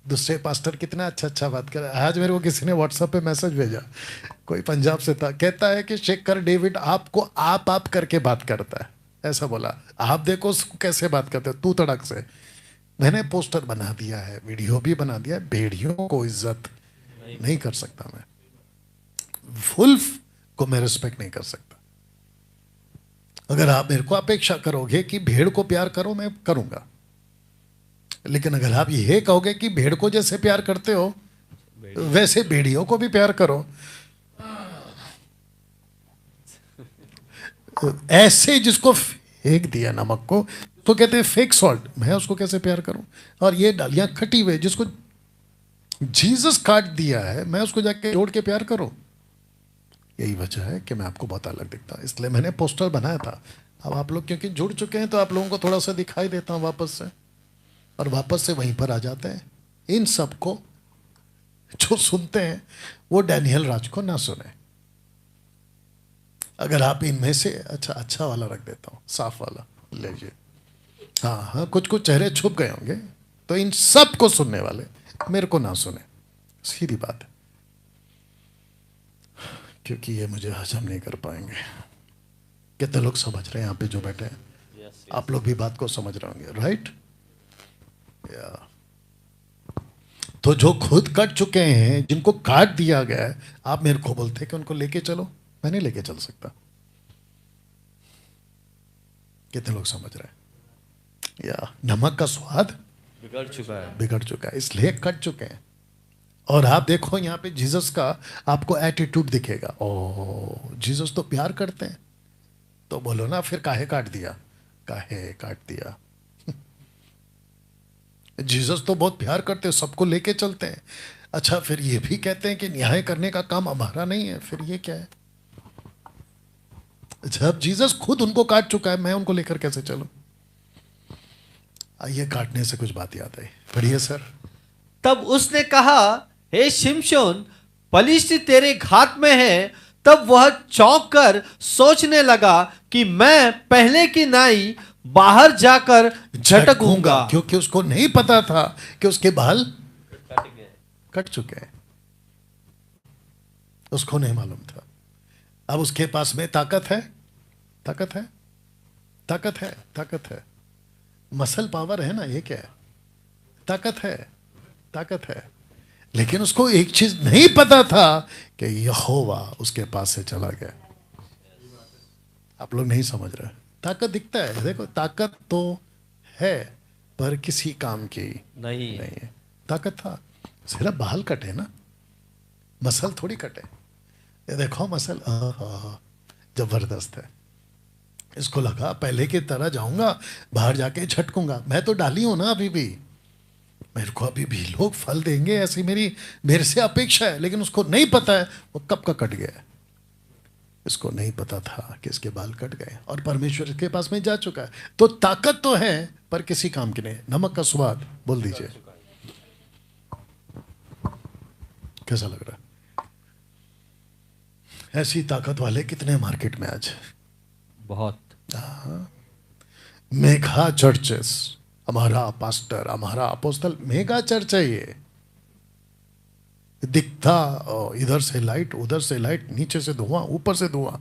दूसरे पास्टर कितना अच्छा अच्छा बात कर रहा है। आज मेरे को किसी ने व्हाट्सएप पे मैसेज भेजा, कोई पंजाब से था, कहता है कि शेखर डेविड आपको आप करके बात करता है, ऐसा बोला। आप देखो उसको कैसे बात करते हो, तू तड़क से। मैंने पोस्टर बना दिया है, वीडियो भी बना दिया है, भेड़ियों को इज्जत नहीं कर सकता मैं, वुल्फ को मैं रिस्पेक्ट नहीं कर सकता। अगर आप मेरे को अपेक्षा करोगे कि भेड़ को प्यार करो, मैं करूंगा, लेकिन अगर आप ये कहोगे कि भेड़ को जैसे प्यार करते हो वैसे भेड़ियों को भी प्यार करो, ऐसे जिसको फेंक दिया नमक को, तो कहते हैं फेक सॉल्ट, मैं उसको कैसे प्यार करूं? और ये डालियां खटी हुई जिसको जीसस काट दिया है, मैं उसको जाके जोड़ के प्यार करूं? यही वजह है कि मैं आपको बहुत अलग दिखता हूं, इसलिए मैंने पोस्टर बनाया था। अब आप लोग क्योंकि जुड़ चुके हैं तो आप लोगों को थोड़ा सा दिखाई देता हूं वापस से, और वापस से वहीं पर आ जाते हैं। इन सबको जो सुनते हैं वो डैनियल राज को ना सुने। अगर आप इनमें से अच्छा वाला रख देता हूं, साफ वाला लीजिए। हाँ, कुछ चेहरे छुप गए होंगे, तो इन सब को सुनने वाले मेरे को ना सुने, सीधी बात है, क्योंकि ये मुझे हजम नहीं कर पाएंगे। कितने लोग समझ रहे हैं यहाँ पे जो बैठे हैं? आप लोग भी बात को समझ रहे होंगे, राइट? तो जो खुद कट चुके हैं, जिनको काट दिया गया है, आप मेरे को बोलते कि उनको लेके चलो, मैं नहीं लेके चल सकता। कितने लोग समझ रहे हैं? या नमक का स्वाद बिगड़ चुका है, इसलिए कट चुके हैं। और आप देखो यहाँ पे जीसस का आपको एटीट्यूड दिखेगा, ओ जीसस तो प्यार करते हैं, तो बोलो ना फिर काहे काट दिया, काहे काट दिया? जीसस तो बहुत प्यार करते हैं, सबको लेके चलते हैं। अच्छा, फिर ये भी कहते हैं कि न्याय करने का काम हमारा नहीं है, फिर ये क्या है? जब जीसस खुद उनको काट चुका है, मैं उनको लेकर कैसे चलूं? आइए, काटने से कुछ बात याद आई, पढ़िए सर। तब उसने कहा, हे शिमशोन, पलिश्ती तेरे घात में है। तब वह चौंक कर सोचने लगा कि मैं पहले की नाई बाहर जाकर झटकूंगा, क्योंकि उसको नहीं पता था कि उसके बाल कट चुके हैं, उसको नहीं मालूम था। अब उसके पास में ताकत है, ताकत है, ताकत है, ताकत है, मसल पावर है ना, ये क्या है? ताकत है, ताकत है। लेकिन उसको एक चीज नहीं पता था कि यहोवा उसके पास से चला गया। आप लोग नहीं समझ रहे। ताकत दिखता है, देखो ताकत तो है, पर किसी काम की नहीं है। ताकत था, सिर्फ बाल कटे ना, मसल थोड़ी कटे। ये देखो मसल जबरदस्त है। इसको लगा पहले की तरह जाऊंगा, बाहर जाके झटकूंगा। मैं तो डाली हूं ना अभी भी, मेरे को अभी भी लोग फल देंगे, ऐसी मेरे से अपेक्षा है। लेकिन उसको नहीं पता है वो कब का कट गया है। इसको नहीं पता था कि इसके बाल कट गए और परमेश्वर के पास में जा चुका है। तो ताकत तो है, पर किसी काम की नहीं। नमक का स्वाद बोल दीजिए, कैसा लग रहा है? ऐसी ताकत वाले कितने मार्केट में आज? बहुत। मेगा चर्चेस, हमारा पास्टर, हमारा अपोस्तल, मेगा चर्च है ये। दिखता इधर से लाइट, उधर से लाइट, नीचे से धुआं, ऊपर से धुआं,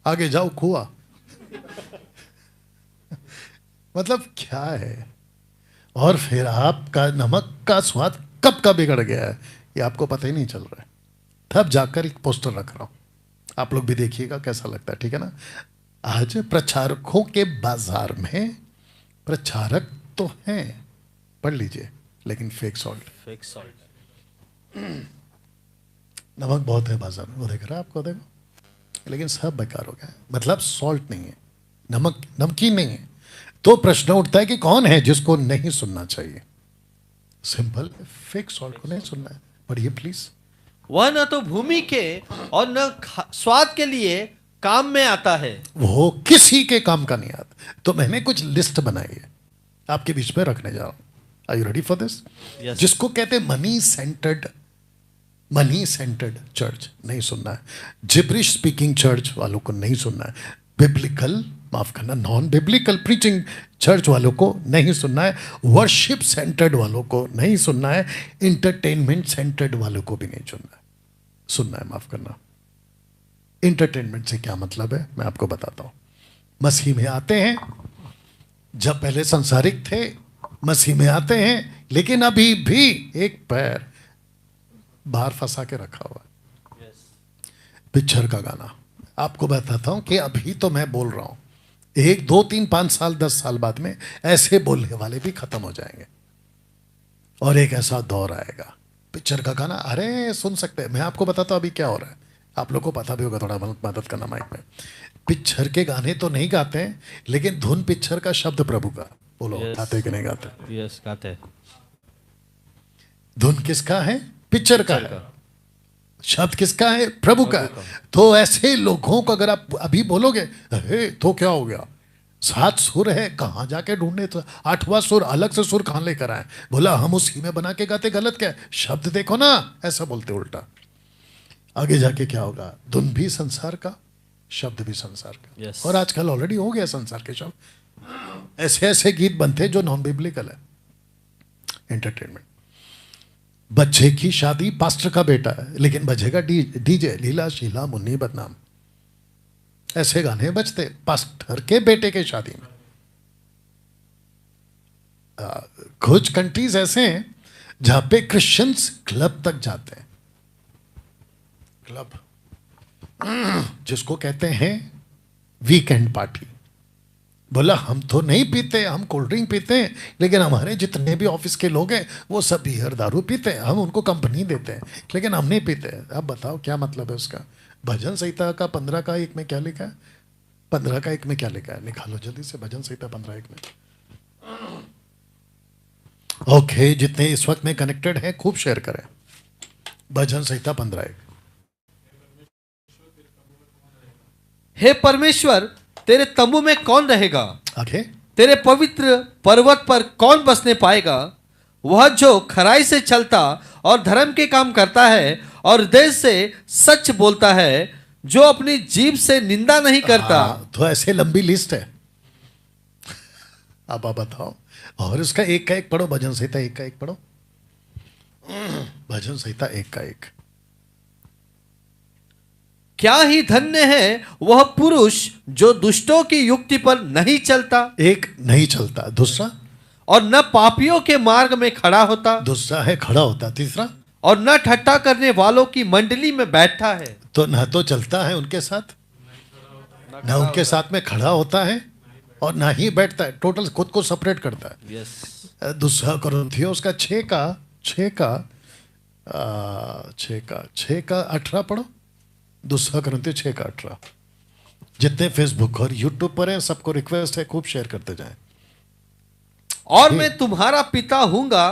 आगे जाओ कुआं। मतलब क्या है? और फिर आपका नमक का स्वाद कब का बिगड़ गया है ये आपको पता ही नहीं चल रहा है। तब जाकर एक पोस्टर रख रहा हूं, आप लोग भी देखिएगा कैसा लगता है, ठीक है ना? आज प्रचारकों के बाजार में प्रचारक तो हैं, पढ़ लीजिए, लेकिन फेक सॉल्ट, फेक सॉल्ट। नमक बहुत है बाजार में, वो देख रहा है आपको, देखो, लेकिन सब बेकार हो गया है। मतलब सॉल्ट नहीं है, नमक, नमकीन नहीं है। तो प्रश्न उठता है कि कौन है जिसको नहीं सुनना चाहिए? सिंपल, फेक सॉल्ट को नहीं सुनना है। पढ़िए प्लीज। वह न तो भूमि के और न स्वाद के लिए काम में आता है। वो किसी के काम का नहीं आता। तो मैंने कुछ लिस्ट बनाई है, आपके बीच में रखने जा रहा हूं। Are you ready for this? Yes. जिसको कहते हैं मनी सेंटर्ड चर्च, नहीं सुनना है। जिब्रिश स्पीकिंग चर्च वालों को नहीं सुनना है। बिब्लिकल, माफ करना, नॉन बिब्लिकल प्रीचिंग चर्च वालों को नहीं सुनना है। वर्शिप सेंटर्ड वालों को नहीं सुनना है। इंटरटेनमेंट सेंटर्ड वालों को भी नहीं सुनना है, माफ करना। इंटरटेनमेंट से क्या मतलब है मैं आपको बताता हूं। मसीह में आते हैं, जब पहले संसारिक थे, मसीह में आते हैं, लेकिन अभी भी एक पैर बाहर फंसा के रखा हुआ है। पिक्चर का गाना आपको बताता हूं कि अभी तो मैं बोल रहा हूं, 1, 2, 3, 5 साल 10 साल बाद में ऐसे बोलने वाले भी खत्म हो जाएंगे और एक ऐसा दौर आएगा। पिक्चर का गाना, अरे सुन सकते हैं, मैं आपको बताता हूं अभी क्या हो रहा है, आप लोगों को पता भी होगा, थोड़ा मदद करना माइक में। पिक्चर के गाने तो नहीं गाते हैं, लेकिन धुन पिक्चर का, शब्द प्रभु का। बोलो Yes. गाते कि नहीं गाते? यस, गाते हैं। धुन किसका है? पिक्चर का है। शब्द किसका है? प्रभु का है। तो ऐसे लोगों को अगर आप अभी बोलोगे हे तो क्या हो गया, 7 सुर है, कहां जाके ढूंढने, तो 8वां सुर, अलग से सुर कहां लेकर आए? बोला हम उसी में बना के गाते, गलत क्या है? शब्द देखो ना, ऐसा बोलते उल्टा। आगे जाके क्या होगा? धुन भी संसार का, शब्द भी संसार का। Yes. और आजकल ऑलरेडी हो गया संसार के शब्द। ऐसे ऐसे गीत बनते हैं जो नॉन बिब्लिकल है। एंटरटेनमेंट, बच्चे की शादी, पास्टर का बेटा है, लेकिन बजेगा डीजे, लीला शीला मुन्नी बदनाम, ऐसे गाने बजते पास्टर के बेटे के शादी में। कुछ कंट्रीज ऐसे हैं जहां पे क्रिश्चियंस क्लब तक जाते हैं। क्लब जिसको कहते हैं वीकेंड पार्टी। बोला हम तो नहीं पीते, हम कोल्ड ड्रिंक पीते हैं, लेकिन हमारे जितने भी ऑफिस के लोग हैं वो सब बियर दारू पीते हैं, हम उनको कंपनी देते हैं, लेकिन हम नहीं पीते। अब बताओ क्या मतलब है उसका? भजन संहिता का 15 का 1 में क्या लिखा है? 15 का 1 में क्या लिखा है? निकालो जल्दी से, भजन संहिता 15:1 में। ओके, जितने इस वक्त में कनेक्टेड हैं खूब शेयर करें। भजन संहिता 15:1। हे परमेश्वर, तेरे तंबू में कौन रहेगा? आगे, तेरे पवित्र पर्वत पर कौन बसने पाएगा? वह जो खराई से चलता और धर्म के काम करता है और देश से सच बोलता है, जो अपनी जीभ से निंदा नहीं करता। तो ऐसे लंबी लिस्ट है। अब आप बताओ, और उसका 1 का 1 पढ़ो। भजन संहिता 1 का 1 पढ़ो। भजन संहिता 1 का 1। क्या ही धन्य है वह पुरुष जो दुष्टों की युक्ति पर नहीं चलता। 1 नहीं चलता। दूसरा, और न पापियों के मार्ग में खड़ा होता। दूसरा है खड़ा होता। तीसरा, और न ठट्ठा करने वालों की मंडली में बैठता है। तो न तो चलता है उनके साथ, न उनके साथ में खड़ा होता है, और ना ही बैठता है। टोटल खुद को सेपरेट करता है। यस। दूसरा कोरिन्थियोस का 6 का 18 पढ़ो। दूसरा कोरिन्थियोस 6 का 18। जितने फेसबुक और यूट्यूब पर हैं सबको रिक्वेस्ट है खूब शेयर करते जाएं। और मैं तुम्हारा पिता हूंगा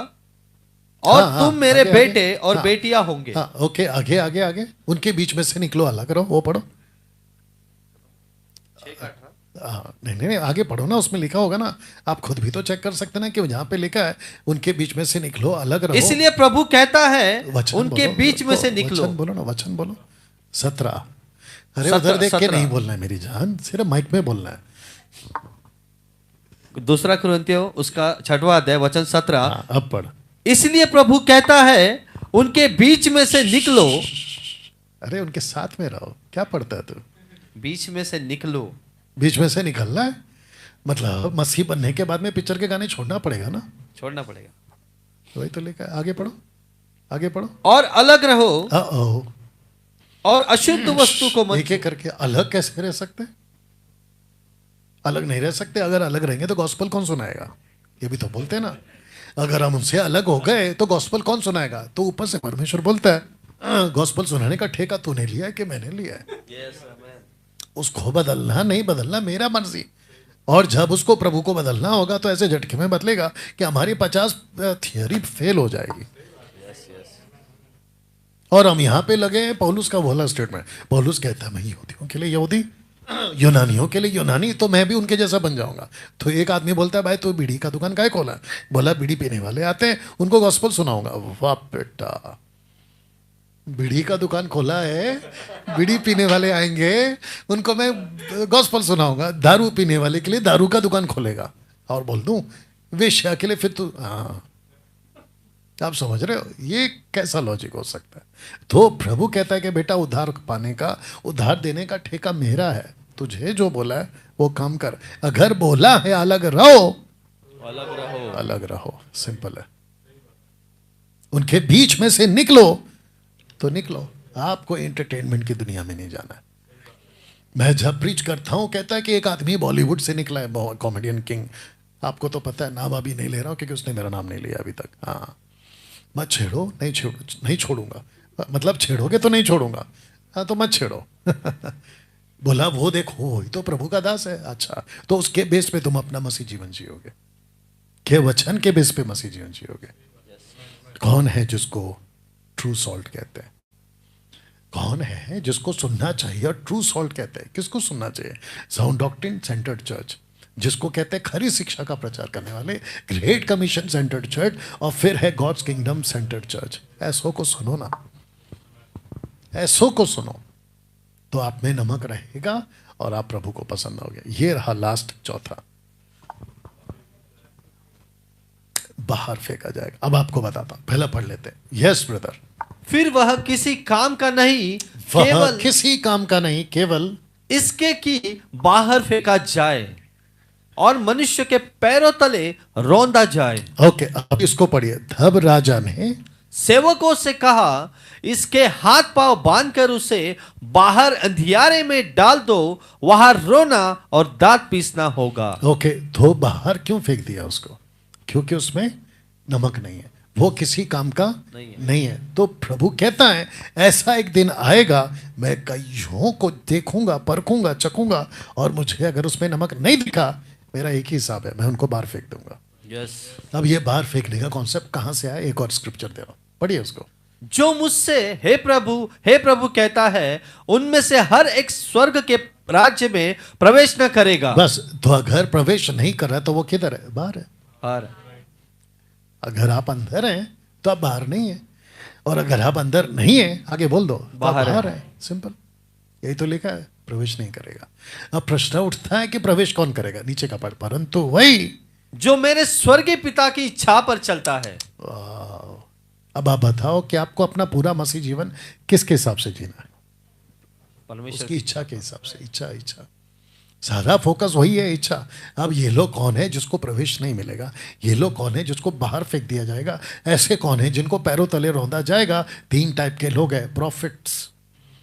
और तुम मेरे बेटे और बेटियां होंगे। ओके, आगे आगे आगे। उनके बीच में से निकलो, अलग करो। वो पढ़ो। नहीं, आगे पढ़ो ना, उसमें लिखा होगा ना। आप खुद भी तो चेक कर सकते ना कि जहां पे लिखा है उनके बीच में से निकलो, अलग रहो। इसलिए प्रभु कहता है उनके बीच में से निकलो। वचन बोलो ना, वचन बोलो। 17 अरे उधर देख के नहीं बोलना है मेरी जान, सिर्फ माइक में बोलना है। दूसरा कुरिन्थियों उसका 6वां अध्याय वचन 17। हाँ, अब पढ़। इसलिए प्रभु कहता है उनके बीच में से निकलो। अरे उनके साथ में रहो, क्या पढ़ता है तू? बीच में से निकलो, बीच में से निकलना है मतलब मसीह बनने के बाद में पिक्चर के गाने छोड़ना पड़ेगा ना, छोड़ना पड़ेगा। वही तो लेकर आगे पढ़ो, आगे पढ़ो। और अलग रहो ओ और अशुद्ध वस्तु को मत। एक एक करके अलग कैसे रह सकते? अलग नहीं रह सकते। अगर अलग रहेंगे तो गॉस्पल कौन सुनाएगा? ये भी तो बोलते हैं ना, अगर हम उनसे अलग हो गए तो गॉस्पल कौन सुनाएगा? तो ऊपर से परमेश्वर बोलता है गॉस्पल सुनाने का ठेका तूने लिया है कि मैंने लिया है? उसको बदलना नहीं बदलना मेरा मर्जी। और जब उसको प्रभु को बदलना होगा तो ऐसे झटके में बदलेगा कि हमारी 50 थियरी फेल हो जाएगी। और हम यहां पे लगे हैं पौलुस का बोला स्टेटमेंट। पौलुस कहता है मैं यहूदियों के लिए यहूदी, यूनानियों के लिए यूनानी, तो मैं भी उनके जैसा बन जाऊंगा। तो एक आदमी बोलता है भाई तो बीड़ी का दुकान काहे खोला? बोला बीड़ी पीने वाले आते हैं उनको गॉस्पल सुनाऊंगा। वाह बेटा, बीड़ी का दुकान खोला है, बीड़ी पीने वाले आएंगे उनको मैं गॉस्पल सुनाऊंगा। दारू पीने वाले के लिए दारू का दुकान खोलेगा और बोल दूं वेश्या के लिए फिर तू। हाँ, आप समझ रहे हो ये कैसा लॉजिक हो सकता है? तो प्रभु कहता है कि बेटा उद्धार पाने का, उद्धार देने का ठेका मेरा है, तुझे जो बोला है वो काम कर। अगर बोला है अलग रहो, अलग रहो, अलग रहो, सिंपल है। उनके बीच में से निकलो तो निकलो। आपको एंटरटेनमेंट की दुनिया में नहीं जाना है। मैं जब प्रीच करता हूं कहता है कि एक आदमी बॉलीवुड से निकला है, कॉमेडियन किंग। आपको तो पता है, नाम अभी नहीं ले रहा हूं क्योंकि उसने मेरा नाम नहीं लिया अभी तक। हाँ, मत छेड़ो, नहीं छोड़ूंगा। मतलब छेड़ोगे तो नहीं छोड़ूंगा। हाँ तो मत छेड़ो बोला वो देखो वही तो प्रभु का दास है। अच्छा, तो उसके बेस पे तुम अपना मसीह जीवन जियोगे, के वचन के बेस पे मसीह जीवन जियोगे। कौन है जिसको ट्रू सॉल्ट कहते हैं? कौन है जिसको सुनना चाहिए और ट्रू सॉल्ट कहते हैं? किसको सुनना चाहिए? साउंड डॉक्ट्रिन सेंटर्ड चर्च, जिसको कहते हैं खरी शिक्षा का प्रचार करने वाले, ग्रेट कमीशन सेंटर्ड चर्च, और फिर है गॉड्स किंगडम सेंटर्ड चर्च। ऐसों को सुनो ना, ऐसों को सुनो तो आप में नमक रहेगा और आप प्रभु को पसंद आओगे। ये रहा लास्ट, चौथा, बाहर फेंका जाएगा। अब आपको बताता हूं, पहला पढ़ लेते हैं। Yes brother. फिर वह किसी काम का नहीं, वह केवल किसी काम का नहीं, केवल इसके कि बाहर फेंका जाए और मनुष्य के पैरों तले रौंदा जाए। ओके, अब इसको पढ़िए। तब राजा ने सेवकों से कहा इसके हाथ पांव बांधकर उसे बाहर अंधियारे में डाल दो, वहां रोना और दांत पीसना होगा। ओके, तो बाहर क्यों फेंक दिया उसको? क्योंकि उसमें नमक नहीं है, वो किसी काम का नहीं है। तो प्रभु कहता है ऐसा एक दिन आएगा, मैं कईयों को देखूंगा, परखूंगा, चखूंगा, और मुझे अगर उसमें नमक नहीं दिखा, मेरा एक ही हिसाब है, मैं उनको बाहर फेंक दूंगा। अब ये बाहर फेंकने का कॉन्सेप्ट कहां से आया? एक और स्क्रिप्चर दे रहा हूं, पढ़िए उसको। जो मुझसे हे प्रभु कहता है, उनमें से हर एक स्वर्ग के राज्य में प्रवेश न करेगा। बस, तो अगर प्रवेश नहीं कर रहा तो वो किधर है? बाहर है। बाहर। अगर आप अंदर हैं तो आप बाहर नहीं है, और अगर आप अंदर नहीं है, आगे बोल दो, तो बाहर है। सिंपल, यही तो लिखा है, प्रवेश नहीं करेगा। अब प्रश्न उठता है कि प्रवेश कौन करेगा? नीचे का पढ़। परंतु वही जो मेरे स्वर्गीय पिता की इच्छा पर चलता है। अब आप बताओ कि आपको अपना पूरा मसीह जीवन किसके हिसाब से जीना है? परमेश्वर उसकी इच्छा के हिसाब से। इच्छा सारा फोकस वही है, इच्छा। अब ये लोग कौन है जिसको प्रवेश नहीं मिलेगा? ये लोग कौन है जिसको बाहर फेंक दिया जाएगा? ऐसे कौन है जिनको पैरों तले रौंदा जाएगा? 3 टाइप के लोग हैं। प्रॉफिट्स,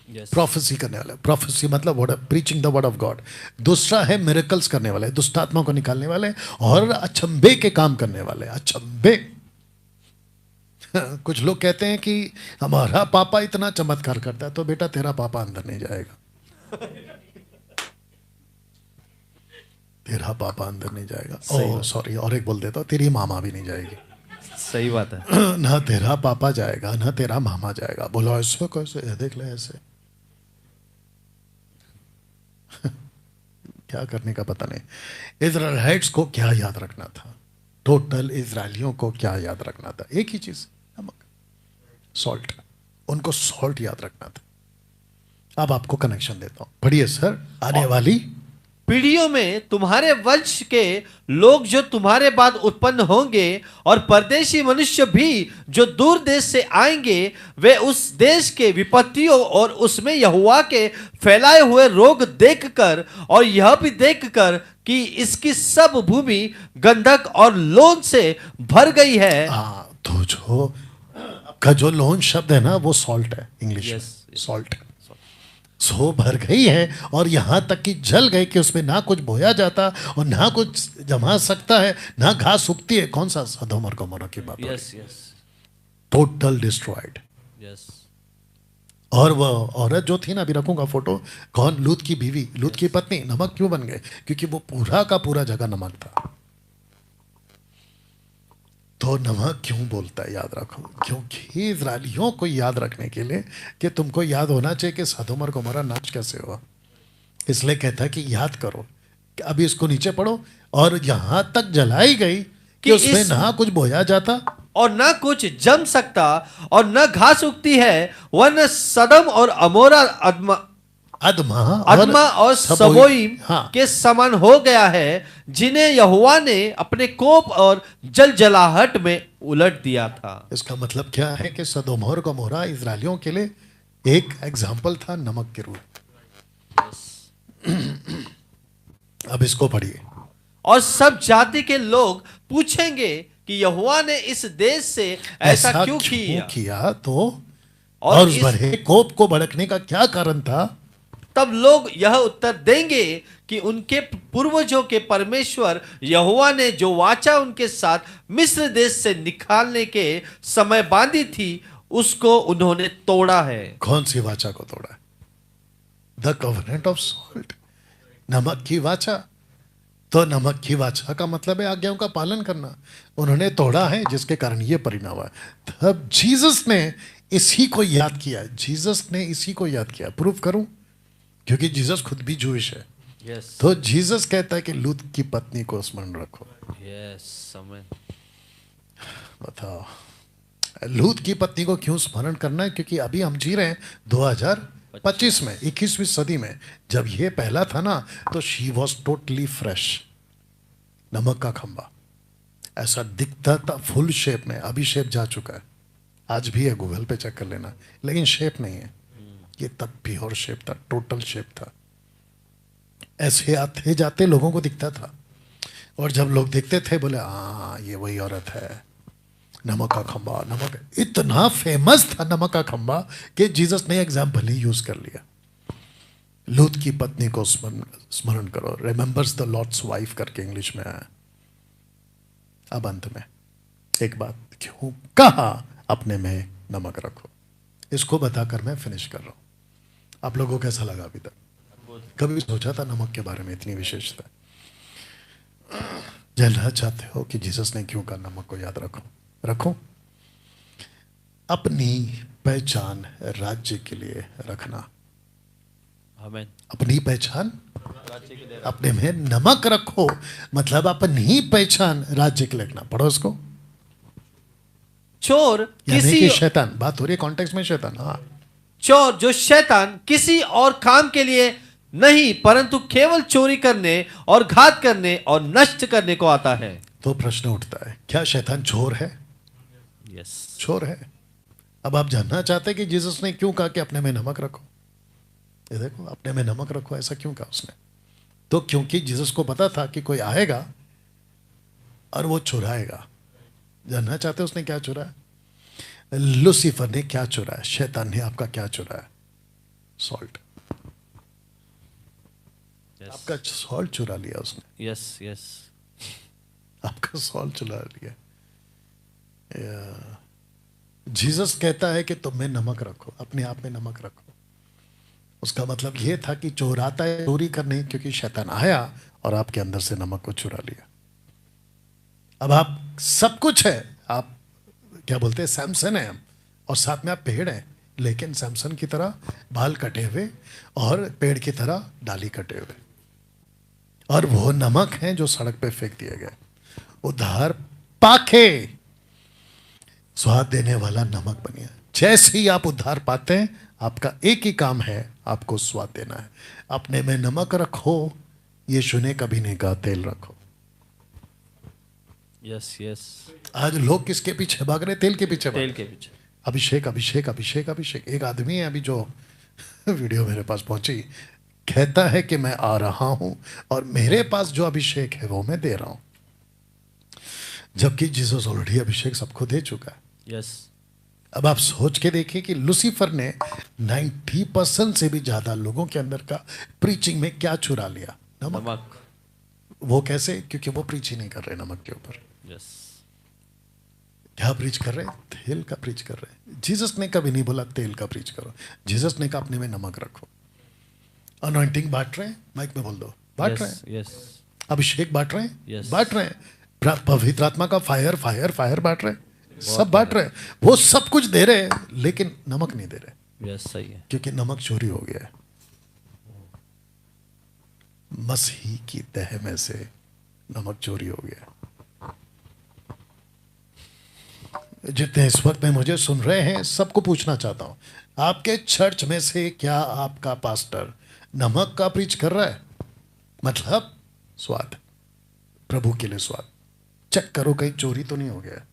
प्रोफेसी करने वाले। प्रोफेसी मतलब word, preaching the word of God. दूसरा है मिरेकल्स करने वाले, दुष्ट आत्मा को निकालने वाले, और अचंभे के काम करने वाले। अचंभे कुछ लोग कहते हैं कि हमारा पापा इतना चमत्कार करता है, तो बेटा तेरा पापा अंदर नहीं जाएगा। तेरा पापा अंदर नहीं जाएगा। ओह सॉरी, और एक बोल देता हूं, तेरी मामा भी नहीं जाएगी। सही बात है। ना तेरा पापा जाएगा, ना तेरा मामा जाएगा। बोलो ऐसे कैसे? देख ले ऐसे क्या करने का पता नहीं। इजराइलिट्स को क्या याद रखना था? टोटल इजरायलियों को क्या याद रखना था? एक ही चीज, नमक, सॉल्ट। उनको सॉल्ट याद रखना था। अब आपको कनेक्शन देता हूं, पढ़िए सर। आने वाली पीढ़ियों में तुम्हारे वंश के लोग जो तुम्हारे बाद उत्पन्न होंगे और परदेशी मनुष्य भी जो दूर देश से आएंगे, वे उस देश के विपत्तियों और उसमें यहोवा के फैलाए हुए रोग देखकर और यह भी देखकर कि इसकी सब भूमि गंधक और लोन से भर गई है। हाँ, तो जो आपका जो लोन शब्द है ना, वो सॉल्ट है इंग्लिश में, सॉल्ट। सो भर गई है और यहां तक कि जल गए कि उसमें ना कुछ बोया जाता और ना कुछ जमा सकता है, ना घास उगती है। कौन सा? सदोम और गमोरा की बात। Yes yes total destroyed. Yes. और वो औरत जो थी ना, अभी रखूंगा फोटो, कौन? लूत की बीवी, लूत की पत्नी। नमक क्यों बन गए? क्योंकि वो पूरा का पूरा जगह नमक था। तो नमक क्यों बोलता है? याद रखो, क्योंकि इजरायलियों को याद रखने के लिए कि तुमको याद होना चाहिए कि सदोम और गमोरा नाश कैसे हुआ, इसलिए कहता है कि याद करो। अभी इसको नीचे पढ़ो। और यहां तक जलाई गई कि उसमें ना कुछ बोया जाता और न कुछ जम सकता और न घास उगती है, वह न सदम और अमोरा अदमा और सबोइम हाँ। के समान हो गया है, जिन्हें यहोवा ने अपने कोप और जलजलाहट में उलट दिया था। इसका मतलब क्या है कि सदोम और गमोरा इजरायलियों के लिए एक एग्जाम्पल था नमक के रूप। अब इसको पढ़िए। और सब जाति के लोग पूछेंगे कि यहोवा ने इस देश से ऐसा क्यों किया तो और उस भरे कोप को भड़कने का क्या कारण था? तब लोग यह उत्तर देंगे कि उनके पूर्वजों के परमेश्वर यहोवा ने जो वाचा उनके साथ मिस्र देश से निकालने के समय बांधी थी, उसको उन्होंने तोड़ा है। कौन सी वाचा को तोड़ा? द कवनेंट ऑफ सॉल्ट, नमक की वाचा। तो नमक की वाचा का मतलब है आज्ञाओं का पालन करना। उन्होंने तोड़ा है, जिसके कारण ये परिणाम हुआ। तब जीसस ने इसी को याद किया। जीसस ने इसी को याद किया। प्रूफ करूं? क्योंकि जीसस खुद भी जूइश है। yes. तो जीसस कहता है कि लूत की पत्नी को स्मरण रखो। समय बताओ, लूत की पत्नी को क्यों स्मरण करना है? क्योंकि अभी हम जी रहे हैं 2025 में, 21वीं सदी में। जब ये पहला था ना, तो शी वॉज टोटली फ्रेश। नमक का खंबा ऐसा दिखता था, फुल शेप में। अभी शेप जा चुका है, आज भी है, गूगल पे चेक कर लेना, लेकिन शेप नहीं है। ये तब प्योर शेप था, टोटल शेप था। ऐसे आते जाते लोगों को दिखता था, और जब लोग देखते थे बोले हाँ ये वही औरत है। नमक का खंबा, नमक इतना फेमस था नमक का खंबा कि जीसस ने एग्जाम्पल ही यूज कर लिया। लूत की पत्नी को स्मरण करो, रिमेंबर्स द लॉर्ड्स वाइफ करके इंग्लिश में आया। अब अंत में एक बात क्यों कहा, अपने में नमक रखो। इसको बताकर मैं फिनिश कर रहा हूं। आप लोगों को कैसा लगा अभी तक? कभी सोचा था नमक के बारे में इतनी विशेषता? जानना चाहते हो कि जीसस ने क्यों कहा नमक को याद रखो? रखो। अपनी पहचान राज्य के लिए रखना। आमीन। अपनी पहचान अपने में नमक रखो, मतलब अपनी पहचान राज्य के लिए रखना। पढ़ो इसको। चोर यानी कि शैतान, बात हो रही है कॉन्टेक्स्ट में शैतान। हाँ, चोर जो शैतान किसी और काम के लिए नहीं परंतु केवल चोरी करने और घात करने और नष्ट करने को आता है। तो प्रश्न उठता है, क्या शैतान चोर है? यस, चोर है। अब आप जानना चाहते हैं कि जीसस ने क्यों कहा कि अपने में नमक रखो? ये देखो, अपने में नमक रखो, ऐसा क्यों कहा उसने? तो क्योंकि जीसस को पता था कि कोई आएगा और वो चुराएगा। जानना चाहते उसने क्या चुराया? लूसीफर ने क्या चुराया? शैतान ने आपका क्या चुराया? सॉल्ट। आपका सॉल्ट चुरा लिया उसने। यस यस, आपका सॉल्ट चुरा लिया। जीसस कहता है कि तुम में नमक रखो, अपने आप में नमक रखो। उसका मतलब यह था कि चोर आता है चोरी करने, क्योंकि शैतान आया और आपके अंदर से नमक को चुरा लिया। अब आप सब कुछ है, आप क्या बोलते हैं, सैमसन है, और साथ में आप पेड़ हैं, लेकिन सैमसन की तरह बाल कटे हुए और पेड़ की तरह डाली कटे हुए। और वो नमक है जो सड़क पे फेंक दिया गया। उधार पाके स्वाद देने वाला नमक बनिए। जैसे ही आप उद्धार पाते हैं, आपका एक ही काम है, आपको स्वाद देना है। अपने में नमक रखो, यीशु ने कभी नहीं कहा तेल रखो। यस यस, आज लोग किसके पीछे भाग रहे? तेल के पीछे भाग रहे। तेल के पीछे। अभिषेक अभिषेक अभिषेक अभिषेक। एक आदमी है अभी जो वीडियो मेरे पास पहुंची, कहता है कि मैं आ रहा हूं और मेरे पास जो अभिषेक है वो मैं दे रहा हूं, जबकि जीसस ऑलरेडी अभिषेक सबको दे चुका है। यस, अब आप सोच के देखिए कि लूसीफर ने 90% से भी ज्यादा लोगों के अंदर का प्रीचिंग में क्या चुरा लिया? नमक। नमक। वो कैसे? क्योंकि वो प्रीच ही नहीं कर रहे नमक के ऊपर। यस, क्या प्रीच कर रहे? तेल का प्रीच कर रहे। जीसस ने कभी नहीं बोला तेल का प्रीच करो। जीसस ने कहा अपने में नमक रखो। अनॉइंटिंग बांट रहे हैं, माइक में बोल दो, बांट रहे हैं। यस, अभिषेक बांट रहे हैं, Yes. बांट रहे हैं। पवित्र आत्मा का फायर फायर फायर बांट रहे हैं, सब बांट रहे हैं। वो सब कुछ दे रहे हैं लेकिन नमक नहीं दे रहे, यस, सही है। क्योंकि क्योंकि नमक चोरी हो गया है। मसीह की तह में से नमक चोरी हो गया। जितने इस वक्त में मुझे सुन रहे हैं सबको पूछना चाहता हूं, आपके चर्च में से क्या आपका पास्टर नमक का प्रीच कर रहा है? मतलब स्वाद, प्रभु के लिए स्वाद। चेक करो कहीं चोरी तो नहीं हो गया।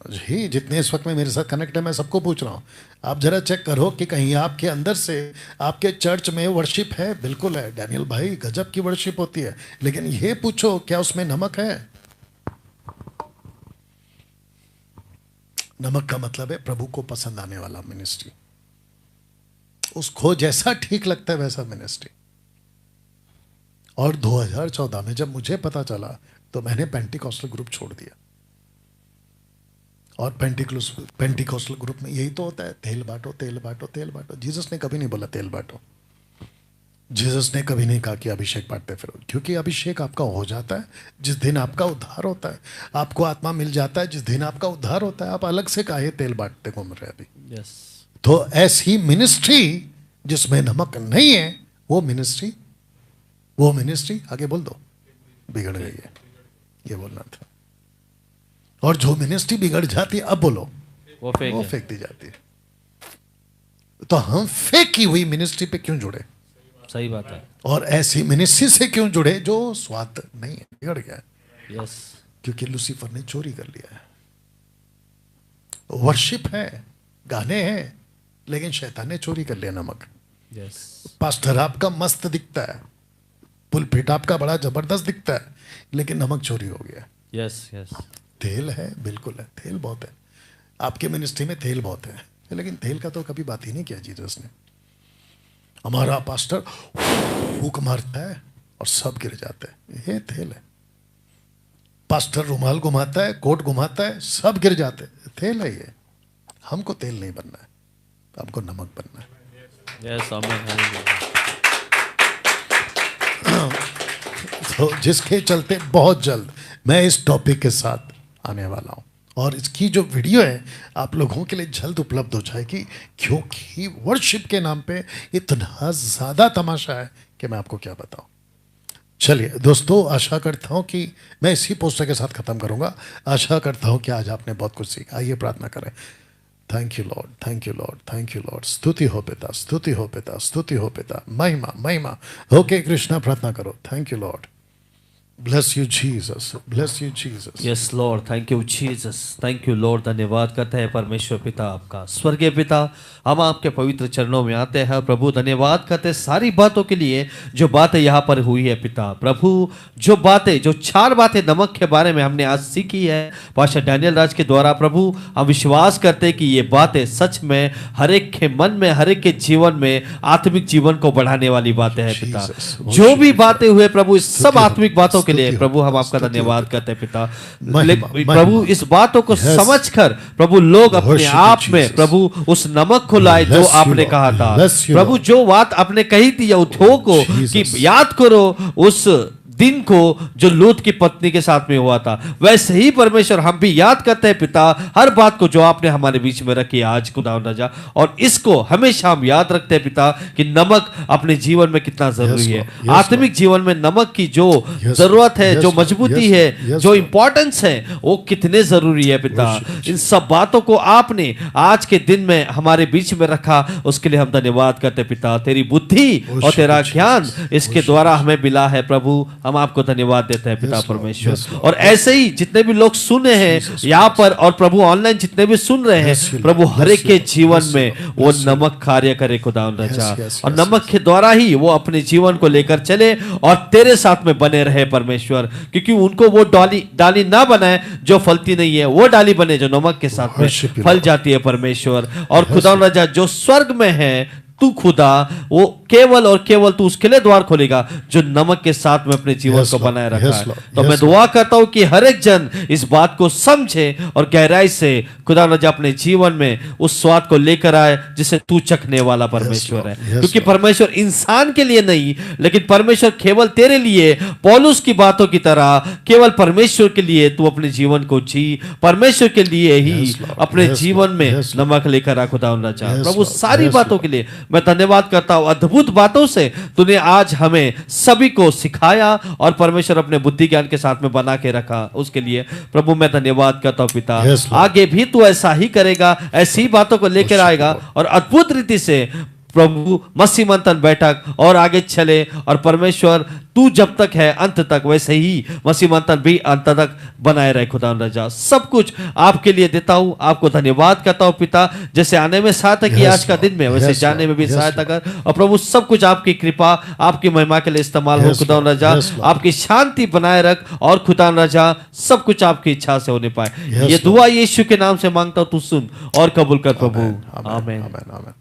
जी, जितने इस वक्त में मेरे साथ कनेक्ट है मैं सबको पूछ रहा हूं, आप जरा चेक करो कि कहीं आपके अंदर से आपके चर्च में वर्शिप है। बिल्कुल है डैनियल भाई, गजब की वर्शिप होती है, लेकिन ये पूछो क्या उसमें नमक है? नमक का मतलब है प्रभु को पसंद आने वाला मिनिस्ट्री, उसको जैसा ठीक लगता है वैसा मिनिस्ट्री। और 2014 में जब मुझे पता चला तो मैंने पेंटिकॉस्टल ग्रुप छोड़ दिया। और पेंटिकॉस्टल ग्रुप में यही तो होता है, तेल बांटो तेल बांटो तेल बांटो। जीसस ने कभी नहीं बोला तेल बांटो। जीसस ने कभी नहीं कहा कि अभिषेक बांटते फिरो, क्योंकि अभिषेक आपका हो जाता है जिस दिन आपका उद्धार होता है। आपको आत्मा मिल जाता है जिस दिन आपका उद्धार होता है। आप अलग से काहे तेल बांटते घूम रहे अभी? यस, तो ऐसी मिनिस्ट्री जिसमें नमक नहीं है, वो मिनिस्ट्री आगे बोल दो, बिगड़ गई है। ये बोलना था। और जो मिनिस्ट्री बिगड़ जाती है, अब बोलो, वो फेंक दी जाती है। तो हम फेंकी हुई मिनिस्ट्री पे क्यों जुड़े? सही बात है। और ऐसी मिनिस्ट्री से क्यों जुड़े जो स्वाद नहीं है, बिगड़ गया है? यस, क्योंकि लूसीफर ने चोरी कर लिया है। वर्शिप है, गाने हैं, लेकिन शैतान ने चोरी कर लिया नमक। यस, पास्टर आपका मस्त दिखता है, पुलपिट आपका बड़ा जबरदस्त दिखता है, लेकिन नमक चोरी हो गया। यस, यस, तेल है, बिल्कुल है, तेल बहुत है आपके मिनिस्ट्री में, तेल बहुत है, लेकिन तेल का तो कभी बात ही नहीं किया जीसस ने। हमारा पास्टर फूक मारता है और सब गिर जाते हैं, ये तेल है। पास्टर रुमाल घुमाता है, कोट घुमाता है, सब गिर जाते हैं, तेल है ये। हमको तेल नहीं बनना है, हमको नमक बनना है। यस, आमीन। तो जिसके चलते बहुत जल्द मैं इस टॉपिक के साथ आने वाला हूं, और इसकी जो वीडियो है आप लोगों के लिए जल्द उपलब्ध हो जाएगी, क्योंकि वर्शिप के नाम पे इतना ज़्यादा तमाशा है कि मैं आपको क्या बताऊं। चलिए दोस्तों, आशा करता हूं कि मैं इसी पोस्टर के साथ ख़त्म करूंगा। आशा करता हूं कि आज आपने बहुत कुछ सीखा। आइए प्रार्थना करें। Thank you lord, thank you lord, thank you Lord. स्तुति हो पिता, स्तुति हो पिता, स्तुति हो पिता। महिमा महिमा। ओके कृष्णा, प्रार्थना करो। Thank you Lord. Bless you Jesus, bless you Jesus. Yes Lord, thank you Jesus, thank you lord. धन्यवाद करते हैं परमेश्वर पिता आपका, स्वर्गीय पिता। हम आपके पवित्र चरणों में आते हैं प्रभु, धन्यवाद करते हैं सारी बातों के लिए जो बातें यहाँ पर हुई है पिता। प्रभु जो बातें, जो 4 बातें नमक के बारे में हमने आज सीखी है पास्टर डैनियल राज के द्वारा, प्रभु हम विश्वास करते हैं कि ये बातें सच में हर एक के मन में, हर एक के जीवन में आत्मिक जीवन को बढ़ाने वाली बातें हैं पिता। जो भी बातें हुए प्रभु, इस सब आत्मिक बातों के लिए प्रभु हम आपका धन्यवाद करते हैं पिता। प्रभु इस बातों को समझकर प्रभु लोग अपने आप में प्रभु उस नमक को लाए जो आपने कहा था। प्रभु जो बात आपने कही थी यहूदियों को कि याद करो उस दिन को जो लूत की पत्नी के साथ में हुआ था, वैसे ही परमेश्वर हम भी याद करते हैं पिता हर बात को जो आपने हमारे बीच में रखी आज खुदा राजा, और इसको हमेशा हम याद रखते हैं पिता कि नमक अपने जीवन में कितना जरूरी है। आत्मिक जीवन में नमक की जो जरूरत है, जो मजबूती है, जो इंपॉर्टेंस है, वो कितने जरूरी है पिता। इन सब बातों को आपने आज के दिन में हमारे बीच में रखा, उसके लिए हम धन्यवाद करते हैं पिता। तेरी बुद्धि और तेरा ज्ञान इसके द्वारा हमें मिला है प्रभु, हम आपको धन्यवाद देते हैं पिता परमेश्वर। और ऐसे ही जितने भी लोग सुने हैं यहाँ पर और प्रभु ऑनलाइन जितने भी सुन रहे हैं प्रभु, हर एक के जीवन में वो नमक कार्य करे खुदा राजा, और नमक के द्वारा ही वो अपने जीवन को लेकर चले और तेरे साथ में बने रहे परमेश्वर। क्योंकि उनको वो डाली ना बनाए जो फलती नहीं है, वो डाली बने जो नमक के साथ में फल जाती है परमेश्वर। और खुदा राजा जो स्वर्ग में है तू खुदा, वो केवल और केवल तू उसके लिए द्वार खोलेगा जो नमक के साथ में अपने जीवन को बनाए रखा है। तो मैं दुआ करता हूं कि हर एक जन इस बात को समझे और गहराई से खुदा राजा अपने जीवन में उस स्वाद को लेकर आए जिसे तू चखने वाला परमेश्वर है। क्योंकि परमेश्वर इंसान के लिए नहीं, लेकिन परमेश्वर केवल तेरे लिए, पौलुस की बातों की तरह केवल परमेश्वर के लिए तू अपने जीवन को जी, परमेश्वर के लिए ही अपने जीवन में नमक लेकर आ खुदा राजा। प्रभु सारी बातों के लिए मैं धन्यवाद करता हूं, अद्भुत बातों से तूने आज हमें सभी को सिखाया और परमेश्वर अपने बुद्धि ज्ञान के साथ में बना के रखा, उसके लिए प्रभु मैं धन्यवाद करता हूं पिता। आगे भी तू ऐसा ही करेगा, ऐसी बातों को लेकर आएगा और अद्भुत रीति से प्रभु मसीह मंथन बैठक और आगे चले। और परमेश्वर तू जब तक है अंत तक, वैसे ही मसीह मंथन भी अंत तक बनाए रहे खुदा राजा। सब कुछ आपके लिए देता हूं, आपको धन्यवाद करता हूं पिता। जैसे आने में सहायता की आज का दिन में, वैसे जाने में भी सहायता कर। और प्रभु सब कुछ आपकी कृपा, आपकी महिमा के लिए इस्तेमाल हो खुदा राजा। आपकी शांति बनाए रख और खुदा राजा सब कुछ आपकी इच्छा से होने पाए। ये दुआ यीशु के नाम से मांगता हूं, तू सुन और कबूल कर प्रभु, आमीन।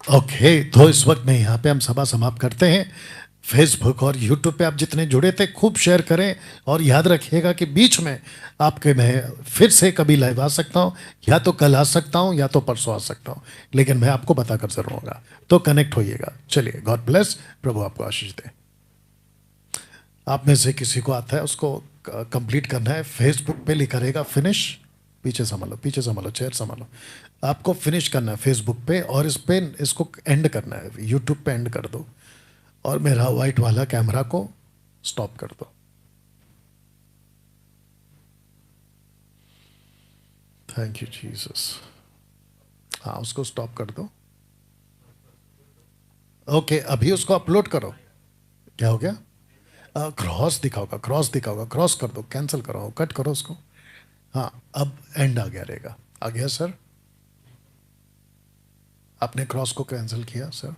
ओके, तो इस वक्त में यहाँ पे हम सभा समाप्त करते हैं। फेसबुक और यूट्यूब पे आप जितने जुड़े थे खूब शेयर करें, और याद रखिएगा कि बीच में आपके मैं फिर से कभी लाइव आ सकता हूँ, या तो कल आ सकता हूँ या तो परसों आ सकता हूँ, लेकिन मैं आपको बताकर जरूर होगा, तो कनेक्ट होइएगा। चलिए, गॉड ब्लेस, प्रभु आपको आशीष दे। आप में से किसी को आता है उसको कंप्लीट करना है, फेसबुक पे लिखा रहेगा फिनिश, पीछे संभालो, पीछे संभालो, चेयर संभालो, आपको फिनिश करना है फेसबुक पे, और इस पे इसको एंड करना है, यूट्यूब पे एंड कर दो, और मेरा वाइट वाला कैमरा को स्टॉप कर दो। Thank you Jesus. हाँ, उसको स्टॉप कर दो। ओके, अभी उसको अपलोड करो। क्या हो गया? क्रॉस दिखाओगा, क्रॉस दिखाओगा, क्रॉस कर दो, कैंसिल करो, कट करो उसको। हाँ, अब एंड आ गया रहेगा। आ गया सर? आपने क्रॉस को कैंसिल किया सर?